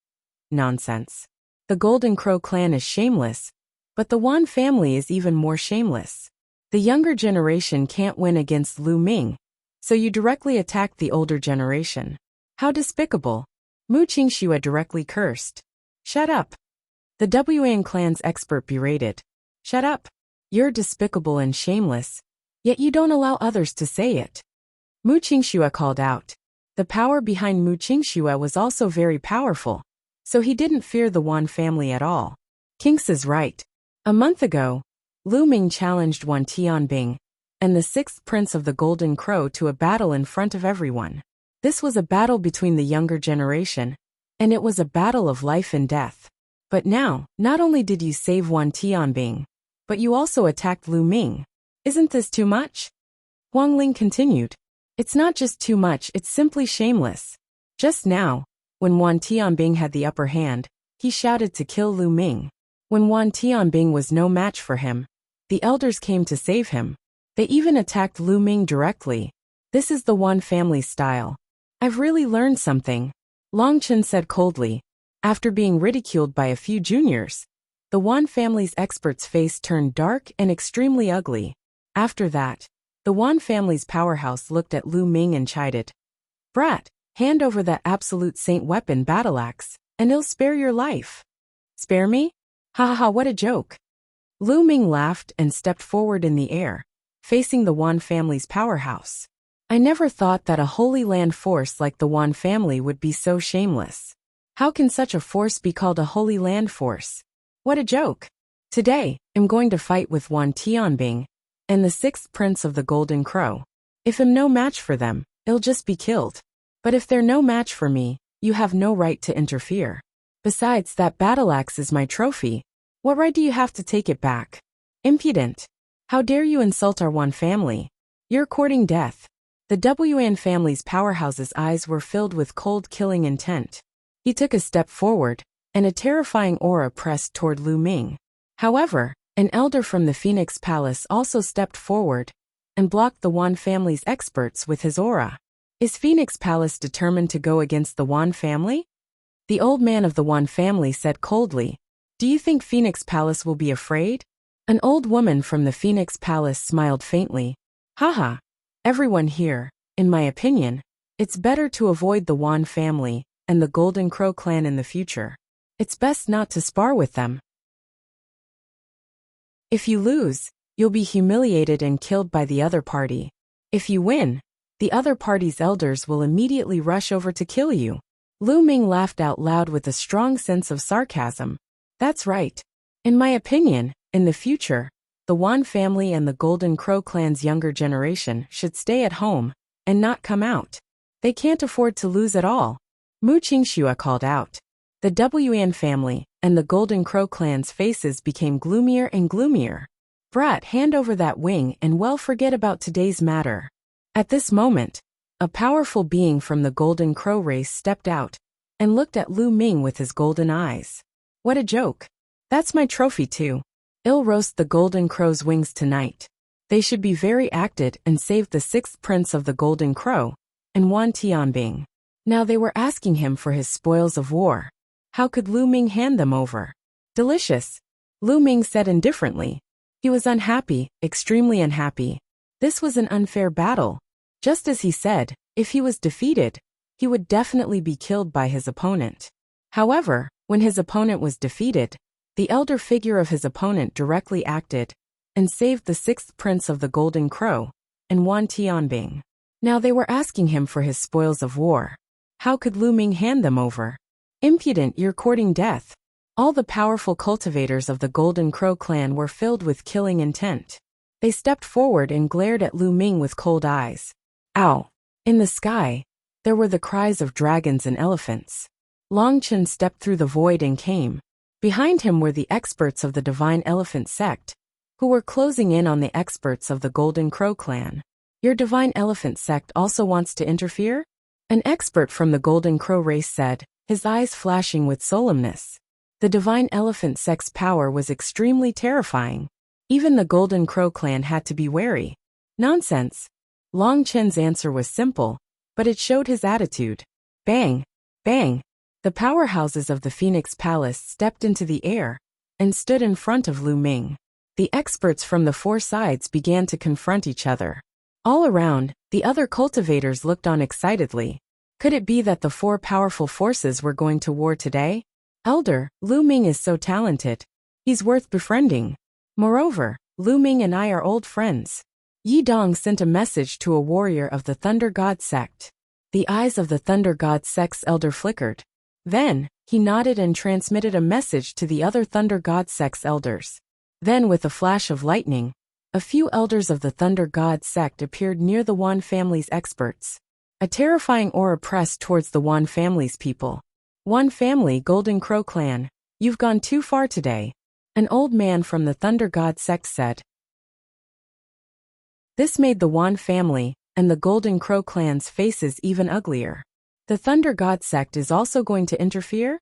Nonsense. The Golden Crow clan is shameless, but the Wan family is even more shameless. The younger generation can't win against Lu Ming, so you directly attack the older generation. How despicable. Mu Qingxue directly cursed. Shut up. The WN clan's expert berated. Shut up. You're despicable and shameless, yet you don't allow others to say it. Mu Qingxue called out. The power behind Mu Qingxue was also very powerful, so he didn't fear the Wan family at all. Kinks is right. A month ago, Lu Ming challenged Wan Tianbing and the sixth prince of the Golden Crow to a battle in front of everyone. This was a battle between the younger generation, and it was a battle of life and death. But now, not only did you save Wan Tianbing, but you also attacked Lu Ming. Isn't this too much? Wang Ling continued. It's not just too much, it's simply shameless. Just now, when Wan Tianbing had the upper hand, he shouted to kill Lu Ming. When Wan Tianbing was no match for him, the elders came to save him. They even attacked Lu Ming directly. This is the Wan family style. I've really learned something, Long Chen said coldly. After being ridiculed by a few juniors, the Wan family's expert's face turned dark and extremely ugly. After that, the Wan family's powerhouse looked at Lu Ming and chided. Brat, hand over that absolute saint weapon battle axe, and it'll spare your life. Spare me? Ha ha ha, what a joke. Lu Ming laughed and stepped forward in the air, facing the Wan family's powerhouse. I never thought that a Holy Land force like the Wan family would be so shameless. How can such a force be called a Holy Land force? What a joke. Today, I'm going to fight with Wan Tianbing and the sixth prince of the Golden Crow. If I'm no match for them, I'll just be killed. But if they're no match for me, you have no right to interfere. Besides, that battle axe is my trophy. What right do you have to take it back? Impudent. How dare you insult our Wan family? You're courting death. The Wan family's powerhouse's eyes were filled with cold killing intent. He took a step forward, and a terrifying aura pressed toward Lu Ming. However, an elder from the Phoenix Palace also stepped forward and blocked the Wan family's experts with his aura. Is Phoenix Palace determined to go against the Wan family? The old man of the Wan family said coldly. Do you think Phoenix Palace will be afraid? An old woman from the Phoenix Palace smiled faintly. Haha. Everyone here, in my opinion, it's better to avoid the Wan family and the Golden Crow clan in the future. It's best not to spar with them. If you lose, you'll be humiliated and killed by the other party. If you win, the other party's elders will immediately rush over to kill you. Lu Ming laughed out loud with a strong sense of sarcasm. That's right. In my opinion, in the future, the Wan family and the Golden Crow clan's younger generation should stay at home and not come out. They can't afford to lose at all. Mu Qingxue called out. The Wan family and the Golden Crow clan's faces became gloomier and gloomier. Brat, hand over that wing and well forget about today's matter. At this moment, a powerful being from the Golden Crow race stepped out and looked at Lu Ming with his golden eyes. What a joke. That's my trophy too. I'll roast the Golden Crow's wings tonight. They should be very acted and save the sixth prince of the Golden Crow and Wan Tianbing. Now they were asking him for his spoils of war. How could Lu Ming hand them over? Delicious, Lu Ming said indifferently. He was unhappy, extremely unhappy. This was an unfair battle. Just as he said, if he was defeated, he would definitely be killed by his opponent. However, when his opponent was defeated, the elder figure of his opponent directly acted and saved the sixth prince of the Golden Crow and Wan Tianbing. Now they were asking him for his spoils of war. How could Lu Ming hand them over? Impudent, you're courting death. All the powerful cultivators of the Golden Crow clan were filled with killing intent. They stepped forward and glared at Lu Ming with cold eyes. Ow! In the sky, there were the cries of dragons and elephants. Long Chen stepped through the void and came. Behind him were the experts of the Divine Elephant sect, who were closing in on the experts of the Golden Crow clan. Your Divine Elephant sect also wants to interfere? An expert from the Golden Crow race said, his eyes flashing with solemnness. The Divine Elephant sect's power was extremely terrifying. Even the Golden Crow clan had to be wary. Nonsense. Long Chen's answer was simple, but it showed his attitude. Bang! Bang! The powerhouses of the Phoenix Palace stepped into the air and stood in front of Lu Ming. The experts from the four sides began to confront each other. All around, the other cultivators looked on excitedly. Could it be that the four powerful forces were going to war today? Elder, Lu Ming is so talented. He's worth befriending. Moreover, Lu Ming and I are old friends. Yi Dong sent a message to a warrior of the Thunder God sect. The eyes of the Thunder God Sect's elder flickered. Then, he nodded and transmitted a message to the other Thunder God Sect's elders. Then with a flash of lightning, a few elders of the Thunder God Sect appeared near the Wan family's experts. A terrifying aura pressed towards the Wan family's people. Wan family, Golden Crow clan, you've gone too far today, an old man from the Thunder God Sect said. This made the Wan family and the Golden Crow clan's faces even uglier. The Thunder God Sect is also going to interfere?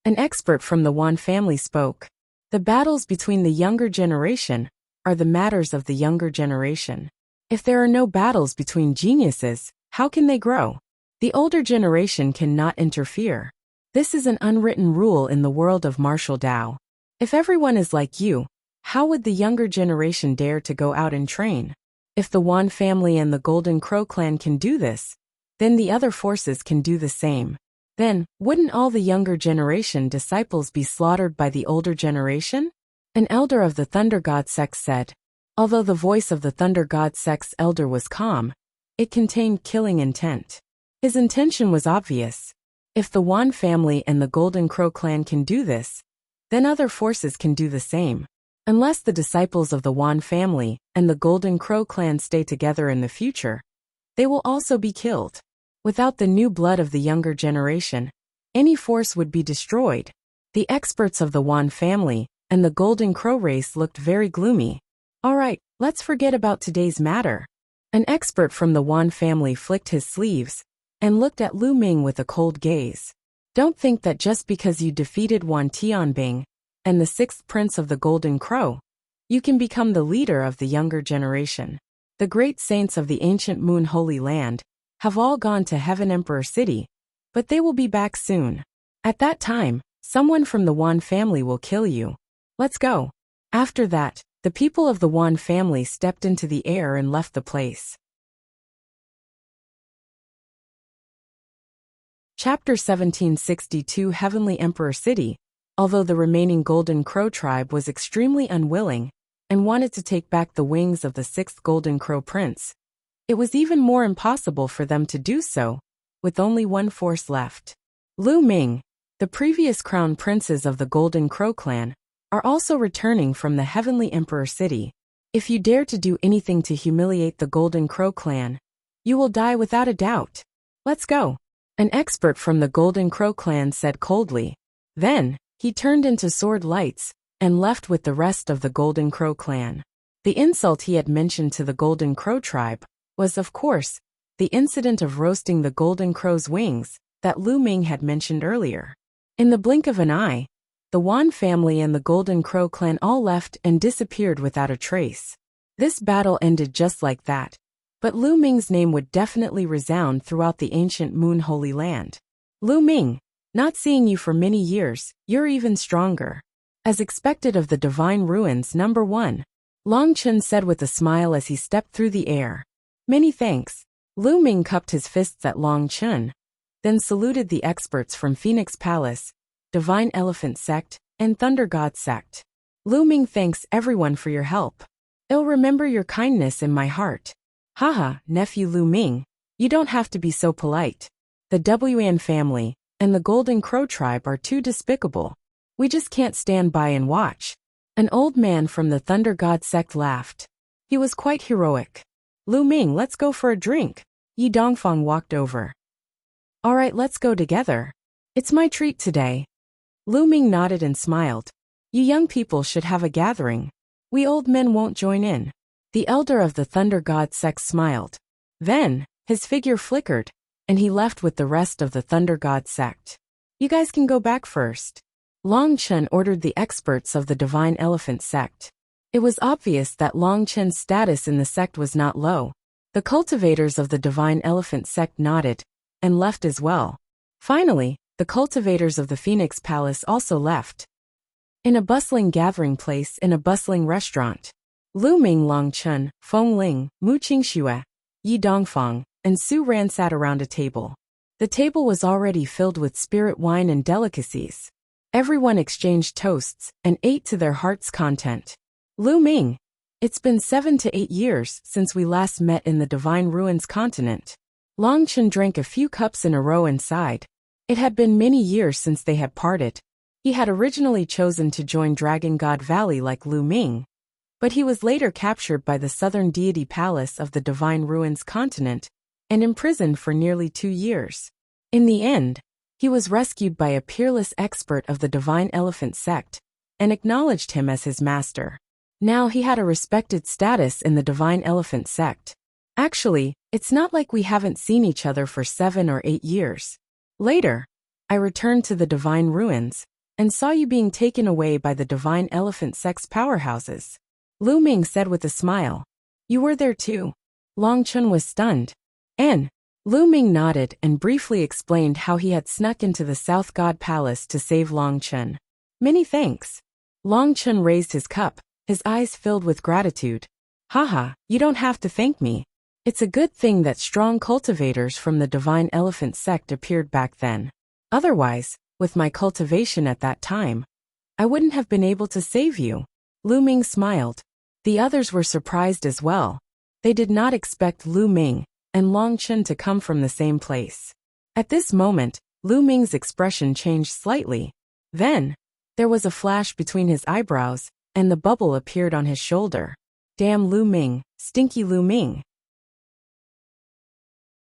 An expert from the Wan family spoke. The battles between the younger generation are the matters of the younger generation. If there are no battles between geniuses, how can they grow? The older generation cannot interfere. This is an unwritten rule in the world of martial Dao. If everyone is like you, how would the younger generation dare to go out and train? If the Wan family and the Golden Crow clan can do this, then the other forces can do the same. Then, wouldn't all the younger generation disciples be slaughtered by the older generation? An elder of the Thunder God Sect said. Although the voice of the Thunder God Sect's elder was calm, it contained killing intent. His intention was obvious. If the Wan family and the Golden Crow clan can do this, then other forces can do the same. Unless the disciples of the Wan family and the Golden Crow clan stay together in the future, they will also be killed. Without the new blood of the younger generation, any force would be destroyed. The experts of the Wan family and the Golden Crow race looked very gloomy. All right, let's forget about today's matter. An expert from the Wan family flicked his sleeves and looked at Lu Ming with a cold gaze. Don't think that just because you defeated Wan Tianbing and the sixth prince of the Golden Crow, you can become the leader of the younger generation. The great saints of the ancient Moon Holy Land have all gone to Heaven Emperor City, but they will be back soon. At that time, someone from the Wan family will kill you. Let's go. After that, the people of the Wan family stepped into the air and left the place. Chapter 1762 Heavenly Emperor City. Although the remaining Golden Crow tribe was extremely unwilling and wanted to take back the wings of the sixth Golden Crow prince, it was even more impossible for them to do so, with only one force left. Lu Ming, the previous crown princes of the Golden Crow clan, are also returning from the Heavenly Emperor City. If you dare to do anything to humiliate the Golden Crow clan, you will die without a doubt. Let's go. An expert from the Golden Crow clan said coldly. Then, he turned into sword lights and left with the rest of the Golden Crow clan. The insult he had mentioned to the Golden Crow tribe was, of course, the incident of roasting the Golden Crow's wings that Lu Ming had mentioned earlier. In the blink of an eye, the Wan family and the Golden Crow clan all left and disappeared without a trace. This battle ended just like that, but Lu Ming's name would definitely resound throughout the ancient Moon Holy Land. Lu Ming, not seeing you for many years, you're even stronger. As expected of the Divine Ruins number 1, Long Chen said with a smile as he stepped through the air. Many thanks. Lu Ming cupped his fists at Long Chen, then saluted the experts from Phoenix Palace, Divine Elephant Sect, and Thunder God Sect. Lu Ming thanks everyone for your help. I'll remember your kindness in my heart. Haha, nephew Lu Ming, you don't have to be so polite. The Wan family and the Golden Crow tribe are too despicable. We just can't stand by and watch. An old man from the Thunder God Sect laughed. He was quite heroic. Lu Ming, let's go for a drink. Yi Dongfang walked over. All right, let's go together. It's my treat today. Lu Ming nodded and smiled. You young people should have a gathering. We old men won't join in. The elder of the Thunder God Sect smiled. Then, his figure flickered, and he left with the rest of the Thunder God Sect. You guys can go back first. Long Chen ordered the experts of the Divine Elephant Sect. It was obvious that Long Chen's status in the sect was not low. The cultivators of the Divine Elephant Sect nodded and left as well. Finally, the cultivators of the Phoenix Palace also left. In a bustling gathering place in a bustling restaurant, Lu Ming, Long Chen, Feng Ling, Mu Qingxue, Yi Dongfang, and Su Ran sat around a table. The table was already filled with spirit wine and delicacies. Everyone exchanged toasts and ate to their heart's content. Lu Ming, it's been 7 to 8 years since we last met in the Divine Ruins continent. Long Chen drank a few cups in a row and sighed. It had been many years since they had parted. He had originally chosen to join Dragon God Valley like Lu Ming, but he was later captured by the southern deity palace of the Divine Ruins continent and imprisoned for nearly 2 years. In the end, he was rescued by a peerless expert of the Divine Elephant sect and acknowledged him as his master. Now he had a respected status in the Divine Elephant sect. Actually, it's not like we haven't seen each other for 7 or 8 years. Later, I returned to the Divine Ruins and saw you being taken away by the Divine Elephant sect's powerhouses. Lu Ming said with a smile. You were there too. Long Chen was stunned. Lu Ming nodded and briefly explained how he had snuck into the South God Palace to save Long Chen. Many thanks. Long Chen raised his cup, his eyes filled with gratitude. Haha, you don't have to thank me. It's a good thing that strong cultivators from the Divine Elephant sect appeared back then. Otherwise, with my cultivation at that time, I wouldn't have been able to save you. Lu Ming smiled. The others were surprised as well. They did not expect Lu Ming and Long Chen to come from the same place. At this moment, Lu Ming's expression changed slightly. Then, there was a flash between his eyebrows, and the bubble appeared on his shoulder. Damn Lu Ming, stinky Lu Ming.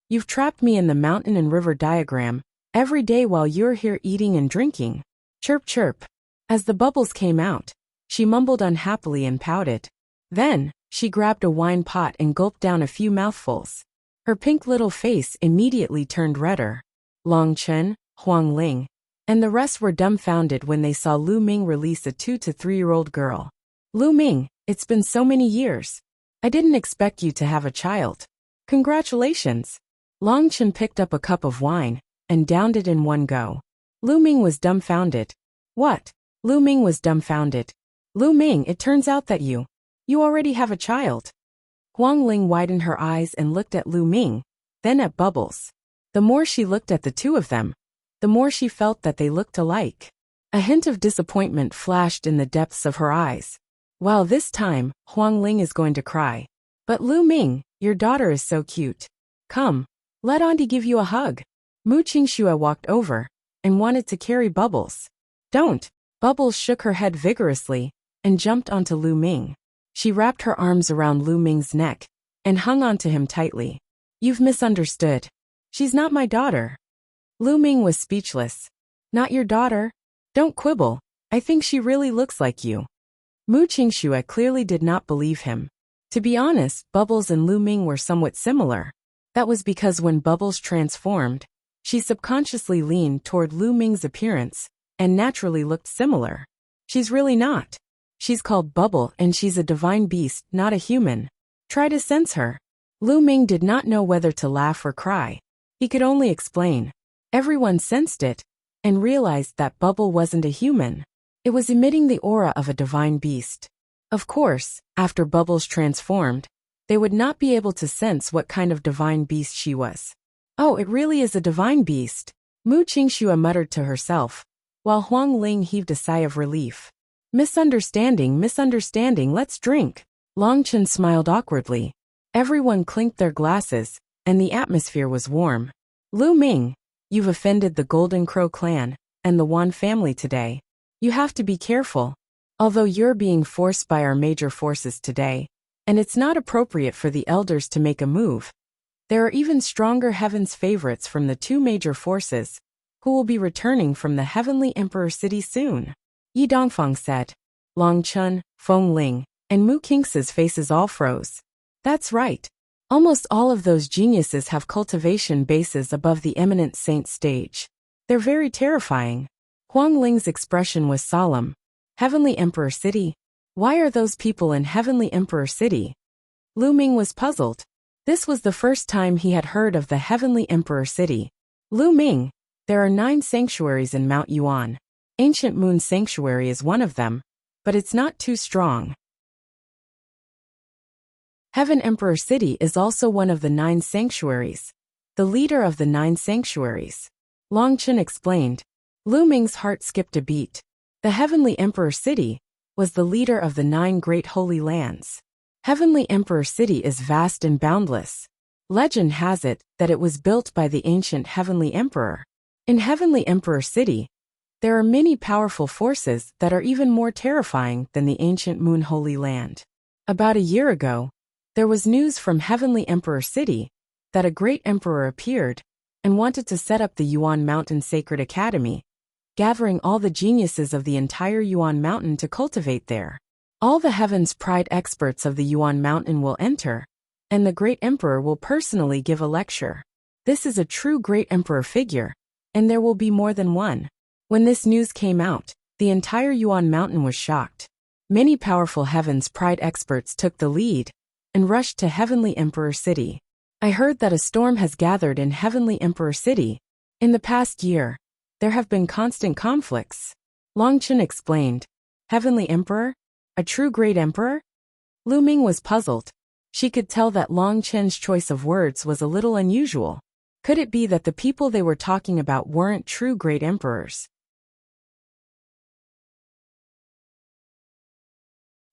You've trapped me in the mountain and river diagram every day while you're here eating and drinking. Chirp chirp. As the bubbles came out, she mumbled unhappily and pouted. Then, she grabbed a wine pot and gulped down a few mouthfuls. Her pink little face immediately turned redder. Long Chen, Huang Ling, and the rest were dumbfounded when they saw Lu Ming release a 2 to 3-year-old girl. Lu Ming, it's been so many years. I didn't expect you to have a child. Congratulations. Long Chen picked up a cup of wine and downed it in one go. Lu Ming was dumbfounded. What? Lu Ming was dumbfounded. Lu Ming, it turns out that you already have a child. Huang Ling widened her eyes and looked at Lu Ming, then at Bubbles. The more she looked at the two of them, the more she felt that they looked alike. A hint of disappointment flashed in the depths of her eyes. Wow, this time, Huang Ling is going to cry. But Lu Ming, your daughter is so cute. Come, let Auntie give you a hug. Mu Qingxue walked over and wanted to carry Bubbles. Don't. Bubbles shook her head vigorously and jumped onto Lu Ming. She wrapped her arms around Lu Ming's neck and hung onto him tightly. You've misunderstood. She's not my daughter. Lu Ming was speechless. Not your daughter? Don't quibble. I think she really looks like you. Mu Qingxue clearly did not believe him. To be honest, Bubbles and Lu Ming were somewhat similar. That was because when Bubbles transformed, she subconsciously leaned toward Lu Ming's appearance and naturally looked similar. She's really not. She's called Bubble and she's a divine beast, not a human. Try to sense her. Lu Ming did not know whether to laugh or cry. He could only explain. Everyone sensed it and realized that Bubble wasn't a human. It was emitting the aura of a divine beast. Of course, after Bubbles transformed, they would not be able to sense what kind of divine beast she was. Oh, it really is a divine beast. Mu Qingxue muttered to herself, while Huang Ling heaved a sigh of relief. Misunderstanding, let's drink. Long Chen smiled awkwardly. Everyone clinked their glasses, and the atmosphere was warm. Lu Ming, you've offended the Golden Crow clan and the Wan family today. You have to be careful. Although you're being forced by our major forces today, and it's not appropriate for the elders to make a move, there are even stronger heaven's favorites from the 2 major forces, who will be returning from the Heavenly Emperor City soon. Yi Dongfang said. Long Chen, Feng Ling, and Mu Qingxue's faces all froze. That's right. Almost all of those geniuses have cultivation bases above the eminent saint stage. They're very terrifying. Huang Ling's expression was solemn. Heavenly Emperor City? Why are those people in Heavenly Emperor City? Lu Ming was puzzled. This was the first time he had heard of the Heavenly Emperor City. Lu Ming, there are 9 sanctuaries in Mount Yuan. Ancient Moon Sanctuary is one of them, but it's not too strong. Heaven Emperor City is also one of the 9 sanctuaries. The leader of the 9 sanctuaries. Long Chen explained. Lu Ming's heart skipped a beat. The Heavenly Emperor City was the leader of the 9 great holy lands. Heavenly Emperor City is vast and boundless. Legend has it that it was built by the ancient Heavenly Emperor. In Heavenly Emperor City, there are many powerful forces that are even more terrifying than the ancient Moon Holy Land. About a year ago, there was news from Heavenly Emperor City that a great emperor appeared and wanted to set up the Yuan Mountain Sacred Academy, gathering all the geniuses of the entire Yuan Mountain to cultivate there. All the Heaven's Pride experts of the Yuan Mountain will enter, and the great emperor will personally give a lecture. This is a true great emperor figure, and there will be more than one. When this news came out, the entire Yuan Mountain was shocked. Many powerful Heaven's Pride experts took the lead and rushed to Heavenly Emperor City. I heard that a storm has gathered in Heavenly Emperor City. In the past year, there have been constant conflicts. Long Chen explained. Heavenly Emperor? A true great emperor? Lu Ming was puzzled. She could tell that Long Chen's choice of words was a little unusual. Could it be that the people they were talking about weren't true great emperors?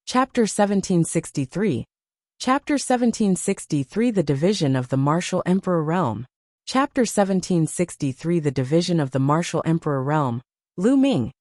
Chapter 1763. Chapter 1763 The Division of the Martial Emperor Realm. Chapter 1763 The Division of the Martial Emperor Realm. Lu Ming.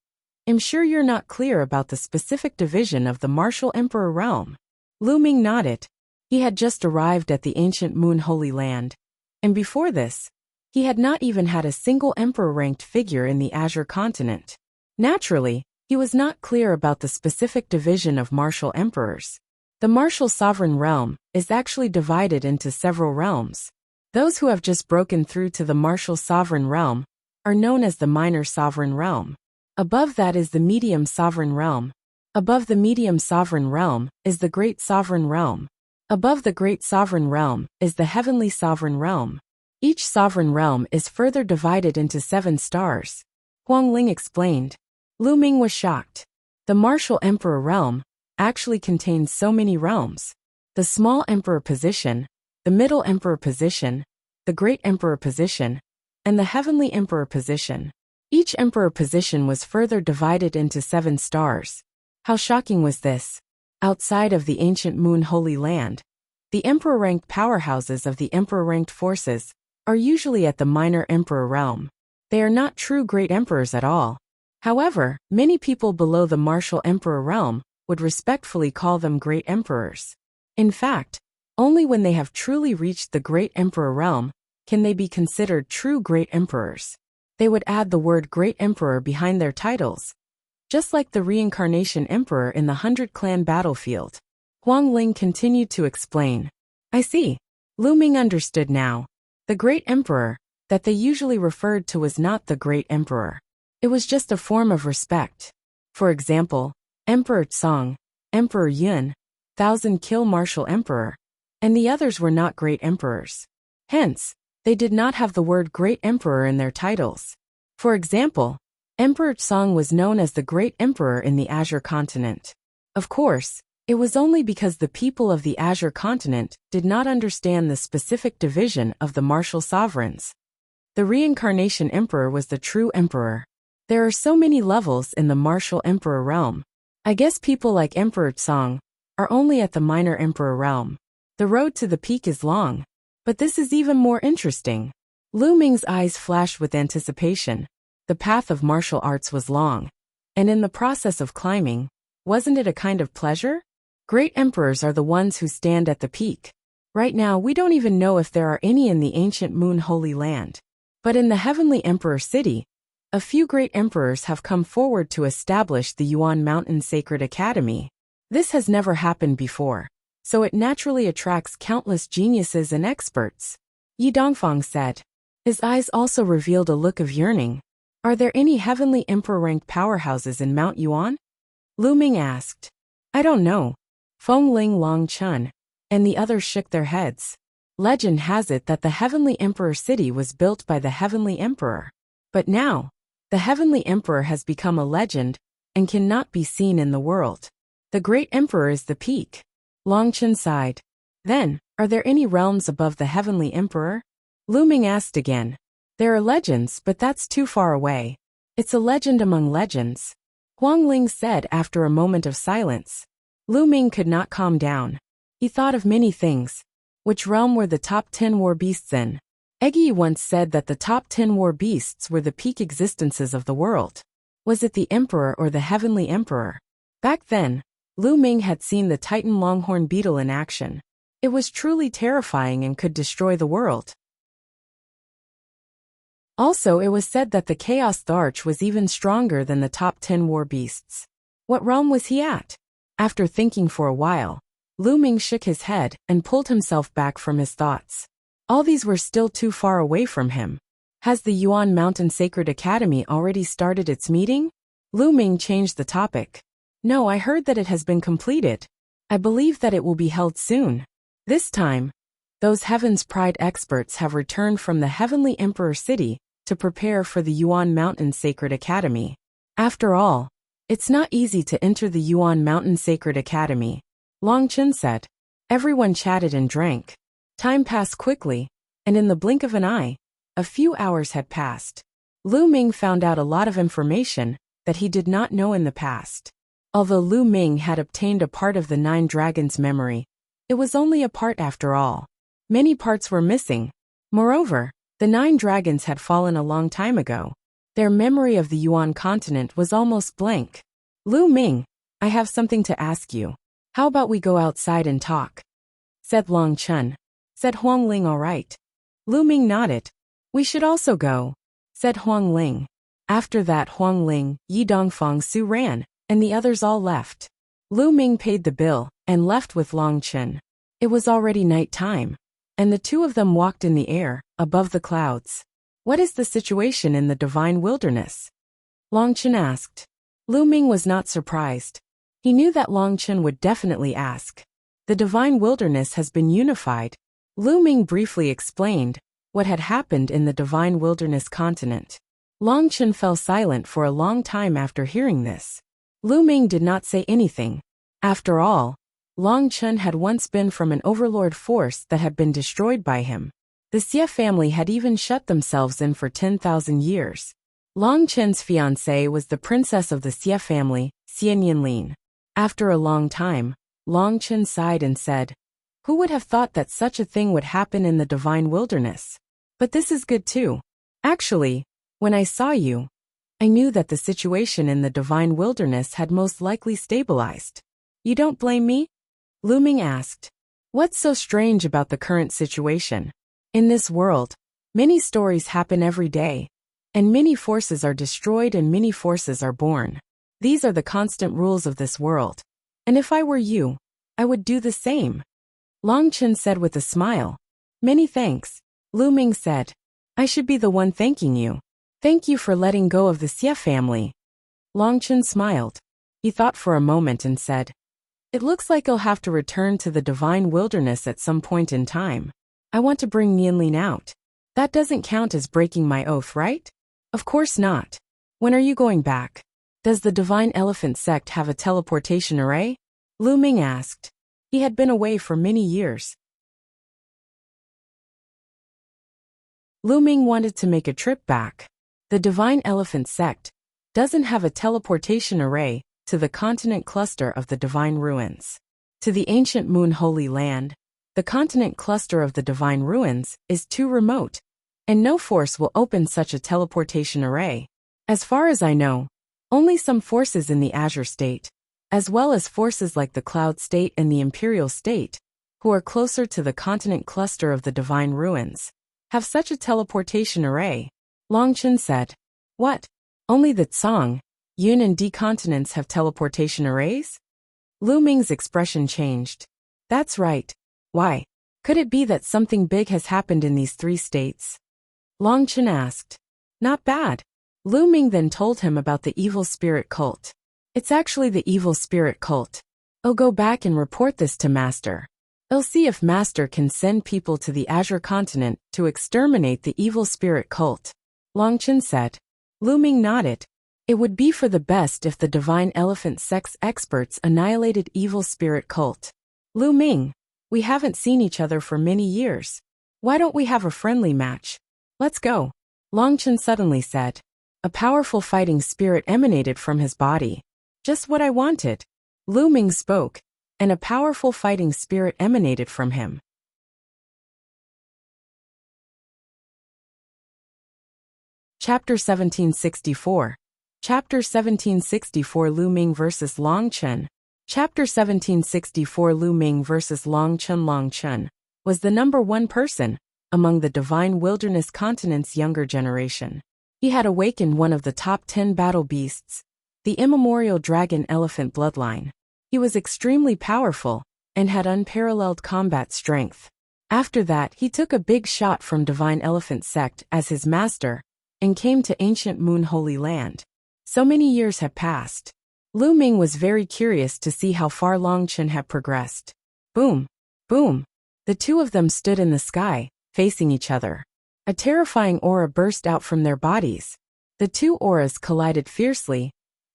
I'm sure you're not clear about the specific division of the Martial Emperor Realm. Lu Ming nodded. He had just arrived at the ancient Moon Holy Land, and before this, he had not even had a single emperor-ranked figure in the Azure continent. Naturally, he was not clear about the specific division of martial emperors. The martial sovereign realm is actually divided into several realms. Those who have just broken through to the martial sovereign realm are known as the minor sovereign realm. Above that is the medium sovereign realm. Above the medium sovereign realm is the great sovereign realm. Above the great sovereign realm is the heavenly sovereign realm. Each sovereign realm is further divided into 7 stars. Huang Ling explained. Lu Ming was shocked. The martial emperor realm actually contains so many realms. The small emperor position, the middle emperor position, the great emperor position, and the heavenly emperor position. Each emperor position was further divided into 7 stars. How shocking was this? Outside of the ancient Moon Holy Land, the emperor-ranked powerhouses of the emperor-ranked forces are usually at the minor emperor realm. They are not true great emperors at all. However, many people below the martial emperor realm would respectfully call them great emperors. In fact, only when they have truly reached the great emperor realm can they be considered true great emperors. They would add the word great emperor behind their titles, just like the reincarnation emperor in the 100 Clan battlefield. Huang Ling continued to explain. I see. Lu Ming understood now. The great emperor that they usually referred to was not the great emperor. It was just a form of respect. For example, Emperor Tsong, Emperor Yun, Thousand Kill Martial Emperor, and the others were not great emperors. Hence, they did not have the word great emperor in their titles. For example, Emperor Tsong was known as the great emperor in the Azure continent. Of course, it was only because the people of the Azure continent did not understand the specific division of the martial sovereigns. The reincarnation emperor was the true emperor. There are so many levels in the martial emperor realm. I guess people like Emperor Tsong are only at the minor emperor realm. The road to the peak is long, but this is even more interesting. Lu Ming's eyes flashed with anticipation. The path of martial arts was long, and in the process of climbing, wasn't it a kind of pleasure? Great emperors are the ones who stand at the peak. Right now we don't even know if there are any in the ancient Moon Holy Land. But in the Heavenly Emperor City, a few great emperors have come forward to establish the Yuan Mountain Sacred Academy. This has never happened before, so it naturally attracts countless geniuses and experts. Yi Dongfang said. His eyes also revealed a look of yearning. Are there any Heavenly Emperor-ranked powerhouses in Mount Yuan? Lu Ming asked. I don't know. Feng Ling Long Chun and the others shook their heads. Legend has it that the Heavenly Emperor City was built by the Heavenly Emperor. But now, the Heavenly Emperor has become a legend and cannot be seen in the world. The Great Emperor is the peak. Long Chen sighed. Then, are there any realms above the Heavenly Emperor? Lu Ming asked again. There are legends, but that's too far away. It's a legend among legends. Huang Ling said after a moment of silence. Lu Ming could not calm down. He thought of many things. Which realm were the top 10 war beasts in? Eggy once said that the top 10 war beasts were the peak existences of the world. Was it the Emperor or the Heavenly Emperor? Back then, Lu Ming had seen the Titan longhorn beetle in action. It was truly terrifying and could destroy the world. Also, it was said that the Chaos Arch was even stronger than the top 10 war beasts. What realm was he at? After thinking for a while, Lu Ming shook his head and pulled himself back from his thoughts. All these were still too far away from him. Has the Yuan Mountain Sacred Academy already started its meeting? Lu Ming changed the topic. No, I heard that it has been completed. I believe that it will be held soon. This time, those Heaven's Pride experts have returned from the Heavenly Emperor City to prepare for the Yuan Mountain Sacred Academy. After all, it's not easy to enter the Yuan Mountain Sacred Academy, Long Chen said. Everyone chatted and drank. Time passed quickly, and in the blink of an eye, a few hours had passed. Lu Ming found out a lot of information that he did not know in the past. Although Lu Ming had obtained a part of the 9 dragons' memory, it was only a part after all. Many parts were missing. Moreover, the 9 dragons had fallen a long time ago. Their memory of the Yuan continent was almost blank. Lu Ming, I have something to ask you. How about we go outside and talk? Said Long Chen. Said Huang Ling. All right. Lu Ming nodded. We should also go, said Huang Ling. After that, Huang Ling, Yi Dongfang Su ran, and the others all left. Lu Ming paid the bill and left with Long Chen. It was already night time, and the two of them walked in the air, above the clouds. What is the situation in the Divine Wilderness? Long Chen asked. Lu Ming was not surprised. He knew that Long Chen would definitely ask. The Divine Wilderness has been unified. Lu Ming briefly explained what had happened in the Divine Wilderness continent. Long Chen fell silent for a long time after hearing this. Lu Ming did not say anything. After all, Long Chen had once been from an overlord force that had been destroyed by him. The Xie family had even shut themselves in for 10,000 years. Long Chen's fiancée was the princess of the Xie family, Xie Nianlin. After a long time, Long Chen sighed and said, who would have thought that such a thing would happen in the Divine Wilderness? But this is good too. Actually, when I saw you, I knew that the situation in the Divine Wilderness had most likely stabilized. You don't blame me? Lu Ming asked. What's so strange about the current situation? In this world, many stories happen every day, and many forces are destroyed and many forces are born. These are the constant rules of this world. And if I were you, I would do the same. Long Chen said with a smile. Many thanks, Lu Ming said. I should be the one thanking you. Thank you for letting go of the Xie family. Long Chen smiled. He thought for a moment and said, it looks like I'll have to return to the Divine Wilderness at some point in time. I want to bring Nianlin out. That doesn't count as breaking my oath, right? Of course not. When are you going back? Does the Divine Elephant sect have a teleportation array? Lu Ming asked. He had been away for many years. Lu Ming wanted to make a trip back. The Divine Elephant sect doesn't have a teleportation array to the continent cluster of the Divine Ruins. To the ancient Moon Holy Land, the continent cluster of the Divine Ruins is too remote, and no force will open such a teleportation array. As far as I know, only some forces in the Azure State, as well as forces like the Cloud State and the Imperial State, who are closer to the continent cluster of the Divine Ruins, have such a teleportation array. Long Chen said. What? Only the Tsang, Yun and D continents have teleportation arrays? Lu Ming's expression changed. That's right. Why? Could it be that something big has happened in these 3 states? Long Chen asked. Not bad. Lu Ming then told him about the evil spirit cult. It's actually the evil spirit cult. I'll go back and report this to Master. I'll see if Master can send people to the Azure continent to exterminate the evil spirit cult. Long Chen said. Lu Ming nodded. It would be for the best if the Divine Elephant sect's experts annihilated evil spirit cult. Lu Ming, we haven't seen each other for many years. Why don't we have a friendly match? Let's go. Long Chen suddenly said. A powerful fighting spirit emanated from his body. Just what I wanted. Lu Ming spoke, and a powerful fighting spirit emanated from him. Chapter 1764. Chapter 1764 Lu Ming vs. Long Chen. Chapter 1764 Lu Ming vs. Long Chen. Long Chen was the number one person among the divine wilderness continent's younger generation. He had awakened one of the top 10 battle beasts, the immemorial dragon-elephant bloodline. He was extremely powerful and had unparalleled combat strength. After that, he took a big shot from Divine Elephant Sect as his master and came to ancient Moon Holy Land. So many years had passed. Lu Ming was very curious to see how far Long Chen had progressed. Boom! Boom! The two of them stood in the sky, facing each other. A terrifying aura burst out from their bodies. The two auras collided fiercely,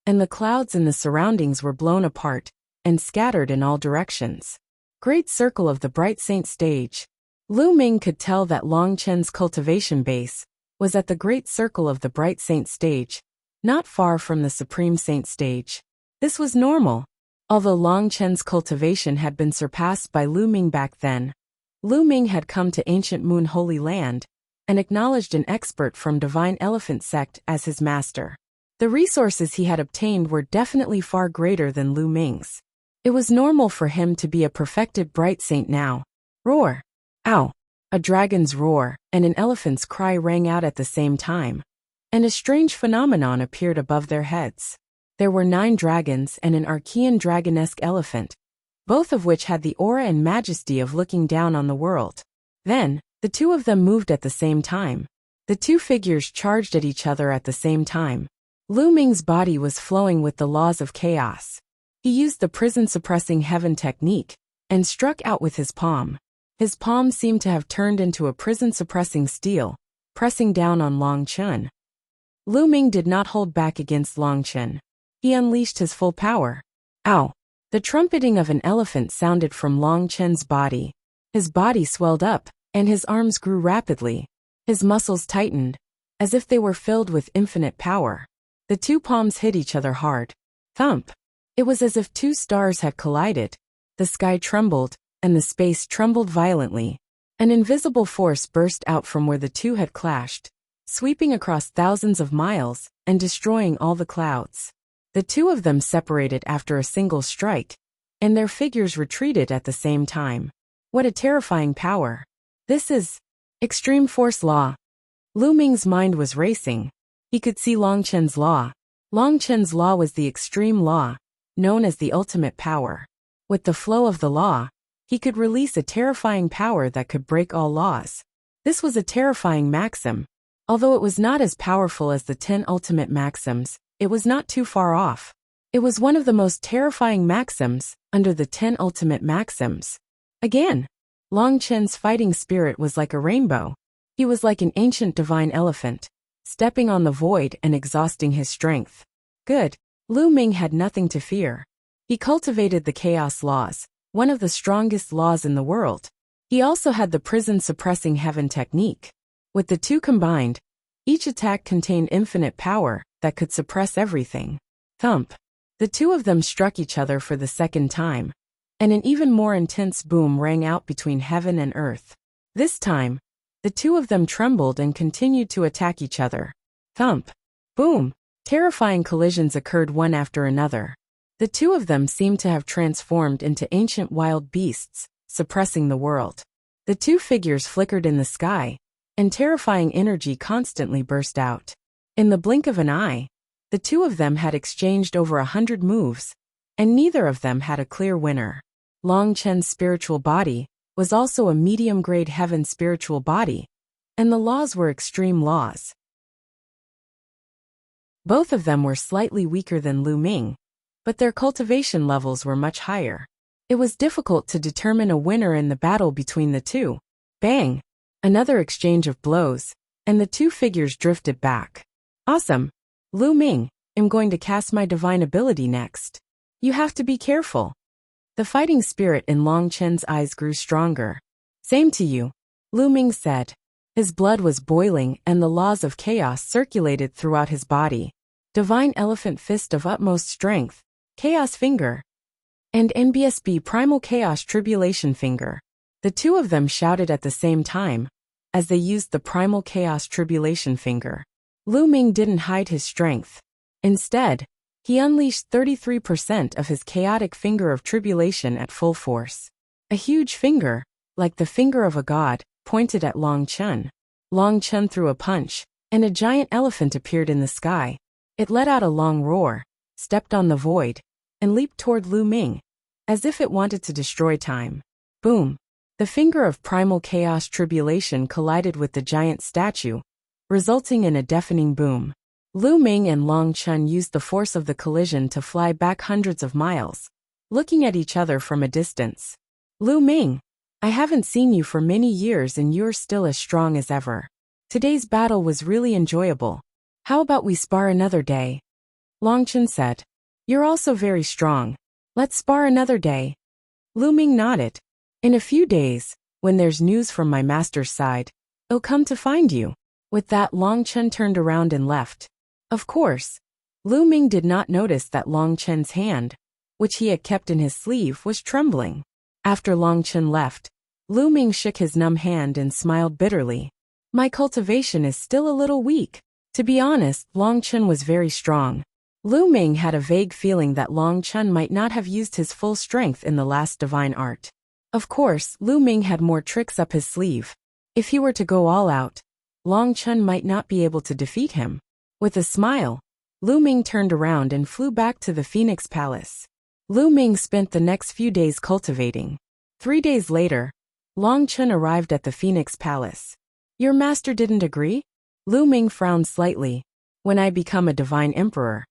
and the clouds in the surroundings were blown apart and scattered in all directions. Great Circle of the Bright Saint Stage. Lu Ming could tell that Long Chen's cultivation base was at the Great Circle of the Bright Saint Stage, not far from the Supreme Saint Stage. This was normal. Although Long Chen's cultivation had been surpassed by Lu Ming back then, Lu Ming had come to ancient Moon Holy Land and acknowledged an expert from Divine Elephant Sect as his master. The resources he had obtained were definitely far greater than Lu Ming's. It was normal for him to be a perfected bright saint now. Roar! Ow! A dragon's roar and an elephant's cry rang out at the same time, and a strange phenomenon appeared above their heads. There were 9 dragons and an Archean dragonesque elephant, both of which had the aura and majesty of looking down on the world. Then, the two of them moved at the same time. The two figures charged at each other at the same time. Lu Ming's body was flowing with the laws of chaos. He used the prison-suppressing heaven technique and struck out with his palm. His palm seemed to have turned into a prison-suppressing steel, pressing down on Long Chen. Lu Ming did not hold back against Long Chen. He unleashed his full power. Ow! The trumpeting of an elephant sounded from Long Chen's body. His body swelled up, and his arms grew rapidly. His muscles tightened, as if they were filled with infinite power. The two palms hit each other hard. Thump! It was as if 2 stars had collided. The sky trembled, and the space trembled violently. An invisible force burst out from where the two had clashed, sweeping across thousands of miles and destroying all the clouds. The two of them separated after a single strike, and their figures retreated at the same time. What a terrifying power! This is extreme force law. Lu Ming's mind was racing. He could see Long Chen's law. Long Chen's law was the extreme law, known as the ultimate power. With the flow of the law, he could release a terrifying power that could break all laws. This was a terrifying maxim. Although it was not as powerful as the 10 ultimate maxims, it was not too far off. It was one of the most terrifying maxims under the 10 ultimate maxims. Again, Long Chen's fighting spirit was like a rainbow. He was like an ancient divine elephant, stepping on the void and exhausting his strength. Good. Lu Ming had nothing to fear. He cultivated the chaos laws, one of the strongest laws in the world. He also had the prison-suppressing heaven technique. With the two combined, each attack contained infinite power that could suppress everything. Thump! The two of them struck each other for the second time, and an even more intense boom rang out between heaven and earth. This time, the two of them trembled and continued to attack each other. Thump! Boom! Terrifying collisions occurred one after another. The two of them seemed to have transformed into ancient wild beasts, suppressing the world. The two figures flickered in the sky, and terrifying energy constantly burst out. In the blink of an eye, the two of them had exchanged over 100 moves, and neither of them had a clear winner. Long Chen's spiritual body was also a medium-grade heaven spiritual body, and the laws were extreme laws. Both of them were slightly weaker than Lu Ming, but their cultivation levels were much higher. It was difficult to determine a winner in the battle between the two. Bang! Another exchange of blows, and the two figures drifted back. Awesome! Lu Ming, I'm going to cast my divine ability next. You have to be careful. The fighting spirit in Long Chen's eyes grew stronger. Same to you, Lu Ming said. His blood was boiling and the laws of chaos circulated throughout his body. Divine Elephant Fist of Utmost Strength, Chaos Finger, and NBSB Primal Chaos Tribulation Finger. The two of them shouted at the same time, as they used the Primal Chaos Tribulation Finger. Lu Ming didn't hide his strength. Instead, he unleashed 33% of his chaotic finger of tribulation at full force. A huge finger, like the finger of a god, pointed at Long Chen. Long Chen threw a punch, and a giant elephant appeared in the sky. It let out a long roar, stepped on the void, and leaped toward Lu Ming, as if it wanted to destroy time. Boom! The finger of primal chaos tribulation collided with the giant statue, resulting in a deafening boom. Lu Ming and Long Chen used the force of the collision to fly back hundreds of miles, looking at each other from a distance. Lu Ming, I haven't seen you for many years and you're still as strong as ever. Today's battle was really enjoyable. How about we spar another day? Long Chen said. You're also very strong. Let's spar another day. Lu Ming nodded. In a few days, when there's news from my master's side, I'll come to find you. With that, Long Chen turned around and left. Of course, Lu Ming did not notice that Long Chen's hand, which he had kept in his sleeve, was trembling. After Long Chen left, Lu Ming shook his numb hand and smiled bitterly. My cultivation is still a little weak. To be honest, Long Chen was very strong. Lu Ming had a vague feeling that Long Chen might not have used his full strength in the last divine art. Of course, Lu Ming had more tricks up his sleeve. If he were to go all out, Long Chen might not be able to defeat him. With a smile, Lu Ming turned around and flew back to the Phoenix Palace. Lu Ming spent the next few days cultivating. 3 days later, Long Chen arrived at the Phoenix Palace. Your master didn't agree? Lu Ming frowned slightly. When I become a divine emperor,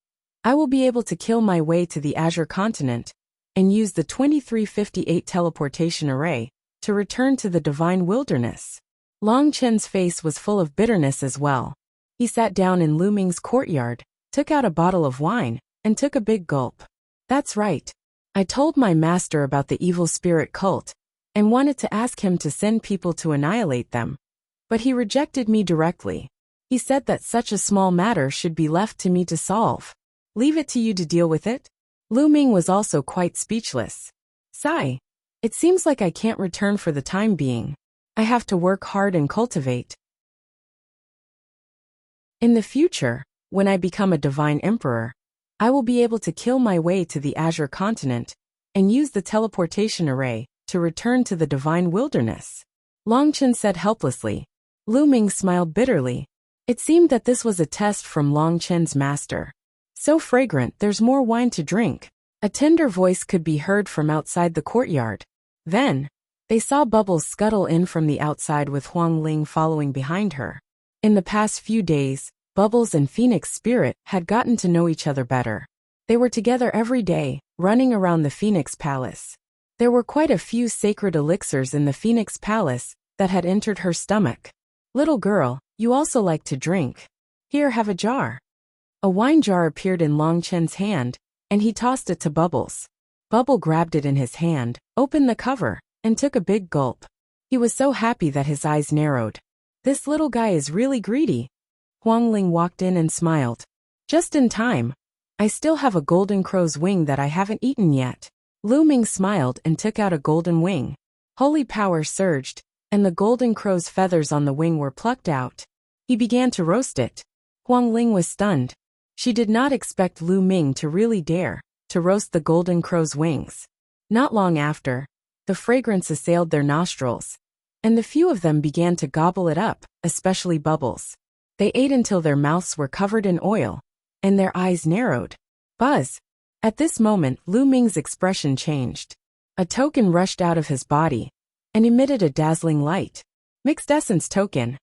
I will be able to kill my way to the Azure continent and use the 2358 teleportation array to return to the divine wilderness. Long Chen's face was full of bitterness as well. He sat down in Lu Ming's courtyard, took out a bottle of wine, and took a big gulp. That's right. I told my master about the evil spirit cult and wanted to ask him to send people to annihilate them. But he rejected me directly. He said that such a small matter should be left to me to solve. Leave it to you to deal with it? Lu Ming was also quite speechless. Sigh. It seems like I can't return for the time being. I have to work hard and cultivate. In the future, when I become a divine emperor, I will be able to kill my way to the Azure continent and use the teleportation array to return to the divine wilderness. Long Chen said helplessly. Lu Ming smiled bitterly. It seemed that this was a test from Long Chen's master. So fragrant, there's more wine to drink. A tender voice could be heard from outside the courtyard. Then, they saw Bubbles scuttle in from the outside with Huang Ling following behind her. In the past few days, Bubbles and Phoenix Spirit had gotten to know each other better. They were together every day, running around the Phoenix Palace. There were quite a few sacred elixirs in the Phoenix Palace that had entered her stomach. Little girl, you also like to drink. Here, have a jar. A wine jar appeared in Long Chen's hand, and he tossed it to Bubbles. Bubble grabbed it in his hand, opened the cover, and took a big gulp. He was so happy that his eyes narrowed. This little guy is really greedy. Huang Ling walked in and smiled. Just in time. I still have a golden crow's wing that I haven't eaten yet. Lu Ming smiled and took out a golden wing. Holy power surged, and the golden crow's feathers on the wing were plucked out. He began to roast it. Huang Ling was stunned. She did not expect Lu Ming to really dare to roast the golden crow's wings. Not long after, the fragrance assailed their nostrils, and the few of them began to gobble it up, especially Bubbles. They ate until their mouths were covered in oil, and their eyes narrowed. Buzz! At this moment, Lu Ming's expression changed. A token rushed out of his body and emitted a dazzling light. Mixed Essence Token.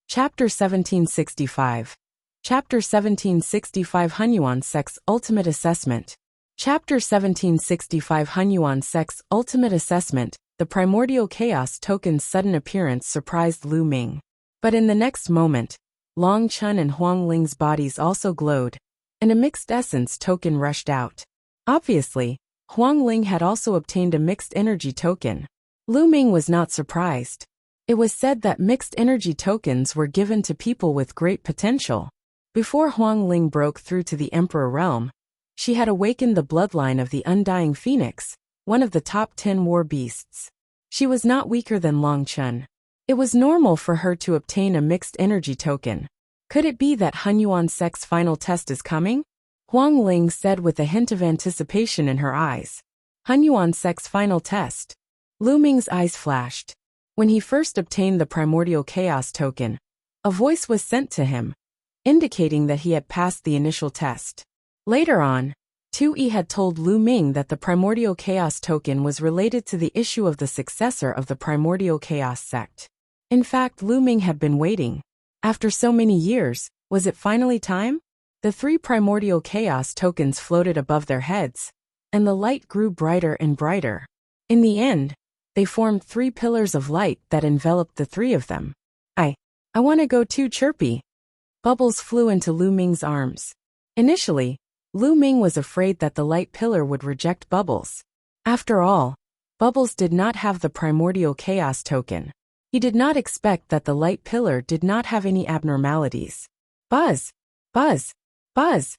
Chapter 1765. Chapter 1765 Hunyuan Sect's Ultimate Assessment. Chapter 1765 Hunyuan Sect's Ultimate Assessment. The primordial chaos token's sudden appearance surprised Lu Ming. But in the next moment, Long Chen and Huang Ling's bodies also glowed, and a mixed essence token rushed out. Obviously, Huang Ling had also obtained a mixed energy token. Lu Ming was not surprised. It was said that mixed energy tokens were given to people with great potential. Before Huang Ling broke through to the Emperor realm, she had awakened the bloodline of the Undying Phoenix, one of the top 10 war beasts. She was not weaker than Long Chen. It was normal for her to obtain a mixed energy token. Could it be that Han Yuan Sec's final test is coming? Huang Ling said with a hint of anticipation in her eyes. Han Yuan Sec's final test. Lu Ming's eyes flashed. When he first obtained the primordial chaos token, a voice was sent to him, indicating that he had passed the initial test. Later on, Tu Yi had told Lu Ming that the primordial chaos token was related to the issue of the successor of the primordial chaos sect. In fact, Lu Ming had been waiting. After so many years, was it finally time? The 3 primordial chaos tokens floated above their heads, and the light grew brighter and brighter. In the end, they formed 3 pillars of light that enveloped the 3 of them. I want to go too, Chirpy. Bubbles flew into Lu Ming's arms. Initially, Lu Ming was afraid that the light pillar would reject Bubbles. After all, Bubbles did not have the primordial chaos token. He did not expect that the light pillar did not have any abnormalities. Buzz! Buzz! Buzz!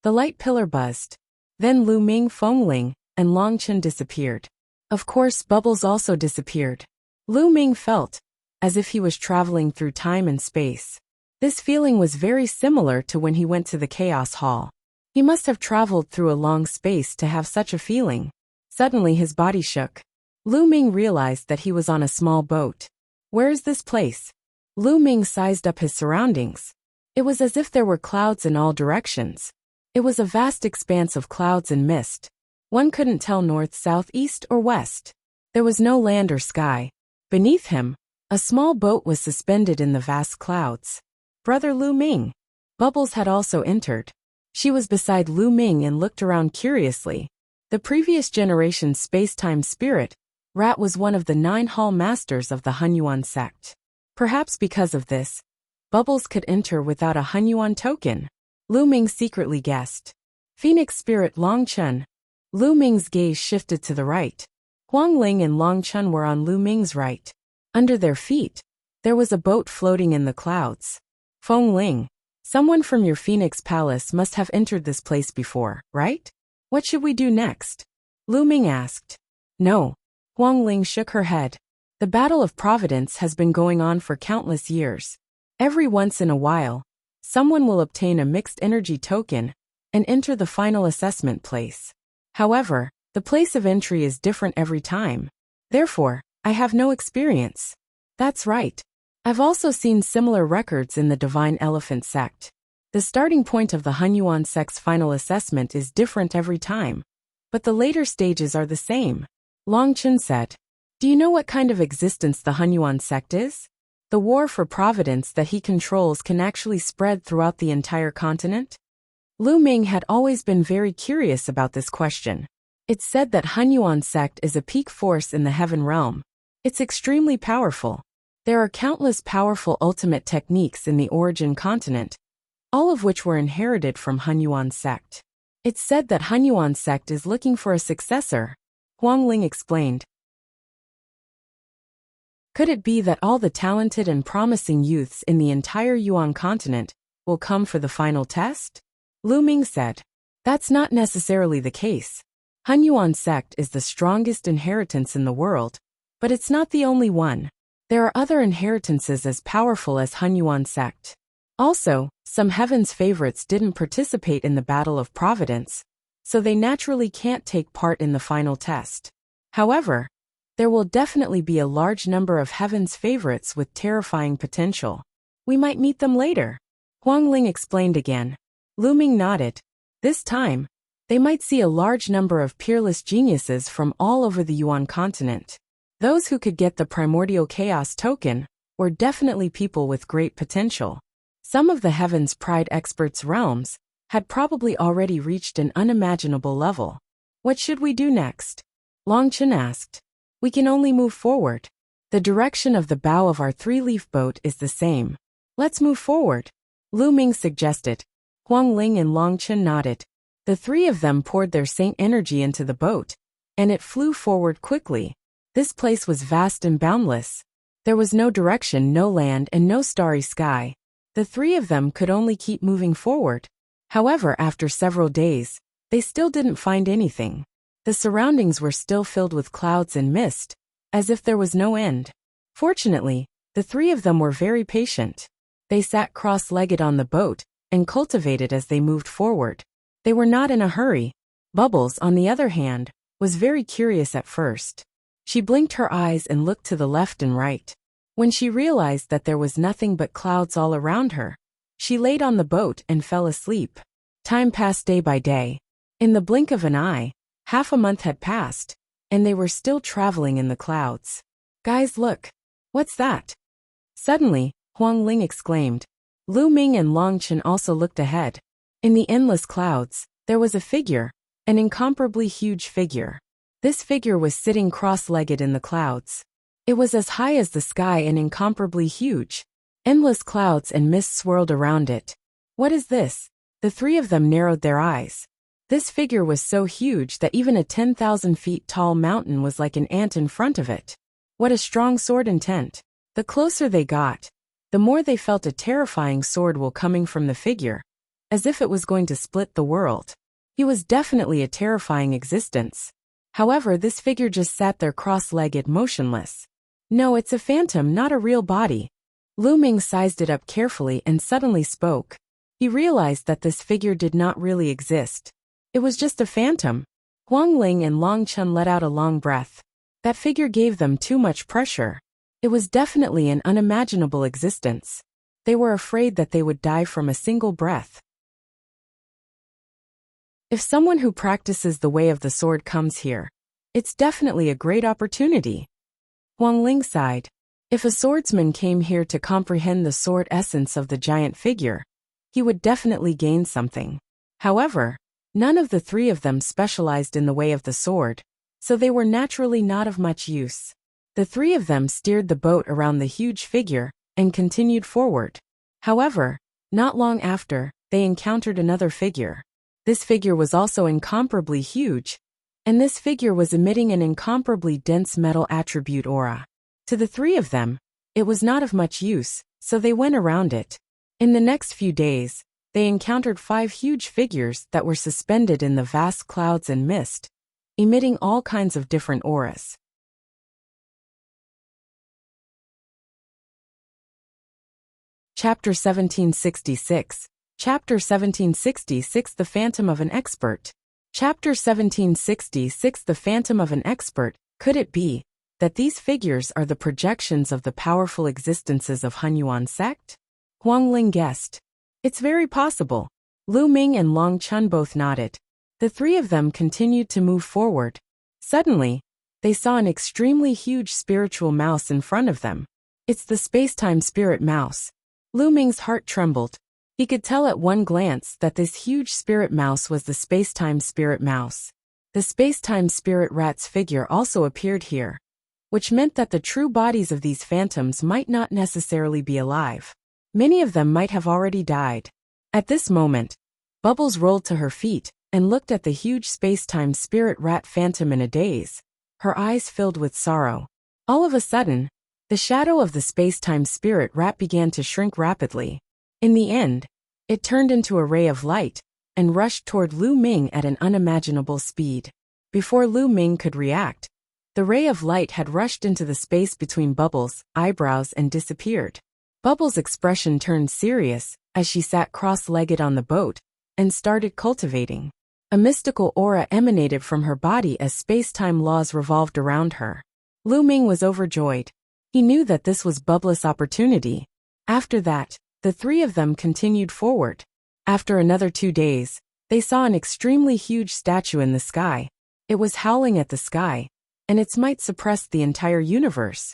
The light pillar buzzed. Then Lu Ming, Fengling, and Long Chen disappeared. Of course, Bubbles also disappeared. Lu Ming felt as if he was traveling through time and space. This feeling was very similar to when he went to the Chaos Hall. He must have traveled through a long space to have such a feeling. Suddenly his body shook. Lu Ming realized that he was on a small boat. Where is this place? Lu Ming sized up his surroundings. It was as if there were clouds in all directions. It was a vast expanse of clouds and mist. One couldn't tell north, south, east, or west. There was no land or sky. Beneath him, a small boat was suspended in the vast clouds. Brother Lu Ming. Bubbles had also entered. She was beside Lu Ming and looked around curiously. The previous generation's space-time spirit, Rat, was one of the 9 hall masters of the Han Yuan sect. Perhaps because of this, Bubbles could enter without a Han Yuan token. Lu Ming secretly guessed. Phoenix spirit Long Chen. Lu Ming's gaze shifted to the right. Huang Ling and Long Chen were on Lu Ming's right. Under their feet, there was a boat floating in the clouds. Feng Ling, someone from your Phoenix Palace must have entered this place before, right? What should we do next? Lu Ming asked. No. Huang Ling shook her head. The Battle of Providence has been going on for countless years. Every once in a while, someone will obtain a mixed energy token and enter the final assessment place. However, the place of entry is different every time. Therefore, I have no experience. That's right. I've also seen similar records in the Divine Elephant sect. The starting point of the Han Yuan sect's final assessment is different every time, but the later stages are the same. Long Chen said. Do you know what kind of existence the Han Yuan sect is? The war for providence that he controls can actually spread throughout the entire continent? Lu Ming had always been very curious about this question. It's said that Han Yuan sect is a peak force in the heaven realm. It's extremely powerful. There are countless powerful ultimate techniques in the origin continent, all of which were inherited from Han Yuan sect. It's said that Han Yuan sect is looking for a successor, Huang Ling explained. Could it be that all the talented and promising youths in the entire Yuan continent will come for the final test? Lu Ming said. That's not necessarily the case. Han Yuan sect is the strongest inheritance in the world, but it's not the only one. There are other inheritances as powerful as Han Yuan sect. Also, some heaven's favorites didn't participate in the Battle of Providence, so they naturally can't take part in the final test. However, there will definitely be a large number of heaven's favorites with terrifying potential. We might meet them later. Huang Ling explained again. Lu Ming nodded. This time, they might see a large number of peerless geniuses from all over the Yuan continent. Those who could get the primordial chaos token were definitely people with great potential. Some of the Heaven's Pride experts' realms had probably already reached an unimaginable level. What should we do next? Long Chen asked. We can only move forward. The direction of the bow of our 3-leaf boat is the same. Let's move forward, Lu Ming suggested. Huang Ling and Long Chen nodded. The 3 of them poured their saint energy into the boat, and it flew forward quickly. This place was vast and boundless. There was no direction, no land, and no starry sky. The 3 of them could only keep moving forward. However, after several days, they still didn't find anything. The surroundings were still filled with clouds and mist, as if there was no end. Fortunately, the three of them were very patient. They sat cross-legged on the boat and cultivated as they moved forward. They were not in a hurry. Bubbles, on the other hand, was very curious at first. She blinked her eyes and looked to the left and right. When she realized that there was nothing but clouds all around her, she laid on the boat and fell asleep. Time passed day by day. In the blink of an eye, half a month had passed, and they were still traveling in the clouds. "Guys, look. What's that?" Suddenly, Huang Ling exclaimed. Lu Ming and Long Chen also looked ahead. In the endless clouds, there was a figure, an incomparably huge figure. This figure was sitting cross-legged in the clouds. It was as high as the sky and incomparably huge. Endless clouds and mist swirled around it. "What is this?" The three of them narrowed their eyes. This figure was so huge that even a 10,000 feet tall mountain was like an ant in front of it. What a strong sword intent. The closer they got, the more they felt a terrifying sword will coming from the figure, as if it was going to split the world. He was definitely a terrifying existence. However, this figure just sat there cross-legged, motionless. "No, it's a phantom, not a real body." Lu Ming sized it up carefully and suddenly spoke. He realized that this figure did not really exist. It was just a phantom. Huang Ling and Long Chen let out a long breath. That figure gave them too much pressure. It was definitely an unimaginable existence. They were afraid that they would die from a single breath. If someone who practices the way of the sword comes here, it's definitely a great opportunity. Huang Ling sighed. If a swordsman came here to comprehend the sword essence of the giant figure, he would definitely gain something. However, none of the three of them specialized in the way of the sword, so they were naturally not of much use. The three of them steered the boat around the huge figure and continued forward. However, not long after, they encountered another figure. This figure was also incomparably huge, and this figure was emitting an incomparably dense metal attribute aura. To the three of them, it was not of much use, so they went around it. In the next few days, they encountered 5 huge figures that were suspended in the vast clouds and mist, emitting all kinds of different auras. Chapter 1766. Chapter 1766 The Phantom of an Expert. Chapter 1766 The Phantom of an Expert. Could it be that these figures are the projections of the powerful existences of Hunyuan sect? Huang Ling guessed. It's very possible. Lu Ming and Long Chen both nodded. The three of them continued to move forward. Suddenly, they saw an extremely huge spiritual mouse in front of them. It's the space-time spirit mouse. Lu Ming's heart trembled. He could tell at one glance that this huge spirit mouse was the space-time spirit mouse. The space-time spirit rat's figure also appeared here, which meant that the true bodies of these phantoms might not necessarily be alive. Many of them might have already died. At this moment, Bubbles rolled to her feet and looked at the huge space-time spirit rat phantom in a daze, her eyes filled with sorrow. All of a sudden, the shadow of the space-time spirit rat began to shrink rapidly. In the end, it turned into a ray of light and rushed toward Lu Ming at an unimaginable speed. Before Lu Ming could react, the ray of light had rushed into the space between Bubbles' eyebrows and disappeared. Bubbles' expression turned serious as she sat cross-legged on the boat and started cultivating. A mystical aura emanated from her body as space-time laws revolved around her. Lu Ming was overjoyed. He knew that this was Bubbles' opportunity. After that, the three of them continued forward. After another 2 days, they saw an extremely huge statue in the sky. It was howling at the sky, and its might suppressed the entire universe.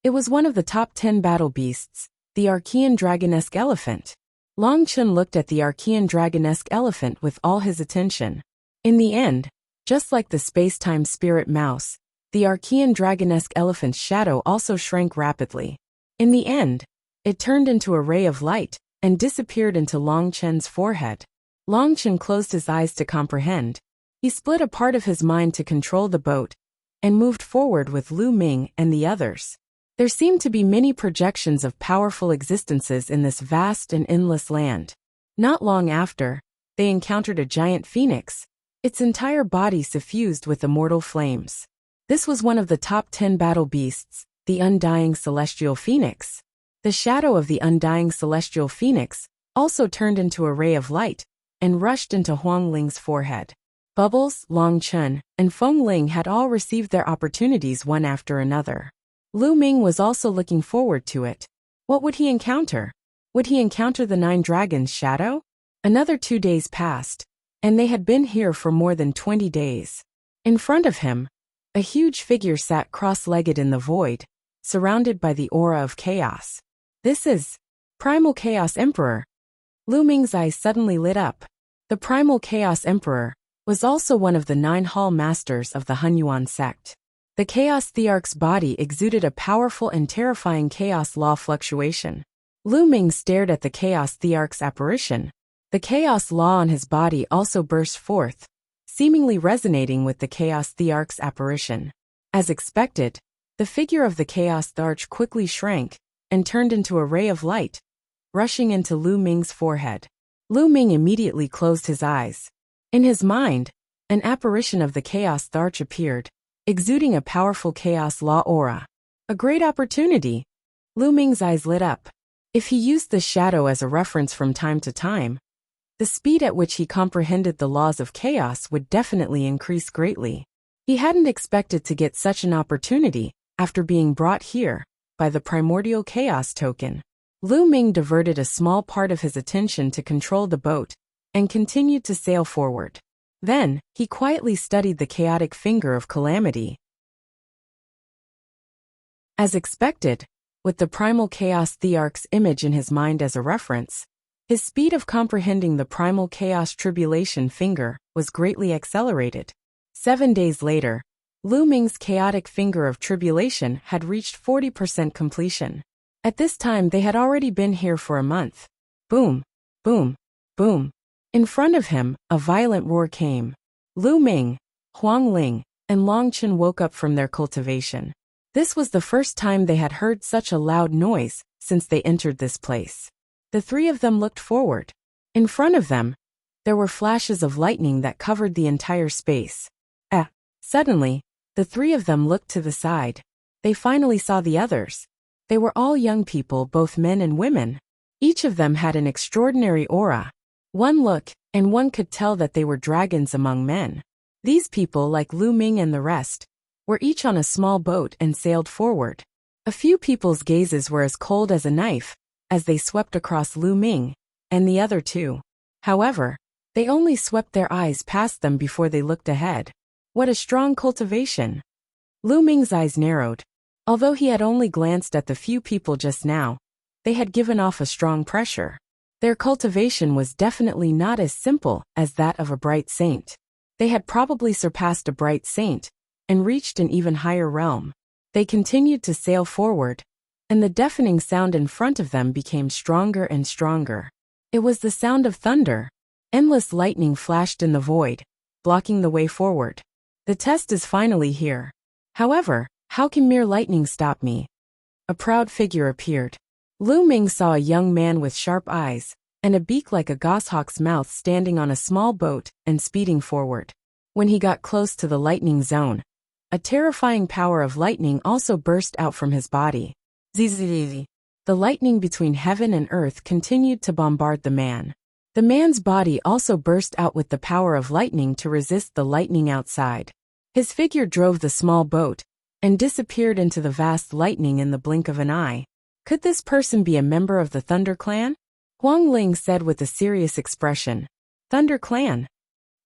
It was one of the top 10 battle beasts, the Archean dragonesque elephant. Long Chen looked at the Archean dragonesque elephant with all his attention. In the end, just like the space-time spirit mouse, the Archean dragonesque elephant's shadow also shrank rapidly. In the end, it turned into a ray of light and disappeared into Long Chen's forehead. Long Chen closed his eyes to comprehend. He split a part of his mind to control the boat and moved forward with Lu Ming and the others. There seemed to be many projections of powerful existences in this vast and endless land. Not long after, they encountered a giant phoenix, its entire body suffused with immortal flames. This was one of the top 10 battle beasts, the undying celestial phoenix. The shadow of the undying celestial phoenix also turned into a ray of light and rushed into Huang Ling's forehead. Bubbles, Long Chun, and Feng Ling had all received their opportunities one after another. Lu Ming was also looking forward to it. What would he encounter? Would he encounter the 9 dragons' shadow? Another 2 days passed, and they had been here for more than 20 days. In front of him, a huge figure sat cross-legged in the void, surrounded by the aura of chaos. This is Primal Chaos Emperor. Lu Ming's eyes suddenly lit up. The Primal Chaos Emperor was also one of the 9 hall masters of the Hunyuan sect. The Chaos Thearch's body exuded a powerful and terrifying chaos law fluctuation. Lu Ming stared at the Chaos Thearch's apparition. The chaos law on his body also burst forth, seemingly resonating with the Chaos Thearch's apparition. As expected, the figure of the Chaos Thearch quickly shrank and turned into a ray of light, rushing into Lu Ming's forehead. Lu Ming immediately closed his eyes. In his mind, an apparition of the Chaos Thearch appeared, exuding a powerful chaos law aura. A great opportunity. Lu Ming's eyes lit up. If he used the shadow as a reference from time to time, the speed at which he comprehended the laws of chaos would definitely increase greatly. He hadn't expected to get such an opportunity after being brought here by the primordial chaos token. Lu Ming diverted a small part of his attention to control the boat and continued to sail forward. Then, he quietly studied the chaotic finger of calamity. As expected, with the primal chaos Thearch's image in his mind as a reference, his speed of comprehending the primal chaos tribulation finger was greatly accelerated. 7 days later, Lu Ming's chaotic finger of tribulation had reached 40% completion. At this time they had already been here for a month. Boom, boom, boom. In front of him, a violent roar came. Lu Ming, Huang Ling, and Long Chun woke up from their cultivation. This was the first time they had heard such a loud noise since they entered this place. The 3 of them looked forward. In front of them, there were flashes of lightning that covered the entire space. Suddenly, the 3 of them looked to the side. They finally saw the others. They were all young people, both men and women. Each of them had an extraordinary aura. One look, and one could tell that they were dragons among men. These people, like Lu Ming and the rest, were each on a small boat and sailed forward. A few people's gazes were as cold as a knife as they swept across Lu Ming and the other 2. However, they only swept their eyes past them before they looked ahead. What a strong cultivation! Lu Ming's eyes narrowed. Although he had only glanced at the few people just now, they had given off a strong pressure. Their cultivation was definitely not as simple as that of a bright saint. They had probably surpassed a bright saint and reached an even higher realm. They continued to sail forward, and the deafening sound in front of them became stronger and stronger. It was the sound of thunder. Endless lightning flashed in the void, blocking the way forward. The test is finally here. However, how can mere lightning stop me? A proud figure appeared. Lu Ming saw a young man with sharp eyes and a beak like a goshawk's mouth standing on a small boat and speeding forward. When he got close to the lightning zone, a terrifying power of lightning also burst out from his body. Zzz. The lightning between heaven and earth continued to bombard the man. The man's body also burst out with the power of lightning to resist the lightning outside. His figure drove the small boat and disappeared into the vast lightning in the blink of an eye. Could this person be a member of the Thunder Clan? Huang Ling said with a serious expression. Thunder Clan?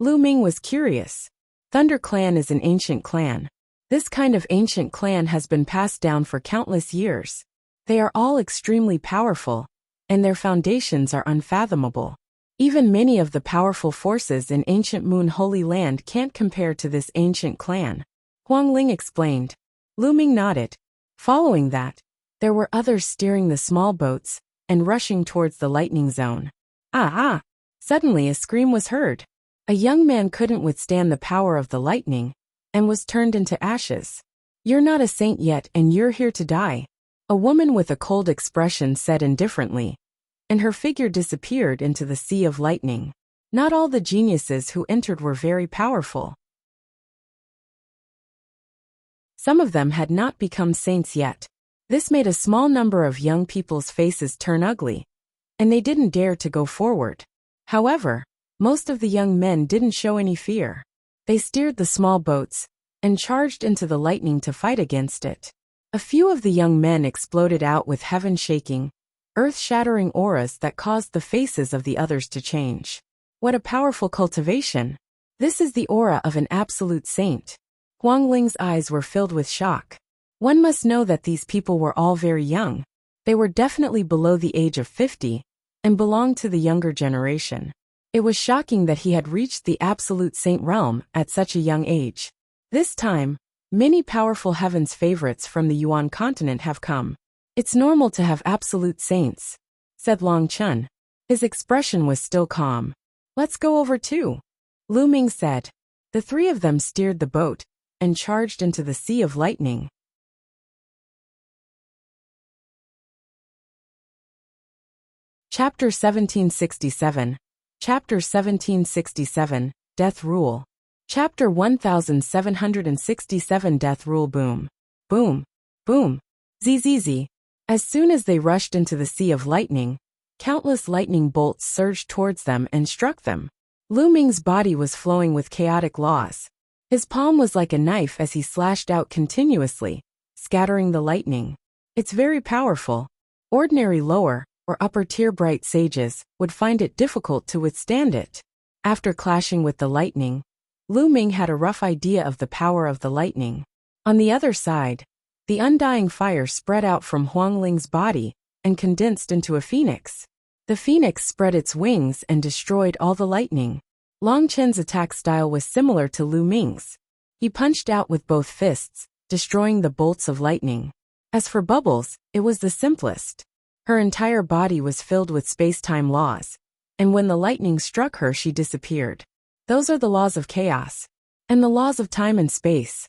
Lu Ming was curious. Thunder Clan is an ancient clan. This kind of ancient clan has been passed down for countless years. They are all extremely powerful, and their foundations are unfathomable. Even many of the powerful forces in ancient Moon Holy Land can't compare to this ancient clan. Huang Ling explained. Lu Ming nodded. Following that, there were others steering the small boats and rushing towards the lightning zone. Suddenly a scream was heard. A young man couldn't withstand the power of the lightning and was turned into ashes. You're not a saint yet and you're here to die. A woman with a cold expression said indifferently, and her figure disappeared into the sea of lightning. Not all the geniuses who entered were very powerful. Some of them had not become saints yet. This made a small number of young people's faces turn ugly, and they didn't dare to go forward. However, most of the young men didn't show any fear. They steered the small boats and charged into the lightning to fight against it. A few of the young men exploded out with heaven-shaking, earth-shattering auras that caused the faces of the others to change. What a powerful cultivation! This is the aura of an absolute saint. Huang Ling's eyes were filled with shock. One must know that these people were all very young. They were definitely below the age of 50 and belonged to the younger generation. It was shocking that he had reached the absolute saint realm at such a young age. This time, many powerful heaven's favorites from the Yuan continent have come. It's normal to have absolute saints, said Long Chun. His expression was still calm. Let's go over too, Lu Ming said. The three of them steered the boat and charged into the sea of lightning. Chapter 1767. Chapter 1767, Death Rule. Chapter 1767 Death Rule. Boom. Boom. Boom. Zzz. As soon as they rushed into the sea of lightning, countless lightning bolts surged towards them and struck them. Lu Ming's body was flowing with chaotic laws. His palm was like a knife as he slashed out continuously, scattering the lightning. It's very powerful. Ordinary lower or upper-tier bright sages would find it difficult to withstand it. After clashing with the lightning, Lu Ming had a rough idea of the power of the lightning. On the other side, the undying fire spread out from Huang Ling's body and condensed into a phoenix. The phoenix spread its wings and destroyed all the lightning. Long Chen's attack style was similar to Lu Ming's. He punched out with both fists, destroying the bolts of lightning. As for Bubbles, it was the simplest. Her entire body was filled with space-time laws, and when the lightning struck her she disappeared. Those are the laws of chaos, and the laws of time and space.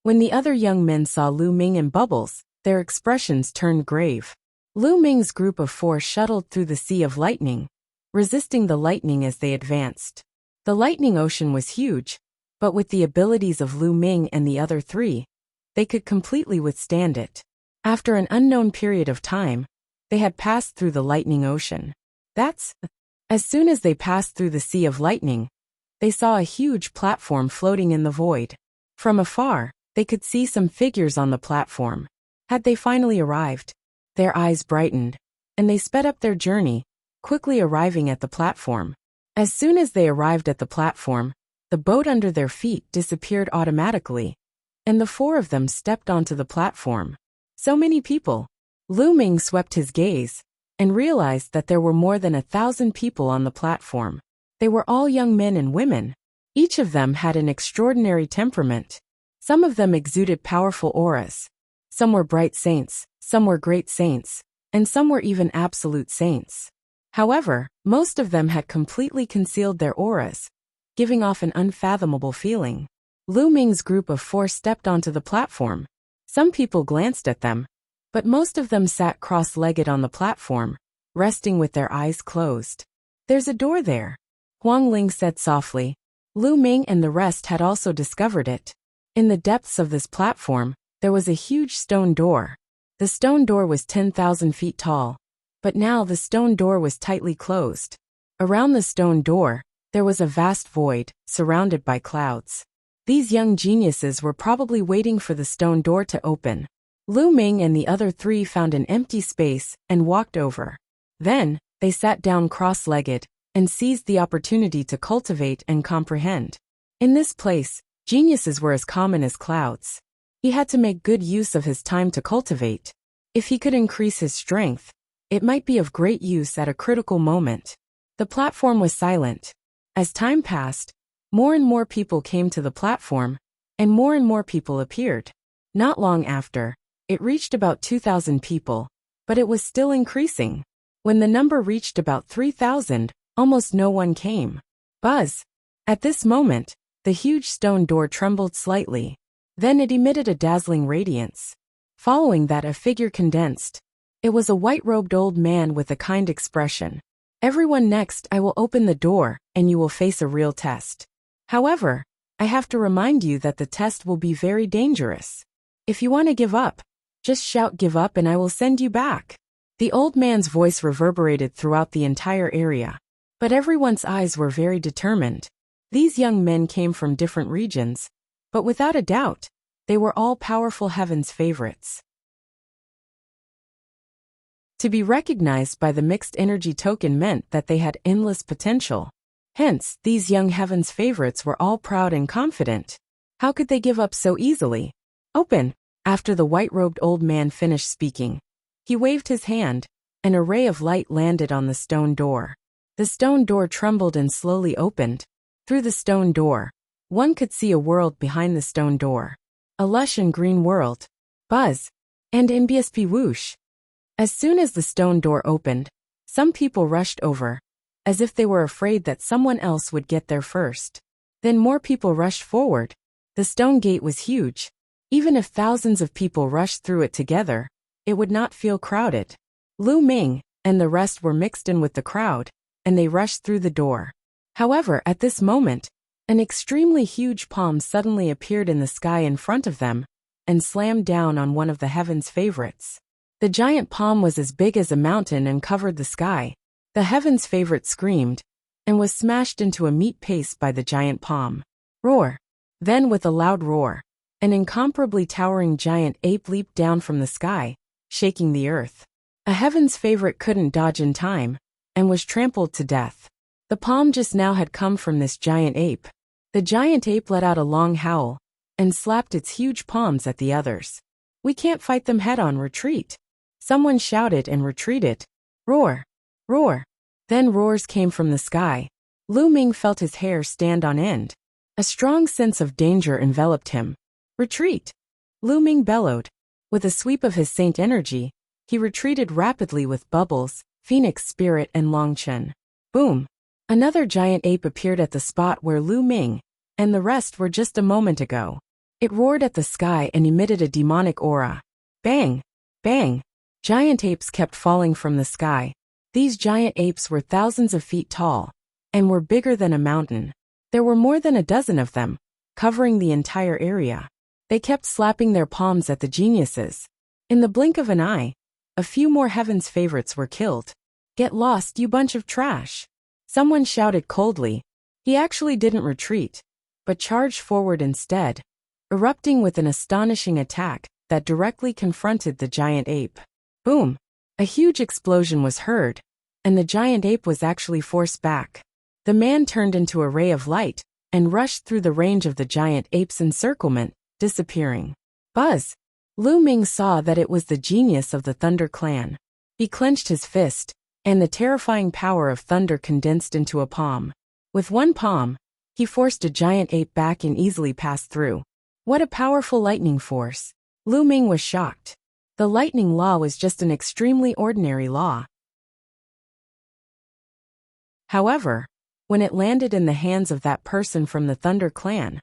When the other young men saw Lu Ming and Bubbles, their expressions turned grave. Lu Ming's group of 4 shuttled through the sea of lightning, resisting the lightning as they advanced. The lightning ocean was huge, but with the abilities of Lu Ming and the other 3, they could completely withstand it. After an unknown period of time, they had passed through the lightning ocean. As soon as they passed through the sea of lightning, they saw a huge platform floating in the void. From afar, they could see some figures on the platform. Had they finally arrived? Their eyes brightened, and they sped up their journey, quickly arriving at the platform. As soon as they arrived at the platform, the boat under their feet disappeared automatically, and the 4 of them stepped onto the platform. So many people. Lu Ming swept his gaze and realized that there were more than 1,000 people on the platform. They were all young men and women. Each of them had an extraordinary temperament. Some of them exuded powerful auras. Some were bright saints, some were great saints, and some were even absolute saints. However, most of them had completely concealed their auras, giving off an unfathomable feeling. Lu Ming's group of 4 stepped onto the platform. Some people glanced at them, but most of them sat cross-legged on the platform, resting with their eyes closed. There's a door there, Huang Ling said softly. Lu Ming and the rest had also discovered it. In the depths of this platform, there was a huge stone door. The stone door was 10,000 feet tall, but now the stone door was tightly closed. Around the stone door, there was a vast void, surrounded by clouds. These young geniuses were probably waiting for the stone door to open. Lu Ming and the other 3 found an empty space and walked over. Then, they sat down cross-legged and seized the opportunity to cultivate and comprehend. In this place, geniuses were as common as clouds. He had to make good use of his time to cultivate. If he could increase his strength, it might be of great use at a critical moment. The platform was silent. As time passed, more and more people came to the platform, and more people appeared. Not long after, it reached about 2,000 people, but it was still increasing. When the number reached about 3,000, almost no one came. Buzz! At this moment, the huge stone door trembled slightly. Then it emitted a dazzling radiance. Following that, a figure condensed. It was a white-robed old man with a kind expression. Everyone, next I will open the door, and you will face a real test. However, I have to remind you that the test will be very dangerous. If you want to give up, just shout give up and I will send you back. The old man's voice reverberated throughout the entire area. But everyone's eyes were very determined. These young men came from different regions, but without a doubt, they were all powerful heaven's favorites. To be recognized by the mixed energy token meant that they had endless potential. Hence, these young heaven's favorites were all proud and confident. How could they give up so easily? Open! After the white-robed old man finished speaking, he waved his hand. An ray of light landed on the stone door. The stone door trembled and slowly opened. Through the stone door, one could see a world behind the stone door. A lush and green world. Buzz! And MBSP whoosh! As soon as the stone door opened, some people rushed over, as if they were afraid that someone else would get there first. Then more people rushed forward. The stone gate was huge. Even if thousands of people rushed through it together, it would not feel crowded. Lu Ming and the rest were mixed in with the crowd, and they rushed through the door. However, at this moment, an extremely huge palm suddenly appeared in the sky in front of them, and slammed down on one of the heaven's favorites. The giant palm was as big as a mountain and covered the sky. The heaven's favorite screamed, and was smashed into a meat paste by the giant palm. Roar! Then with a loud roar, an incomparably towering giant ape leaped down from the sky, shaking the earth. A heaven's favorite couldn't dodge in time, and was trampled to death. The palm just now had come from this giant ape. The giant ape let out a long howl, and slapped its huge palms at the others. We can't fight them head-on, retreat. Someone shouted and retreated. Roar! Roar! Then roars came from the sky. Lu Ming felt his hair stand on end. A strong sense of danger enveloped him. Retreat! Lu Ming bellowed. With a sweep of his saint energy, he retreated rapidly with Bubbles, Phoenix Spirit and Long Chen. Boom! Another giant ape appeared at the spot where Lu Ming and the rest were just a moment ago. It roared at the sky and emitted a demonic aura. Bang! Bang! Giant apes kept falling from the sky. These giant apes were thousands of feet tall, and were bigger than a mountain. There were more than a dozen of them, covering the entire area. They kept slapping their palms at the geniuses. In the blink of an eye, a few more heaven's favorites were killed. Get lost, you bunch of trash! Someone shouted coldly. He actually didn't retreat, but charged forward instead, erupting with an astonishing attack that directly confronted the giant ape. Boom! A huge explosion was heard, and the giant ape was actually forced back. The man turned into a ray of light, and rushed through the range of the giant ape's encirclement, disappearing. Buzz! Lu Ming saw that it was the genius of the Thunder Clan. He clenched his fist, and the terrifying power of thunder condensed into a palm. With one palm, he forced a giant ape back and easily passed through. What a powerful lightning force! Lu Ming was shocked. The lightning law was just an extremely ordinary law. However, when it landed in the hands of that person from the Thunder Clan,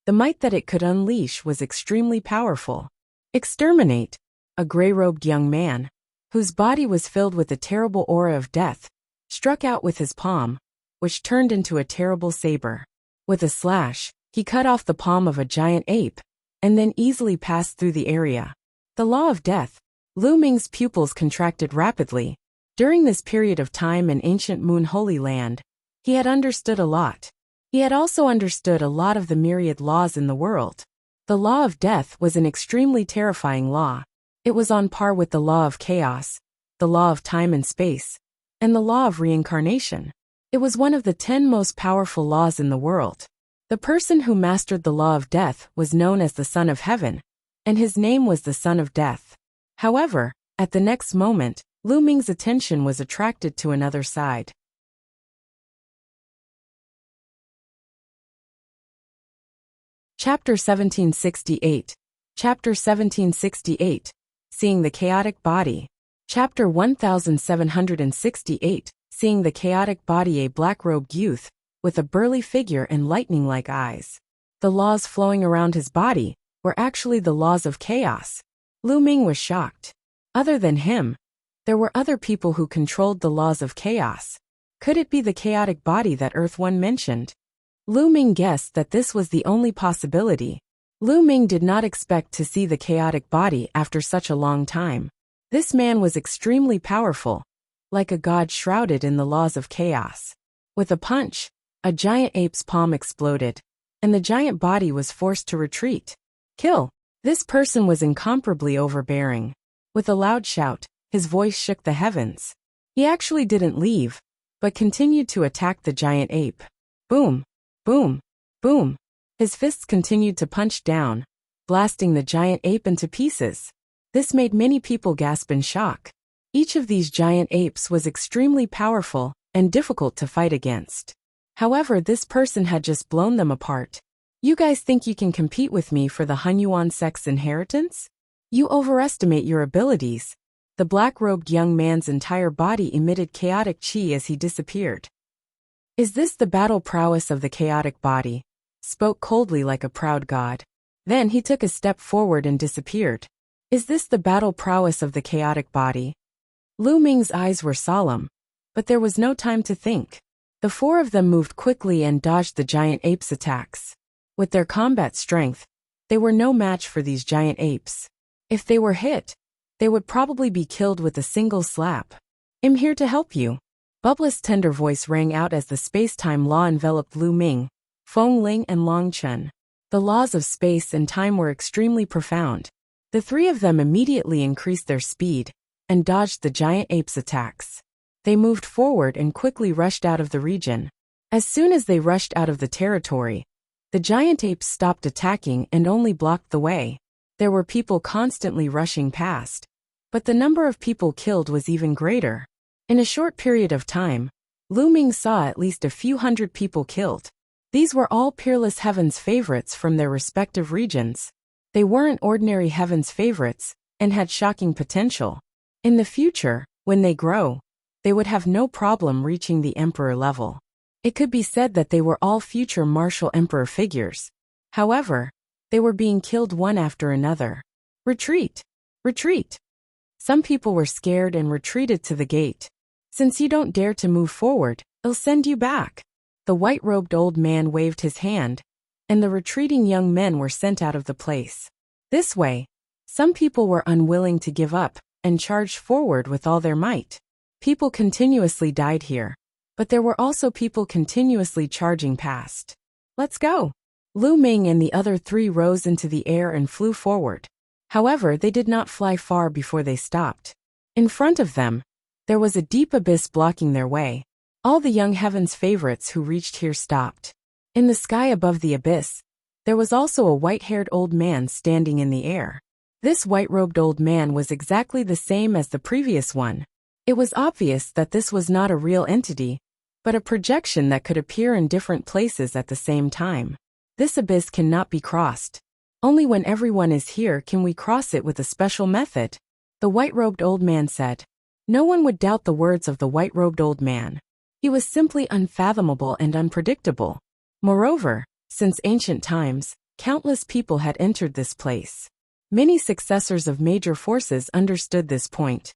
the might that it could unleash was extremely powerful. Exterminate! A gray-robed young man, whose body was filled with a terrible aura of death, struck out with his palm, which turned into a terrible saber. With a slash, he cut off the palm of a giant ape, and then easily passed through the area. The law of death. Lu Ming's pupils contracted rapidly. During this period of time in ancient Moon Holy Land, he had understood a lot. He had also understood a lot of the myriad laws in the world. The law of death was an extremely terrifying law. It was on par with the law of chaos, the law of time and space, and the law of reincarnation. It was one of the 10 most powerful laws in the world. The person who mastered the law of death was known as the Son of Heaven, and his name was the Son of Death. However, at the next moment, Lu Ming's attention was attracted to another side. Chapter 1768. Chapter 1768. Seeing the Chaotic Body. Chapter 1768. Seeing the Chaotic Body. A black-robed youth, with a burly figure and lightning-like eyes. The laws flowing around his body were actually the laws of chaos. Lu Ming was shocked. Other than him, there were other people who controlled the laws of chaos. Could it be the chaotic body that Earth One mentioned? Lu Ming guessed that this was the only possibility. Lu Ming did not expect to see the chaotic body after such a long time. This man was extremely powerful, like a god shrouded in the laws of chaos. With a punch, a giant ape's palm exploded, and the giant body was forced to retreat. Kill! This person was incomparably overbearing. With a loud shout, his voice shook the heavens. He actually didn't leave, but continued to attack the giant ape. Boom! Boom! Boom! His fists continued to punch down, blasting the giant ape into pieces. This made many people gasp in shock. Each of these giant apes was extremely powerful and difficult to fight against. However, this person had just blown them apart. You guys think you can compete with me for the Hunyuan sex inheritance? You overestimate your abilities. The black-robed young man's entire body emitted chaotic chi as he disappeared. Is this the battle prowess of the chaotic body? Spoke coldly like a proud god. Then he took a step forward and disappeared. Is this the battle prowess of the chaotic body? Lu Ming's eyes were solemn, but there was no time to think. The four of them moved quickly and dodged the giant ape's attacks. With their combat strength, they were no match for these giant apes. If they were hit, they would probably be killed with a single slap. I'm here to help you. Bubba's tender voice rang out as the space-time law enveloped Lu Ming, Feng Ling and Long Chen. The laws of space and time were extremely profound. The three of them immediately increased their speed and dodged the giant ape's attacks. They moved forward and quickly rushed out of the region. As soon as they rushed out of the territory, the giant apes stopped attacking and only blocked the way. There were people constantly rushing past, but the number of people killed was even greater. In a short period of time, Lu Ming saw at least a few hundred people killed. These were all Peerless Heaven's favorites from their respective regions. They weren't ordinary Heaven's favorites and had shocking potential. In the future, when they grow, they would have no problem reaching the Emperor level. It could be said that they were all future martial Emperor figures. However, they were being killed one after another. Retreat! Retreat! Some people were scared and retreated to the gate. Since you don't dare to move forward, I'll send you back. The white-robed old man waved his hand, and the retreating young men were sent out of the place. This way, some people were unwilling to give up and charged forward with all their might. People continuously died here, but there were also people continuously charging past. Let's go! Lu Ming and the other three rose into the air and flew forward. However, they did not fly far before they stopped. In front of them, there was a deep abyss blocking their way. All the young Heaven's favorites who reached here stopped. In the sky above the abyss, there was also a white-haired old man standing in the air. This white-robed old man was exactly the same as the previous one. It was obvious that this was not a real entity, but a projection that could appear in different places at the same time. This abyss cannot be crossed. Only when everyone is here can we cross it with a special method, the white-robed old man said. No one would doubt the words of the white-robed old man. He was simply unfathomable and unpredictable. Moreover, since ancient times, countless people had entered this place. Many successors of major forces understood this point.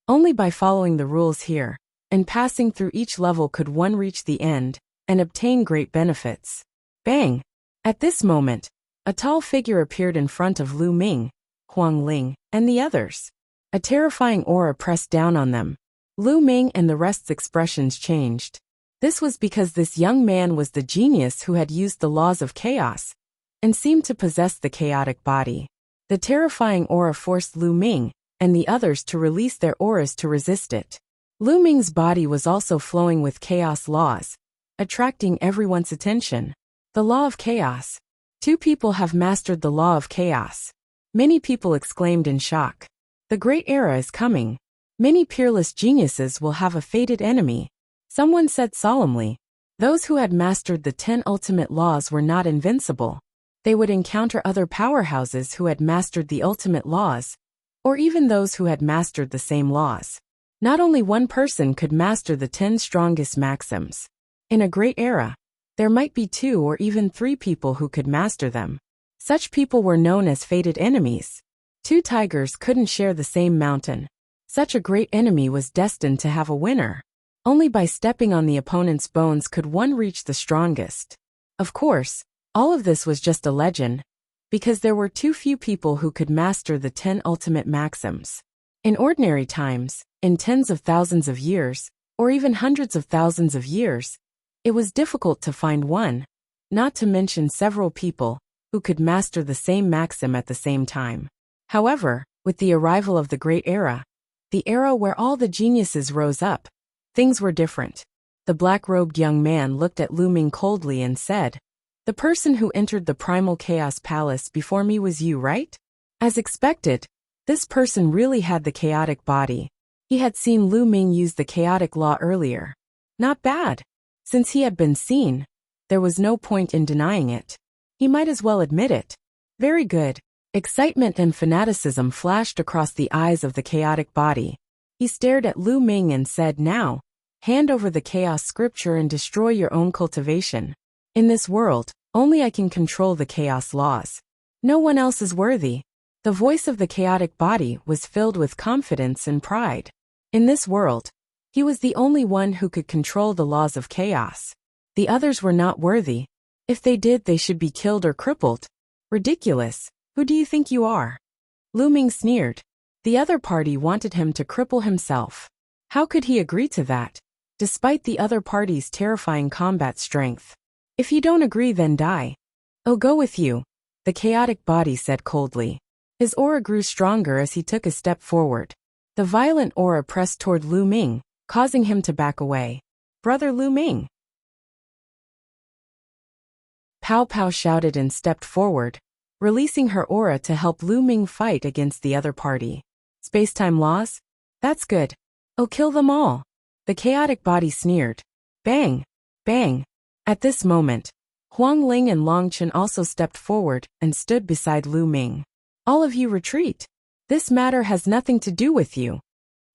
Only by following the rules here and passing through each level could one reach the end and obtain great benefits. Bang! At this moment, a tall figure appeared in front of Lu Ming, Huang Ling, and the others. A terrifying aura pressed down on them. Lu Ming and the rest's expressions changed. This was because this young man was the genius who had used the laws of chaos and seemed to possess the chaotic body. The terrifying aura forced Lu Ming and the others to release their auras to resist it. Lu Ming's body was also flowing with chaos laws, attracting everyone's attention. The law of chaos. 2 people have mastered the law of chaos. Many people exclaimed in shock. The great era is coming. Many peerless geniuses will have a fated enemy. Someone said solemnly. Those who had mastered the 10 ultimate laws were not invincible. They would encounter other powerhouses who had mastered the ultimate laws, or even those who had mastered the same laws. Not only one person could master the 10 strongest maxims. In a great era, there might be 2 or even 3 people who could master them. Such people were known as fated enemies. 2 tigers couldn't share the same mountain. Such a great enemy was destined to have a winner. Only by stepping on the opponent's bones could one reach the strongest. Of course, All of this was just a legend, because there were too few people who could master the 10 ultimate maxims. In ordinary times, in tens of thousands of years, or even hundreds of thousands of years, it was difficult to find one, not to mention several people, who could master the same maxim at the same time. However, with the arrival of the Great Era, the era where all the geniuses rose up, things were different. The black-robed young man looked at Lu Ming coldly and said, "The person who entered the primal chaos palace before me was you, right?" As expected, this person really had the chaotic body. He had seen Lu Ming use the chaotic law earlier. Not bad. Since he had been seen, there was no point in denying it. He might as well admit it. Very good. Excitement and fanaticism flashed across the eyes of the chaotic body. He stared at Lu Ming and said, "Now, hand over the chaos scripture and destroy your own cultivation. In this world, only I can control the chaos laws. No one else is worthy." The voice of the chaotic body was filled with confidence and pride. In this world, he was the only one who could control the laws of chaos. The others were not worthy. If they did, they should be killed or crippled. Ridiculous. Who do you think you are? Lu Ming sneered. The other party wanted him to cripple himself. How could he agree to that, despite the other party's terrifying combat strength? If you don't agree, then die. I'll go with you, the chaotic body said coldly. His aura grew stronger as he took a step forward. The violent aura pressed toward Lu Ming, causing him to back away. "Brother Lu Ming!" Pow Pow shouted and stepped forward, releasing her aura to help Lu Ming fight against the other party. "Spacetime laws? That's good. I'll kill them all." The chaotic body sneered. Bang! Bang! At this moment, Huang Ling and Long Chen also stepped forward and stood beside Lu Ming. "All of you retreat. This matter has nothing to do with you,"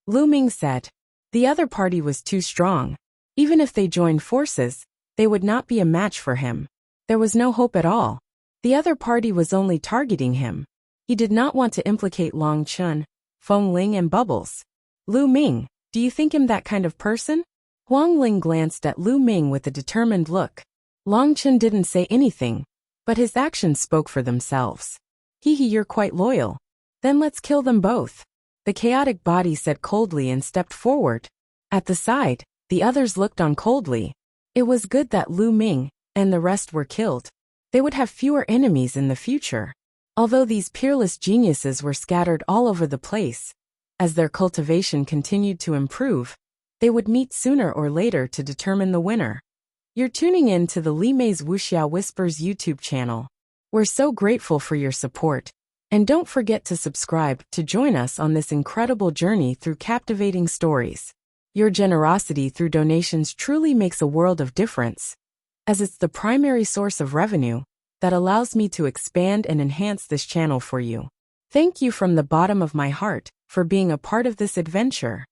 Lu Ming said. The other party was too strong. Even if they joined forces, they would not be a match for him. There was no hope at all. The other party was only targeting him. He did not want to implicate Long Chen, Feng Ling and Bubbles. "Lu Ming, do you think him that kind of person?" Huang Ling glanced at Lu Ming with a determined look. Long Chen didn't say anything, but his actions spoke for themselves. You're quite loyal. Then let's kill them both," the chaotic body said coldly and stepped forward. At the side, the others looked on coldly. It was good that Lu Ming and the rest were killed. They would have fewer enemies in the future. Although these peerless geniuses were scattered all over the place, as their cultivation continued to improve, they would meet sooner or later to determine the winner. You're tuning in to the Li Mei's Wuxia Whispers YouTube channel. We're so grateful for your support. And don't forget to subscribe to join us on this incredible journey through captivating stories. Your generosity through donations truly makes a world of difference, as it's the primary source of revenue that allows me to expand and enhance this channel for you. Thank you from the bottom of my heart for being a part of this adventure.